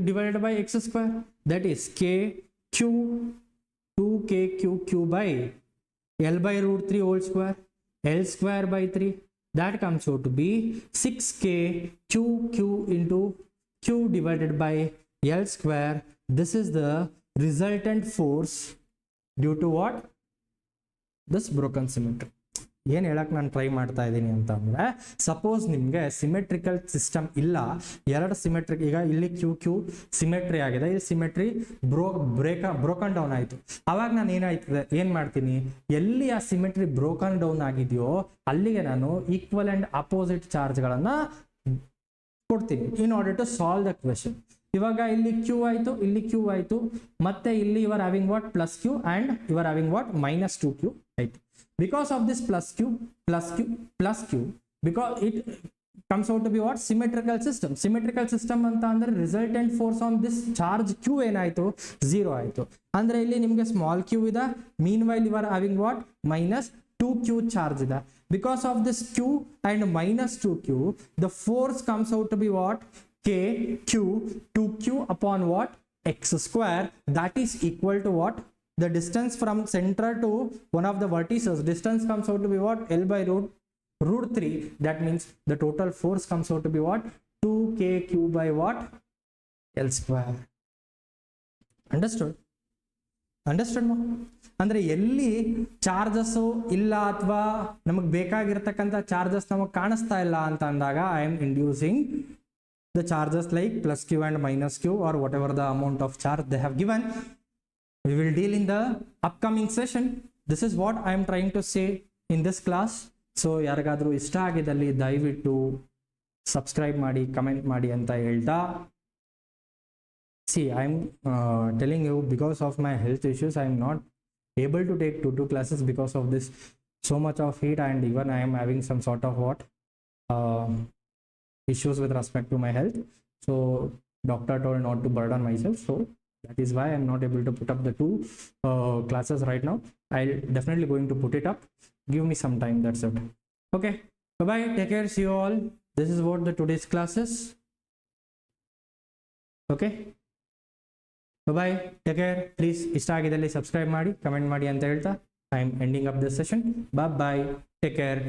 divided by x square, that is K Q 2KQ by L/√3 whole square, L square by 3. That comes out to be 6KQQ into Q divided by L square. This is the resultant force due to what? This broken symmetry. ಏನು ಹೇಳಕ್ಕೆ ನಾನು try ಮಾಡ್ತಾ ಇದ್ದೀನಿ ಅಂತಂದರೆ, suppose ನಿಮಗೆ symmetrical system ಇಲ್ಲ, ಎರಡು symmetric, ಈಗ ಇಲ್ಲಿ Q ಸಿಮೆಟ್ರಿ ಆಗಿದೆ, ಇಲ್ಲಿ ಸಿಮೆಟ್ರಿ ಬ್ರೋಕನ್ ಡೌನ್ ಆಯಿತು. ಅವಾಗ ನಾನು ಏನು ಮಾಡ್ತೀನಿ, ಎಲ್ಲಿ ಆ ಸಿಮೆಟ್ರಿ ಬ್ರೋಕನ್ ಡೌನ್ ಆಗಿದೆಯೋ ಅಲ್ಲಿಗೆ ನಾನು ಈಕ್ವಲ್ ಆ್ಯಂಡ್ ಅಪೋಸಿಟ್ ಚಾರ್ಜ್ಗಳನ್ನು ಕೊಡ್ತೀನಿ in order to solve the question. ಇವಾಗ ಇಲ್ಲಿ Q ಆಯಿತು, ಇಲ್ಲಿ Q ಆಯಿತು, ಮತ್ತೆ ಇಲ್ಲಿ you are having what? +Q and you are having what? -2Q ಆಯಿತು. Because of this plus Q, because it comes out to be what? Symmetrical system ಅಂತ ಅಂದ್ರೆ resultant force on this charge Q ಏನಾಯ್ತು? 0 ಆಯ್ತು. ಅಂದ್ರೆ ಇಲ್ಲಿ ನಿಮಗೆ small q ಇದೆ, meanwhile you are having what? -2Q charge ಇದೆ. Because of this Q and -2Q, the force comes out to be what? K Q 2Q upon what? X square. That is equal to what? The distance from center to one of the vertices, distance comes out to be what? L/√3. That means the total force comes out to be what? 2KQ by what? L square. Understood ಅಂದ್ರೆ ಎಲ್ಲಿ charges ಇಲ್ಲ ಅಥವಾ ನಮಗೆ ಬೇಕಾಗಿರ್ತಕ್ಕಂಥ charges ನಮಗೆ ಕಾಣಿಸ್ತಾ ಇಲ್ಲ ಅಂತ ಅಂದಾಗ I am inducing the charges like +Q and -Q or whatever the amount of charge they have given. We will deal in the upcoming session. This is what I am trying to say in this class. So ಯಾರಿಗಾದರೂ ಇಷ್ಟ ಆಗಿದ್ದಲ್ಲಿ ದಯವಿಟ್ಟು subscribe ಮಾಡಿ, comment ಮಾಡಿ ಅಂತ ಹೇಳ್ತಾ, see I am telling you, because of my health issues I am not able to take 2 classes because of this so much of heat, and even I am having some sort of what issues with respect to my health. So doctor told not to burden myself, so that is why I'm not able to put up the 2 classes right now. I'll definitely going to put it up. Give me some time, that's it. Okay, bye bye, take care, see you all. This is what the today's classes. Okay, bye bye, take care. Please ಇಷ್ಟ ಆಗಿದ್ದಲ್ಲಿ subscribe ಮಾಡಿ, comment ಮಾಡಿ ಅಂತ ಹೇಳ್ತಾ I am ending up this session. Bye bye, take care.